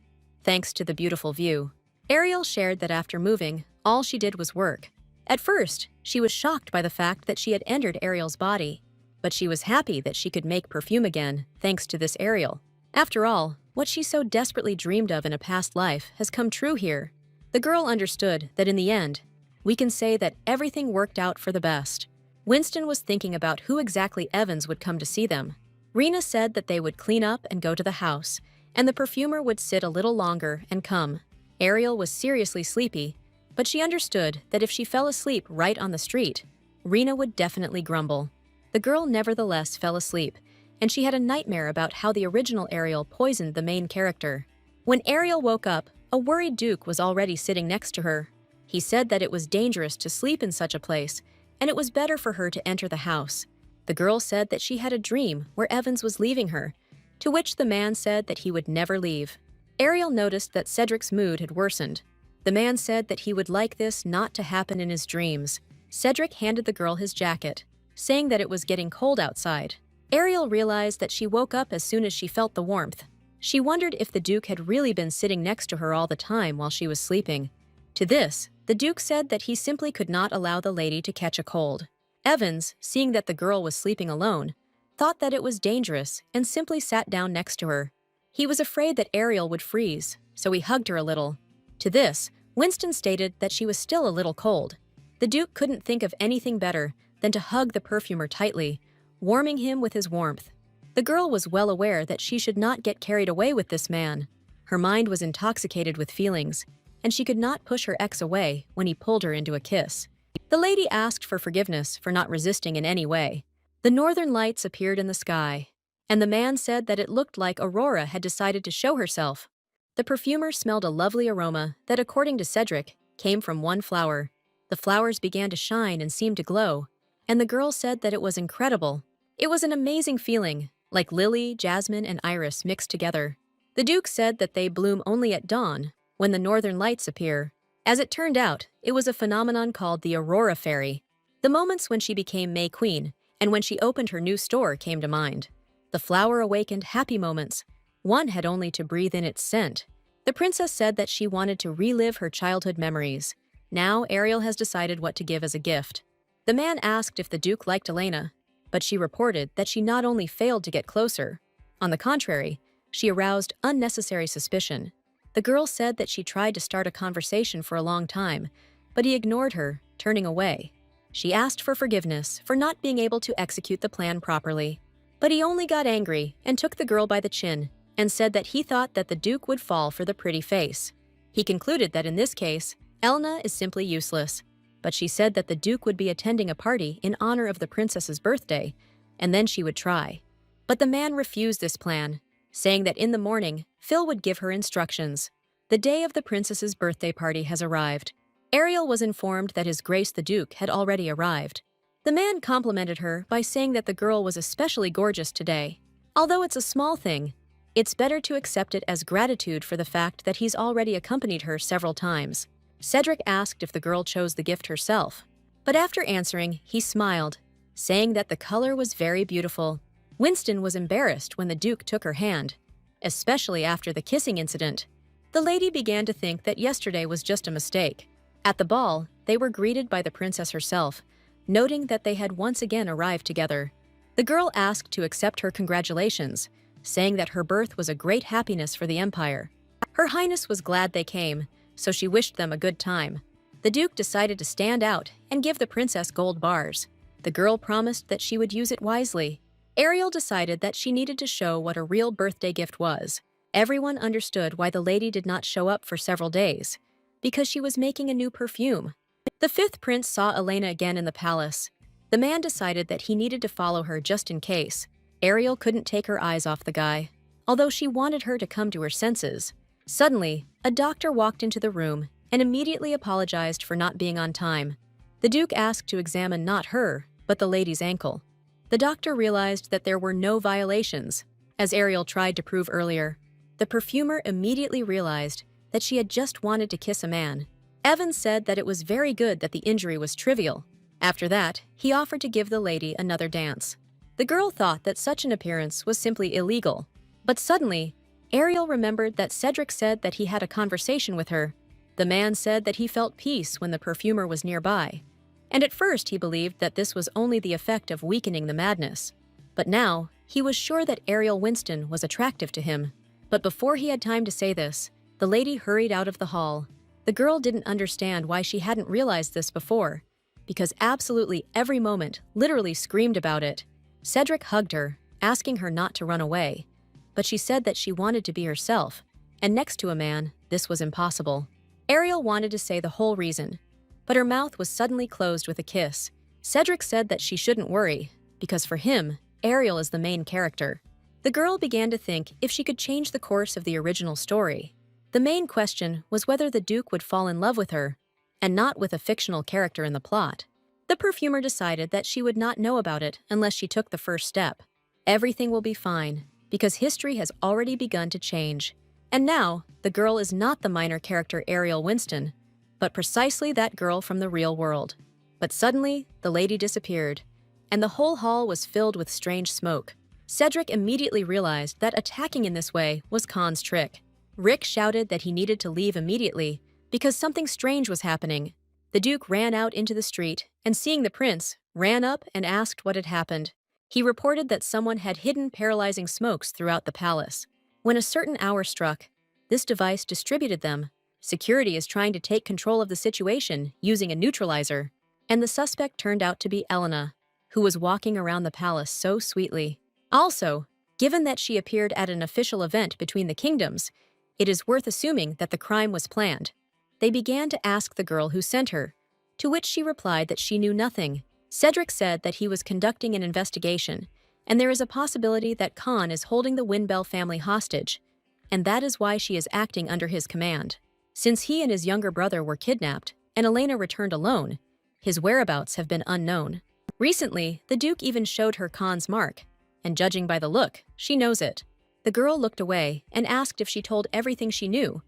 thanks to the beautiful view. Ariel shared that after moving, all she did was work. At first, she was shocked by the fact that she had entered Ariel's body, but she was happy that she could make perfume again, thanks to this Ariel. After all, what she so desperately dreamed of in a past life has come true here. The girl understood that in the end, we can say that everything worked out for the best. Winston was thinking about who exactly Evans would come to see them. Rena said that they would clean up and go to the house, and the perfumer would sit a little longer and come. Ariel was seriously sleepy, but she understood that if she fell asleep right on the street, Rena would definitely grumble. The girl nevertheless fell asleep, and she had a nightmare about how the original Ariel poisoned the main character. When Ariel woke up, a worried Duke was already sitting next to her. He said that it was dangerous to sleep in such a place, and it was better for her to enter the house. The girl said that she had a dream where Evans was leaving her, to which the man said that he would never leave. Ariel noticed that Cedric's mood had worsened. The man said that he would like this not to happen in his dreams. Cedric handed the girl his jacket, saying that it was getting cold outside. Ariel realized that she woke up as soon as she felt the warmth. She wondered if the Duke had really been sitting next to her all the time while she was sleeping. To this, the Duke said that he simply could not allow the lady to catch a cold. Evans, seeing that the girl was sleeping alone, thought that it was dangerous and simply sat down next to her. He was afraid that Ariel would freeze, so he hugged her a little. To this, Winston stated that she was still a little cold. The Duke couldn't think of anything better than to hug the perfumer tightly, warming him with his warmth. The girl was well aware that she should not get carried away with this man. Her mind was intoxicated with feelings, and she could not push her ex away when he pulled her into a kiss. The lady asked for forgiveness for not resisting in any way. The northern lights appeared in the sky, and the man said that it looked like Aurora had decided to show herself. The perfumer smelled a lovely aroma that, according to Cedric, came from one flower. The flowers began to shine and seemed to glow, and the girl said that it was incredible. It was an amazing feeling, like lily, jasmine, and iris mixed together. The Duke said that they bloom only at dawn, when the northern lights appear. As it turned out, it was a phenomenon called the Aurora Fairy. The moments when she became May Queen and when she opened her new store came to mind. The flower awakened happy moments. One had only to breathe in its scent. The princess said that she wanted to relive her childhood memories. Now Ariel has decided what to give as a gift. The man asked if the Duke liked Elena, but she reported that she not only failed to get closer. On the contrary, she aroused unnecessary suspicion. The girl said that she tried to start a conversation for a long time, but he ignored her, turning away. She asked for forgiveness for not being able to execute the plan properly. But he only got angry and took the girl by the chin and said that he thought that the Duke would fall for the pretty face. He concluded that in this case, Elena is simply useless, but she said that the Duke would be attending a party in honor of the princess's birthday, and then she would try. But the man refused this plan, saying that in the morning, Phil would give her instructions. The day of the princess's birthday party has arrived. Ariel was informed that His Grace the Duke had already arrived. The man complimented her by saying that the girl was especially gorgeous today. Although it's a small thing, it's better to accept it as gratitude for the fact that he's already accompanied her several times. Cedric asked if the girl chose the gift herself, but after answering, he smiled, saying that the color was very beautiful. Winston was embarrassed when the Duke took her hand, especially after the kissing incident. The lady began to think that yesterday was just a mistake. At the ball, they were greeted by the princess herself, noting that they had once again arrived together. The girl asked to accept her congratulations, saying that her birth was a great happiness for the empire. Her Highness was glad they came, so she wished them a good time. The Duke decided to stand out and give the princess gold bars. The girl promised that she would use it wisely. Ariel decided that she needed to show what a real birthday gift was. Everyone understood why the lady did not show up for several days, because she was making a new perfume. The fifth prince saw Elena again in the palace. The man decided that he needed to follow her just in case. Ariel couldn't take her eyes off the guy, although she wanted her to come to her senses. Suddenly, a doctor walked into the room and immediately apologized for not being on time. The Duke asked to examine not her, but the lady's ankle. The doctor realized that there were no violations, as Ariel tried to prove earlier. The perfumer immediately realized that she had just wanted to kiss a man. Evans said that it was very good that the injury was trivial. After that, he offered to give the lady another dance. The girl thought that such an appearance was simply illegal, but suddenly, Ariel remembered that Cedric said that he had a conversation with her. The man said that he felt peace when the perfumer was nearby, and at first he believed that this was only the effect of weakening the madness. But now, he was sure that Ariel Winston was attractive to him. But before he had time to say this, the lady hurried out of the hall. The girl didn't understand why she hadn't realized this before, because absolutely every moment literally screamed about it. Cedric hugged her, asking her not to run away, but she said that she wanted to be herself, and next to a man, this was impossible. Ariel wanted to say the whole reason, but her mouth was suddenly closed with a kiss. Cedric said that she shouldn't worry, because for him, Ariel is the main character. The girl began to think if she could change the course of the original story. The main question was whether the Duke would fall in love with her, and not with a fictional character in the plot. The perfumer decided that she would not know about it unless she took the first step. Everything will be fine, because history has already begun to change. And now, the girl is not the minor character Ariel Winston, but precisely that girl from the real world. But suddenly, the lady disappeared, and the whole hall was filled with strange smoke. Cedric immediately realized that attacking in this way was Khan's trick. Rick shouted that he needed to leave immediately because something strange was happening. The Duke ran out into the street and, seeing the prince, ran up and asked what had happened. He reported that someone had hidden paralyzing smokes throughout the palace. When a certain hour struck, this device distributed them. Security is trying to take control of the situation using a neutralizer. and the suspect turned out to be Elena, who was walking around the palace so sweetly. Also, given that she appeared at an official event between the kingdoms, it is worth assuming that the crime was planned. They began to ask the girl who sent her, to which she replied that she knew nothing. Cedric said that he was conducting an investigation, and there is a possibility that Khan is holding the Windbell family hostage, and that is why she is acting under his command. Since he and his younger brother were kidnapped, and Elena returned alone, his whereabouts have been unknown. Recently, the Duke even showed her Khan's mark, and judging by the look, she knows it. The girl looked away and asked if she told everything she knew.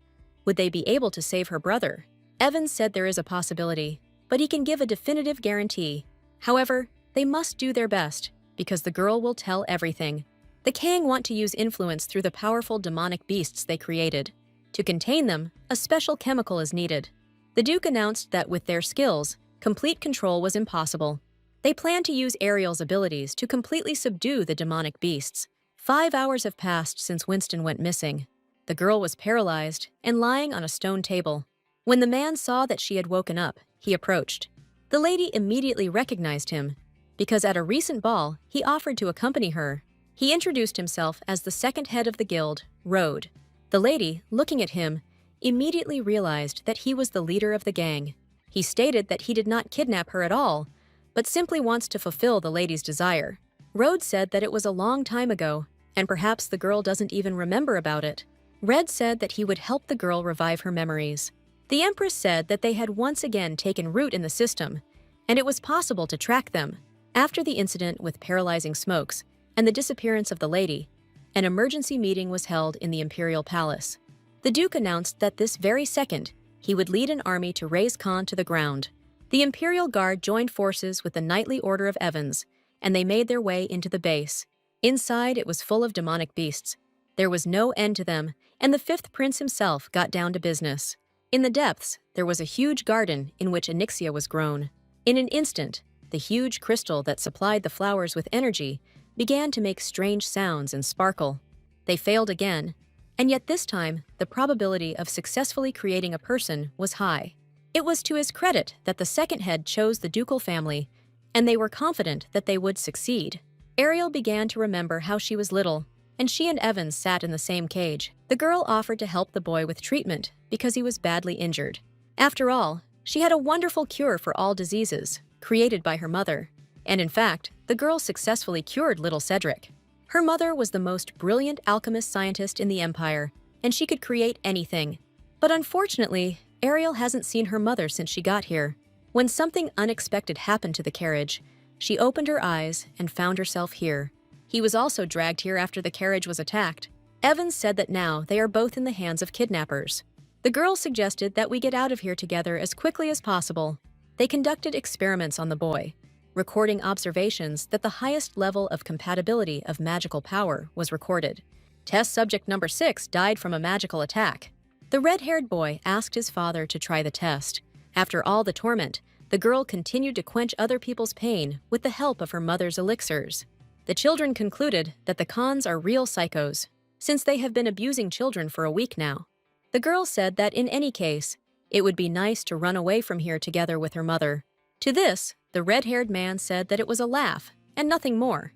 Would they be able to save her brother? Evans said there is a possibility, but he can give a definitive guarantee. However, they must do their best, because the girl will tell everything. The Kang want to use influence through the powerful demonic beasts they created. To contain them, a special chemical is needed. The Duke announced that with their skills, complete control was impossible. They planned to use Ariel's abilities to completely subdue the demonic beasts. 5 hours have passed since Winston went missing. The girl was paralyzed and lying on a stone table. When the man saw that she had woken up, he approached. The lady immediately recognized him, because at a recent ball, he offered to accompany her. He introduced himself as the second head of the guild, Rode. The lady, looking at him, immediately realized that he was the leader of the gang. He stated that he did not kidnap her at all, but simply wants to fulfill the lady's desire. Rode said that it was a long time ago, and perhaps the girl doesn't even remember about it. Red said that he would help the girl revive her memories. The Empress said that they had once again taken root in the system, and it was possible to track them. After the incident with paralyzing smokes and the disappearance of the lady, an emergency meeting was held in the Imperial Palace. The Duke announced that this very second, he would lead an army to raze Khan to the ground. The Imperial Guard joined forces with the Knightly Order of Evans, and they made their way into the base. Inside, it was full of demonic beasts. There was no end to them, and the fifth prince himself got down to business. In the depths, there was a huge garden in which Onyxia was grown. In an instant, the huge crystal that supplied the flowers with energy began to make strange sounds and sparkle. They failed again, and yet this time, the probability of successfully creating a person was high. It was to his credit that the second head chose the ducal family, and they were confident that they would succeed. Ariel began to remember how she was little, and she and Evans sat in the same cage. The girl offered to help the boy with treatment because he was badly injured. After all, she had a wonderful cure for all diseases, created by her mother. And in fact, the girl successfully cured little Cedric. Her mother was the most brilliant alchemist scientist in the Empire, and she could create anything. But unfortunately, Ariel hasn't seen her mother since she got here. When something unexpected happened to the carriage, she opened her eyes and found herself here. He was also dragged here after the carriage was attacked. Evans said that now they are both in the hands of kidnappers. The girl suggested that we get out of here together as quickly as possible. They conducted experiments on the boy, recording observations that the highest level of compatibility of magical power was recorded. Test subject number 6 died from a magical attack. The red-haired boy asked his father to try the test. After all the torment, the girl continued to quench other people's pain with the help of her mother's elixirs. The children concluded that the Khans are real psychos, since they have been abusing children for a week now. The girl said that in any case, it would be nice to run away from here together with her mother. To this, the red-haired man said that it was a laugh and nothing more,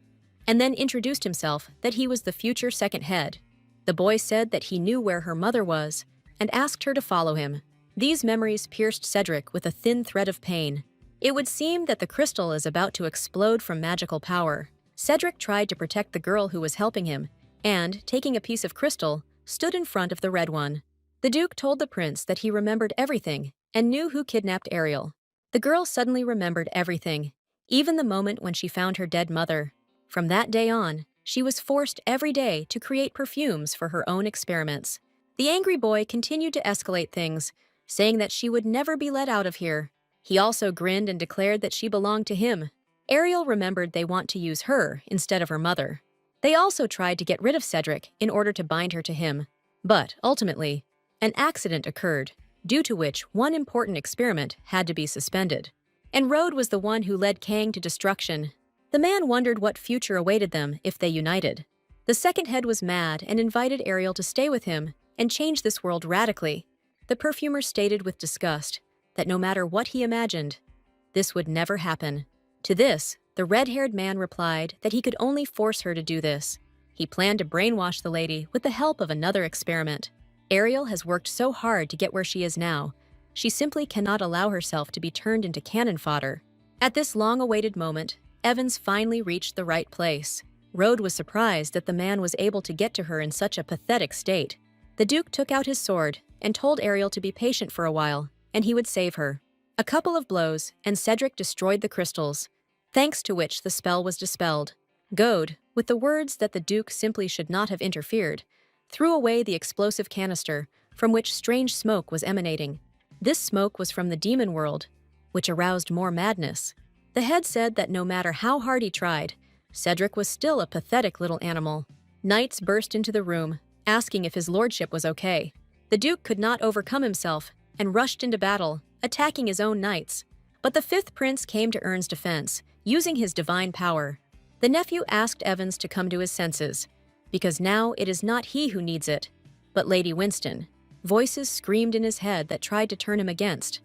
and then introduced himself that he was the future second head. The boy said that he knew where her mother was and asked her to follow him. These memories pierced Cedric with a thin thread of pain. It would seem that the crystal is about to explode from magical power. Cedric tried to protect the girl who was helping him, and, taking a piece of crystal, stood in front of the red one. The Duke told the prince that he remembered everything and knew who kidnapped Ariel. The girl suddenly remembered everything, even the moment when she found her dead mother. From that day on, she was forced every day to create perfumes for her own experiments. The angry boy continued to escalate things, saying that she would never be let out of here. He also grinned and declared that she belonged to him. Ariel remembered they want to use her instead of her mother. They also tried to get rid of Cedric in order to bind her to him. But, ultimately, an accident occurred, due to which one important experiment had to be suspended. And Rode was the one who led Kang to destruction. The man wondered what future awaited them if they united. The second head was mad and invited Ariel to stay with him and change this world radically. The perfumer stated with disgust that no matter what he imagined, this would never happen. To this, the red-haired man replied that he could only force her to do this. He planned to brainwash the lady with the help of another experiment. Ariel has worked so hard to get where she is now. She simply cannot allow herself to be turned into cannon fodder. At this long-awaited moment, Evans finally reached the right place. Rode was surprised that the man was able to get to her in such a pathetic state. The Duke took out his sword and told Ariel to be patient for a while, and he would save her. A couple of blows, and Cedric destroyed the crystals, thanks to which the spell was dispelled. Gode, with the words that the Duke simply should not have interfered, threw away the explosive canister from which strange smoke was emanating. This smoke was from the demon world, which aroused more madness. The head said that no matter how hard he tried, Cedric was still a pathetic little animal. Knights burst into the room, asking if his lordship was okay. The Duke could not overcome himself and rushed into battle, attacking his own knights. But the fifth prince came to Ern's defense, using his divine power. The nephew asked Evans to come to his senses, because now it is not he who needs it, but Lady Winston. Voices screamed in his head that tried to turn him against.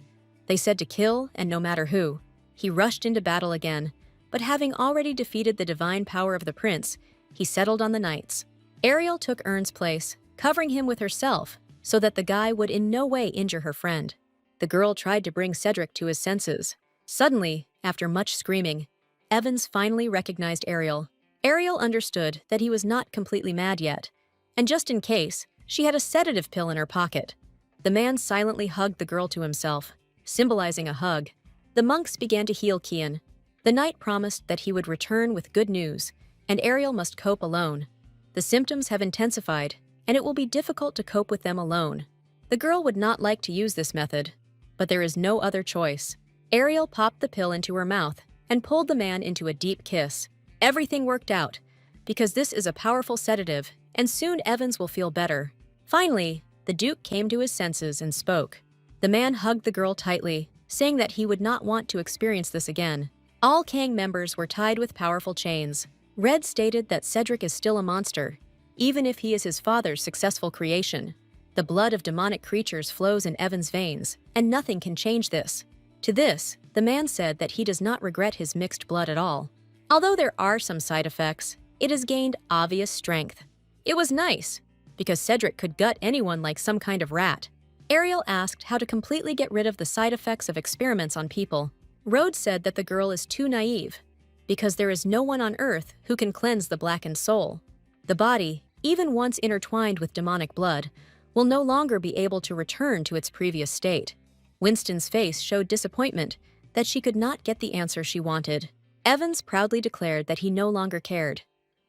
They said to kill, and no matter who. He rushed into battle again, but having already defeated the divine power of the prince, he settled on the knights. Ariel took Ern's place, covering him with herself, so that the guy would in no way injure her friend. The girl tried to bring Cedric to his senses. Suddenly, after much screaming, Evans finally recognized Ariel. Ariel understood that he was not completely mad yet, and just in case, she had a sedative pill in her pocket. The man silently hugged the girl to himself, symbolizing a hug. The monks began to heal Kian. The knight promised that he would return with good news, and Ariel must cope alone. The symptoms have intensified, and it will be difficult to cope with them alone. The girl would not like to use this method, but there is no other choice. Ariel popped the pill into her mouth and pulled the man into a deep kiss. Everything worked out, because this is a powerful sedative, and soon Evans will feel better. Finally, the Duke came to his senses and spoke. The man hugged the girl tightly, saying that he would not want to experience this again. All gang members were tied with powerful chains. Red stated that Cedric is still a monster, even if he is his father's successful creation. The blood of demonic creatures flows in Evans' veins, and nothing can change this. To this, the man said that he does not regret his mixed blood at all. Although there are some side effects, it has gained obvious strength. It was nice, because Cedric could gut anyone like some kind of rat. Ariel asked how to completely get rid of the side effects of experiments on people. Rhodes said that the girl is too naive, because there is no one on Earth who can cleanse the blackened soul. The body, even once intertwined with demonic blood, will no longer be able to return to its previous state. Winston's face showed disappointment that she could not get the answer she wanted. Evans proudly declared that he no longer cared,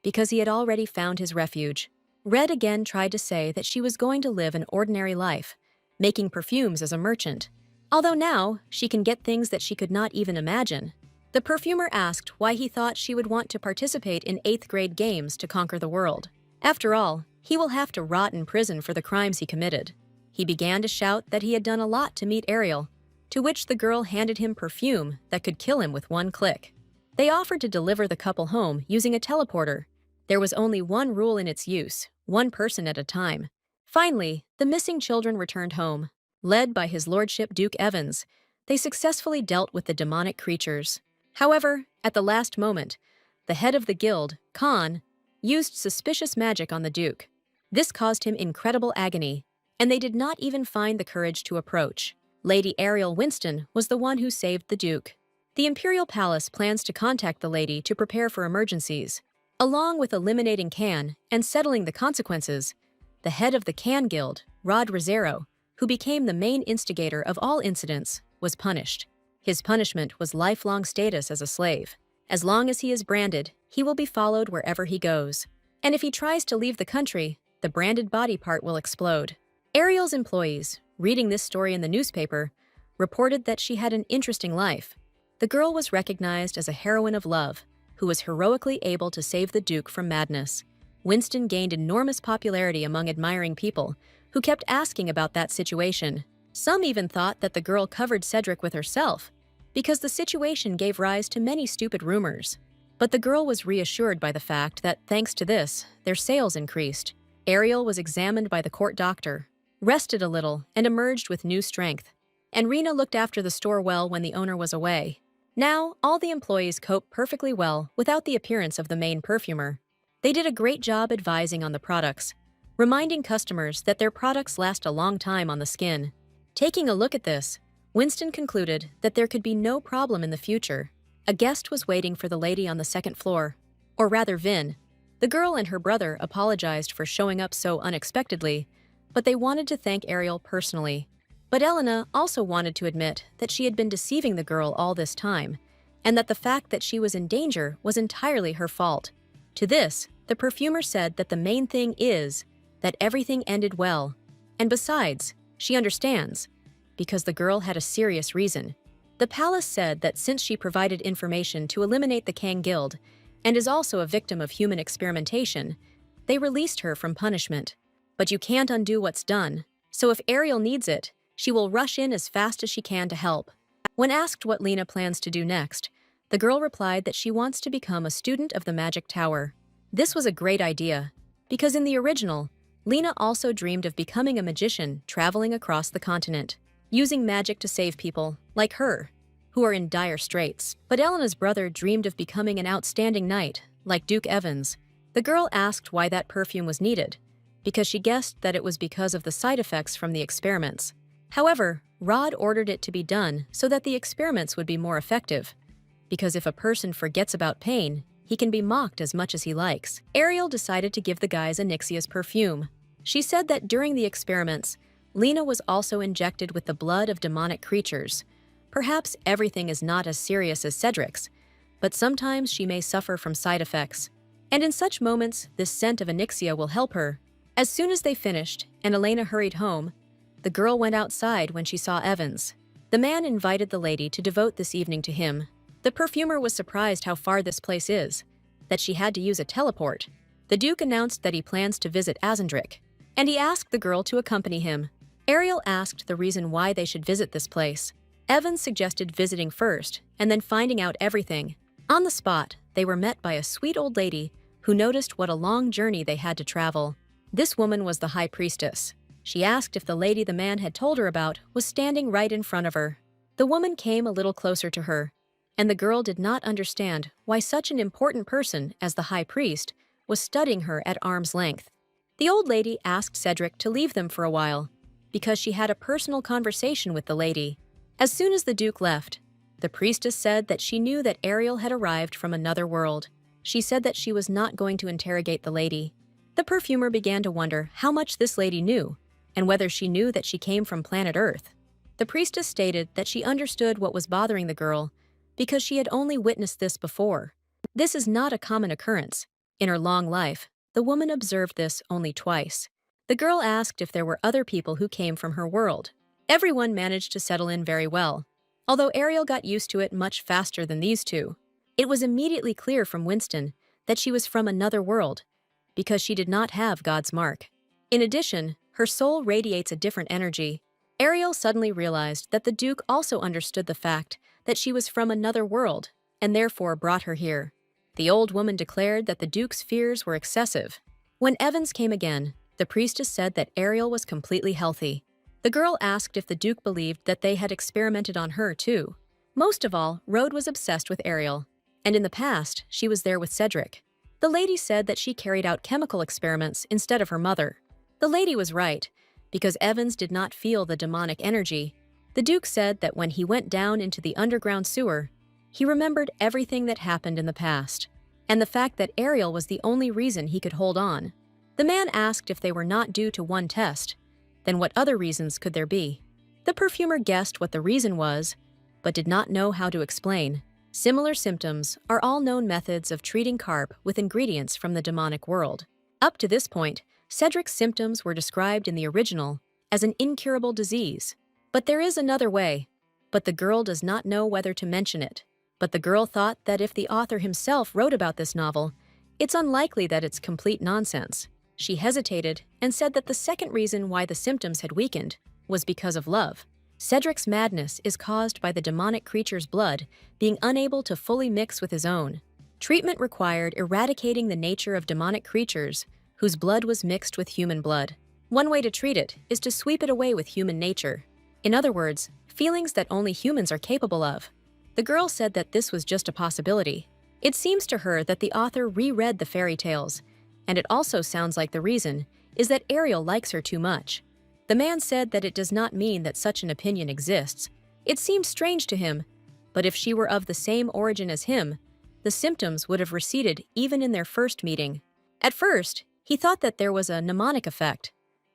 because he had already found his refuge. Red again tried to say that she was going to live an ordinary life, making perfumes as a merchant, although now she can get things that she could not even imagine. The perfumer asked why he thought she would want to participate in 8th grade games to conquer the world. After all, he will have to rot in prison for the crimes he committed. He began to shout that he had done a lot to meet Ariel, to which the girl handed him perfume that could kill him with one click. They offered to deliver the couple home using a teleporter. There was only one rule in its use, one person at a time. Finally, the missing children returned home. Led by his lordship Duke Evans, they successfully dealt with the demonic creatures. However, at the last moment, the head of the guild, Khan, used suspicious magic on the Duke. This caused him incredible agony, and they did not even find the courage to approach. Lady Ariel Winston was the one who saved the Duke. The Imperial Palace plans to contact the lady to prepare for emergencies. Along with eliminating Can and settling the consequences, the head of the Can Guild, Rod Rosero, who became the main instigator of all incidents, was punished. His punishment was lifelong status as a slave. As long as he is branded, he will be followed wherever he goes. And if he tries to leave the country, the branded body part will explode. Ariel's employees, reading this story in the newspaper, reported that she had an interesting life. The girl was recognized as a heroine of love, who was heroically able to save the Duke from madness. Winston gained enormous popularity among admiring people, who kept asking about that situation. Some even thought that the girl covered Cedric with herself, because the situation gave rise to many stupid rumors. But the girl was reassured by the fact that, thanks to this, their sales increased. Ariel was examined by the court doctor, rested a little, and emerged with new strength. And Rena looked after the store well when the owner was away. Now, all the employees cope perfectly well without the appearance of the main perfumer. They did a great job advising on the products, reminding customers that their products last a long time on the skin. Taking a look at this, Winston concluded that there could be no problem in the future. A guest was waiting for the lady on the second floor, or rather Vin. The girl and her brother apologized for showing up so unexpectedly, but they wanted to thank Ariel personally. But Elena also wanted to admit that she had been deceiving the girl all this time, and that the fact that she was in danger was entirely her fault. To this, the perfumer said that the main thing is that everything ended well, and besides, she understands, because the girl had a serious reason. The palace said that since she provided information to eliminate the Kang Guild, and is also a victim of human experimentation, they released her from punishment. But you can't undo what's done, so if Ariel needs it, she will rush in as fast as she can to help. When asked what Lena plans to do next, the girl replied that she wants to become a student of the Magic Tower. This was a great idea, because in the original, Lena also dreamed of becoming a magician traveling across the continent, using magic to save people, like her, who are in dire straits. But Elena's brother dreamed of becoming an outstanding knight, like Duke Evans. The girl asked why that perfume was needed, because she guessed that it was because of the side effects from the experiments. However, Rod ordered it to be done so that the experiments would be more effective, because if a person forgets about pain, he can be mocked as much as he likes. Ariel decided to give the guys Anixia's perfume. She said that during the experiments, Lena was also injected with the blood of demonic creatures. Perhaps everything is not as serious as Cedric's, but sometimes she may suffer from side effects. And in such moments, this scent of Anixia will help her. As soon as they finished, and Elena hurried home, the girl went outside when she saw Evans. The man invited the lady to devote this evening to him. The perfumer was surprised how far this place is, that she had to use a teleport. The Duke announced that he plans to visit Azendrick, and he asked the girl to accompany him. Ariel asked the reason why they should visit this place. Evans suggested visiting first, and then finding out everything. On the spot, they were met by a sweet old lady who noticed what a long journey they had to travel. This woman was the High Priestess. She asked if the lady the man had told her about was standing right in front of her. The woman came a little closer to her, and the girl did not understand why such an important person as the High Priest was studying her at arm's length. The old lady asked Cedric to leave them for a while, because she had a personal conversation with the lady. As soon as the Duke left, the priestess said that she knew that Ariel had arrived from another world. She said that she was not going to interrogate the lady. The perfumer began to wonder how much this lady knew, and whether she knew that she came from planet Earth. The priestess stated that she understood what was bothering the girl because she had only witnessed this before. This is not a common occurrence. In her long life, the woman observed this only twice. The girl asked if there were other people who came from her world. Everyone managed to settle in very well, although Ariel got used to it much faster than these two. It was immediately clear from Winston that she was from another world, because she did not have God's mark. In addition, her soul radiates a different energy. Ariel suddenly realized that the Duke also understood the fact that she was from another world, and therefore brought her here. The old woman declared that the Duke's fears were excessive. When Evans came again, the priestess said that Ariel was completely healthy. The girl asked if the Duke believed that they had experimented on her too. Most of all, Rode was obsessed with Ariel, and in the past, she was there with Cedric. The lady said that she carried out chemical experiments instead of her mother. The lady was right, because Evans did not feel the demonic energy. The Duke said that when he went down into the underground sewer, he remembered everything that happened in the past, and the fact that Ariel was the only reason he could hold on. The man asked if they were not due to one test, then what other reasons could there be? The perfumer guessed what the reason was, but did not know how to explain. Similar symptoms are all known methods of treating carp with ingredients from the demonic world. Up to this point, Cedric's symptoms were described in the original as an incurable disease. But there is another way, but the girl does not know whether to mention it. But the girl thought that if the author himself wrote about this novel, it's unlikely that it's complete nonsense. She hesitated and said that the second reason why the symptoms had weakened was because of love. Cedric's madness is caused by the demonic creature's blood being unable to fully mix with his own. Treatment required eradicating the nature of demonic creatures whose blood was mixed with human blood. One way to treat it is to sweep it away with human nature. In other words, feelings that only humans are capable of. The girl said that this was just a possibility. It seems to her that the author reread the fairy tales, and it also sounds like the reason is that Ariel likes her too much. The man said that it does not mean that such an opinion exists. It seems strange to him, but if she were of the same origin as him, the symptoms would have receded even in their first meeting. At first, he thought that there was a mnemonic effect,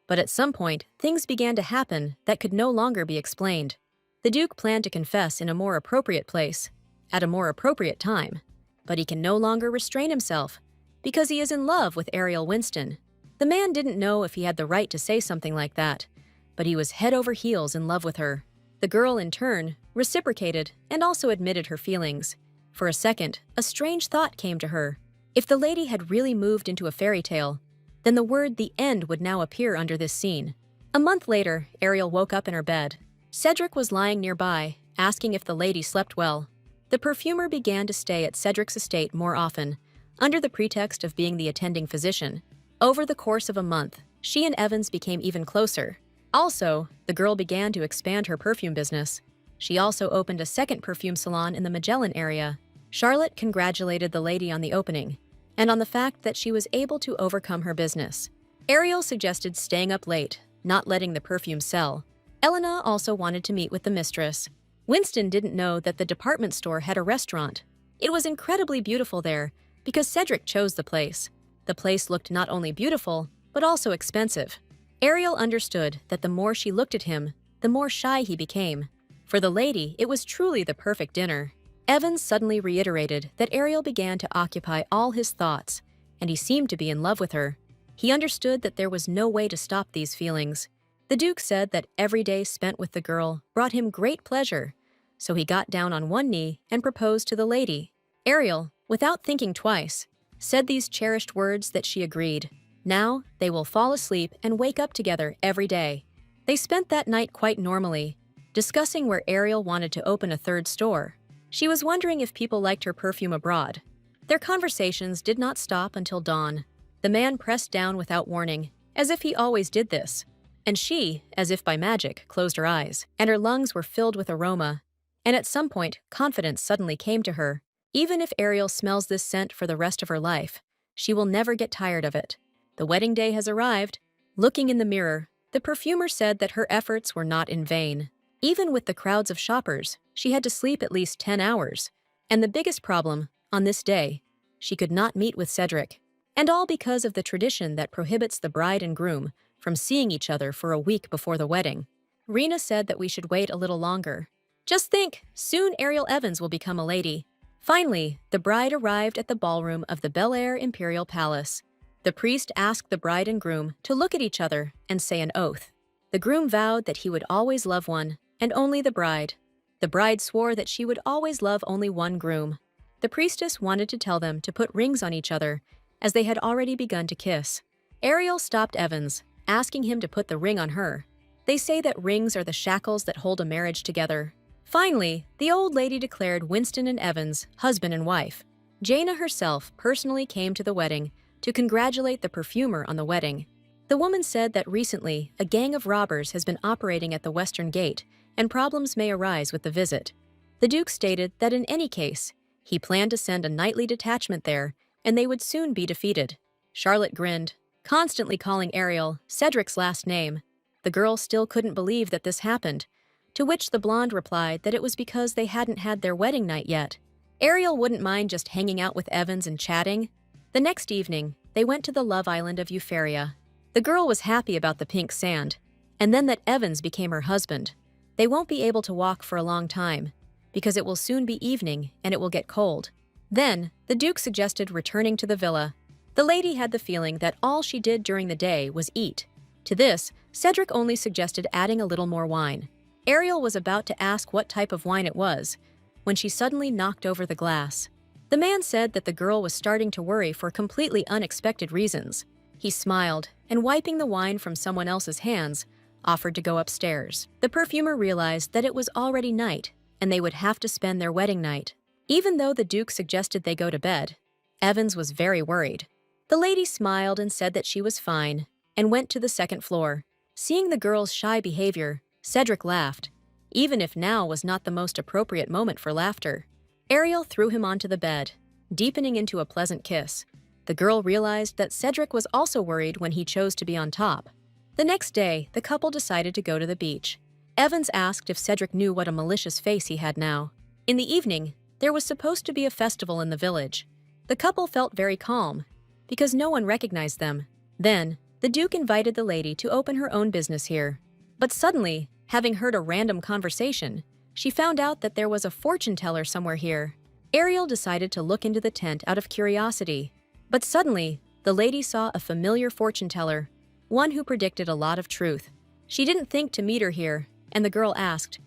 but at some point, things began to happen that could no longer be explained. The Duke planned to confess in a more appropriate place, at a more appropriate time, but he can no longer restrain himself because he is in love with Ariel Winston. The man didn't know if he had the right to say something like that, but he was head over heels in love with her. The girl, in turn, reciprocated and also admitted her feelings. For a second, a strange thought came to her. If the lady had really moved into a fairy tale, then the word "the end" would now appear under this scene. A month later, Ariel woke up in her bed. Cedric was lying nearby, asking if the lady slept well. The perfumer began to stay at Cedric's estate more often, under the pretext of being the attending physician. Over the course of a month, she and Evans became even closer. Also, the girl began to expand her perfume business. She also opened a second perfume salon in the Magellan area. Charlotte congratulated the lady on the opening, and on the fact that she was able to overcome her business. Ariel suggested staying up late, not letting the perfume sell. Elena also wanted to meet with the mistress. Winston didn't know that the department store had a restaurant. It was incredibly beautiful there, because Cedric chose the place. The place looked not only beautiful, but also expensive. Ariel understood that the more she looked at him, the more shy he became. For the lady, it was truly the perfect dinner. Evans suddenly reiterated that Ariel began to occupy all his thoughts, and he seemed to be in love with her. He understood that there was no way to stop these feelings. The Duke said that every day spent with the girl brought him great pleasure, so he got down on one knee and proposed to the lady. Ariel, without thinking twice, said these cherished words that she agreed. Now, they will fall asleep and wake up together every day. They spent that night quite normally, discussing where Ariel wanted to open a third store. She was wondering if people liked her perfume abroad. Their conversations did not stop until dawn. The man pressed down without warning, as if he always did this. And she, as if by magic, closed her eyes, and her lungs were filled with aroma. And at some point, confidence suddenly came to her. Even if Ariel smells this scent for the rest of her life, she will never get tired of it. The wedding day has arrived. Looking in the mirror, the perfumer said that her efforts were not in vain. Even with the crowds of shoppers, she had to sleep at least 10 hours. And the biggest problem, on this day, she could not meet with Cedric. And all because of the tradition that prohibits the bride and groom from seeing each other for a week before the wedding. Rena said that we should wait a little longer. Just think, soon Ariel Evans will become a lady. Finally, the bride arrived at the ballroom of the Bel Air Imperial Palace. The priest asked the bride and groom to look at each other and say an oath. The groom vowed that he would always love one, and only the bride. The bride swore that she would always love only one groom. The priestess wanted to tell them to put rings on each other, as they had already begun to kiss. Ariel stopped Evans, asking him to put the ring on her. They say that rings are the shackles that hold a marriage together. Finally, the old lady declared Winston and Evans husband and wife. Jaina herself personally came to the wedding to congratulate the perfumer on the wedding. The woman said that recently a gang of robbers has been operating at the Western Gate and problems may arise with the visit. The Duke stated that in any case, he planned to send a nightly detachment there and they would soon be defeated. Charlotte grinned, constantly calling Ariel Cedric's last name. The girl still couldn't believe that this happened, to which the blonde replied that it was because they hadn't had their wedding night yet. Ariel wouldn't mind just hanging out with Evans and chatting. The next evening, they went to the love island of Euphoria. The girl was happy about the pink sand, and then that Evans became her husband. They won't be able to walk for a long time, because it will soon be evening and it will get cold. Then, the Duke suggested returning to the villa. The lady had the feeling that all she did during the day was eat. To this, Cedric only suggested adding a little more wine. Ariel was about to ask what type of wine it was, when she suddenly knocked over the glass. The man said that the girl was starting to worry for completely unexpected reasons. He smiled, and wiping the wine from someone else's hands, offered to go upstairs. The perfumer realized that it was already night, and they would have to spend their wedding night. Even though the Duke suggested they go to bed, Evans was very worried. The lady smiled and said that she was fine, and went to the second floor. Seeing the girl's shy behavior, Cedric laughed. even if now was not the most appropriate moment for laughter. Ariel threw him onto the bed, deepening into a pleasant kiss. The girl realized that Cedric was also worried when he chose to be on top. The next day, the couple decided to go to the beach. Evans asked if Cedric knew what a malicious face he had now. In the evening, there was supposed to be a festival in the village. The couple felt very calm, because no one recognized them. Then, the Duke invited the lady to open her own business here. But suddenly, having heard a random conversation, she found out that there was a fortune teller somewhere here. Ariel decided to look into the tent out of curiosity. But suddenly, the lady saw a familiar fortune teller, one who predicted a lot of truth. She didn't think to meet her here, and the girl asked,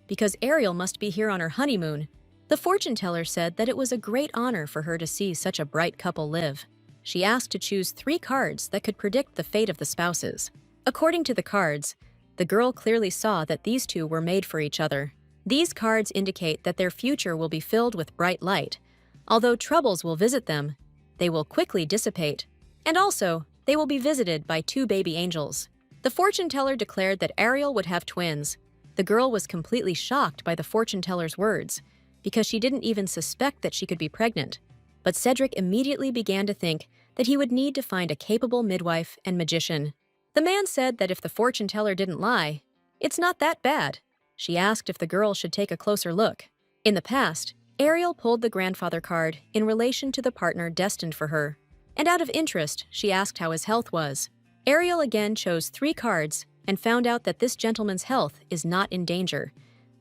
because Ariel must be here on her honeymoon. The fortune teller said that it was a great honor for her to see such a bright couple live. She asked to choose 3 cards that could predict the fate of the spouses. According to the cards, the girl clearly saw that these two were made for each other. These cards indicate that their future will be filled with bright light. Although troubles will visit them, they will quickly dissipate. And also, they will be visited by 2 baby angels. The fortune teller declared that Ariel would have twins. The girl was completely shocked by the fortune teller's words, because she didn't even suspect that she could be pregnant. But Cedric immediately began to think that he would need to find a capable midwife and magician. The man said that if the fortune teller didn't lie, it's not that bad. She asked if the girl should take a closer look. In the past, Ariel pulled the grandfather card in relation to the partner destined for her. And out of interest, she asked how his health was. Ariel again chose 3 cards and found out that this gentleman's health is not in danger.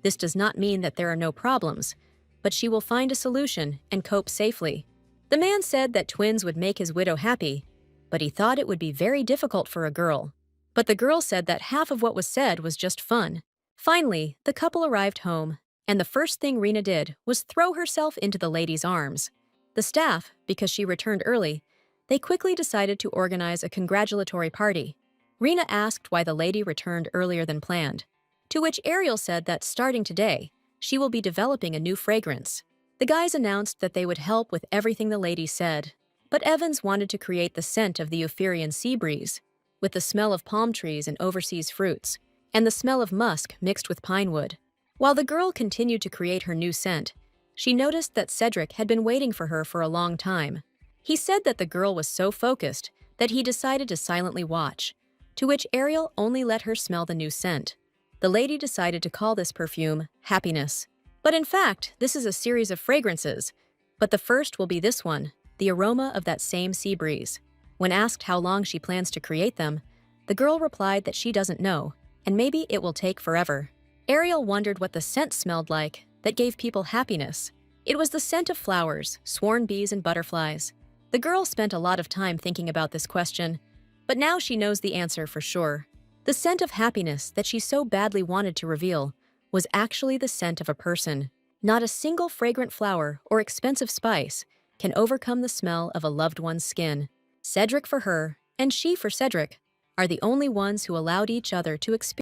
This does not mean that there are no problems, but she will find a solution and cope safely. The man said that twins would make his widow happy, but he thought it would be very difficult for a girl. But the girl said that half of what was said was just fun. Finally, the couple arrived home, and the first thing Rena did was throw herself into the lady's arms. The staff, because she returned early, they quickly decided to organize a congratulatory party. Rena asked why the lady returned earlier than planned, to which Ariel said that starting today, she will be developing a new fragrance. The guys announced that they would help with everything the lady said, but Evans wanted to create the scent of the Euphorian sea breeze, with the smell of palm trees and overseas fruits, and the smell of musk mixed with pine wood. While the girl continued to create her new scent, she noticed that Cedric had been waiting for her for a long time. He said that the girl was so focused that he decided to silently watch, to which Ariel only let her smell the new scent. The lady decided to call this perfume Happiness. But in fact, this is a series of fragrances, but the first will be this one, the aroma of that same sea breeze. When asked how long she plans to create them, the girl replied that she doesn't know, and maybe it will take forever. Ariel wondered what the scent smelled like that gave people happiness. It was the scent of flowers, sworn bees, and butterflies. The girl spent a lot of time thinking about this question, but now she knows the answer for sure. The scent of happiness that she so badly wanted to reveal was actually the scent of a person. Not a single fragrant flower or expensive spice can overcome the smell of a loved one's skin. Cedric for her, and she for Cedric, are the only ones who allowed each other to experience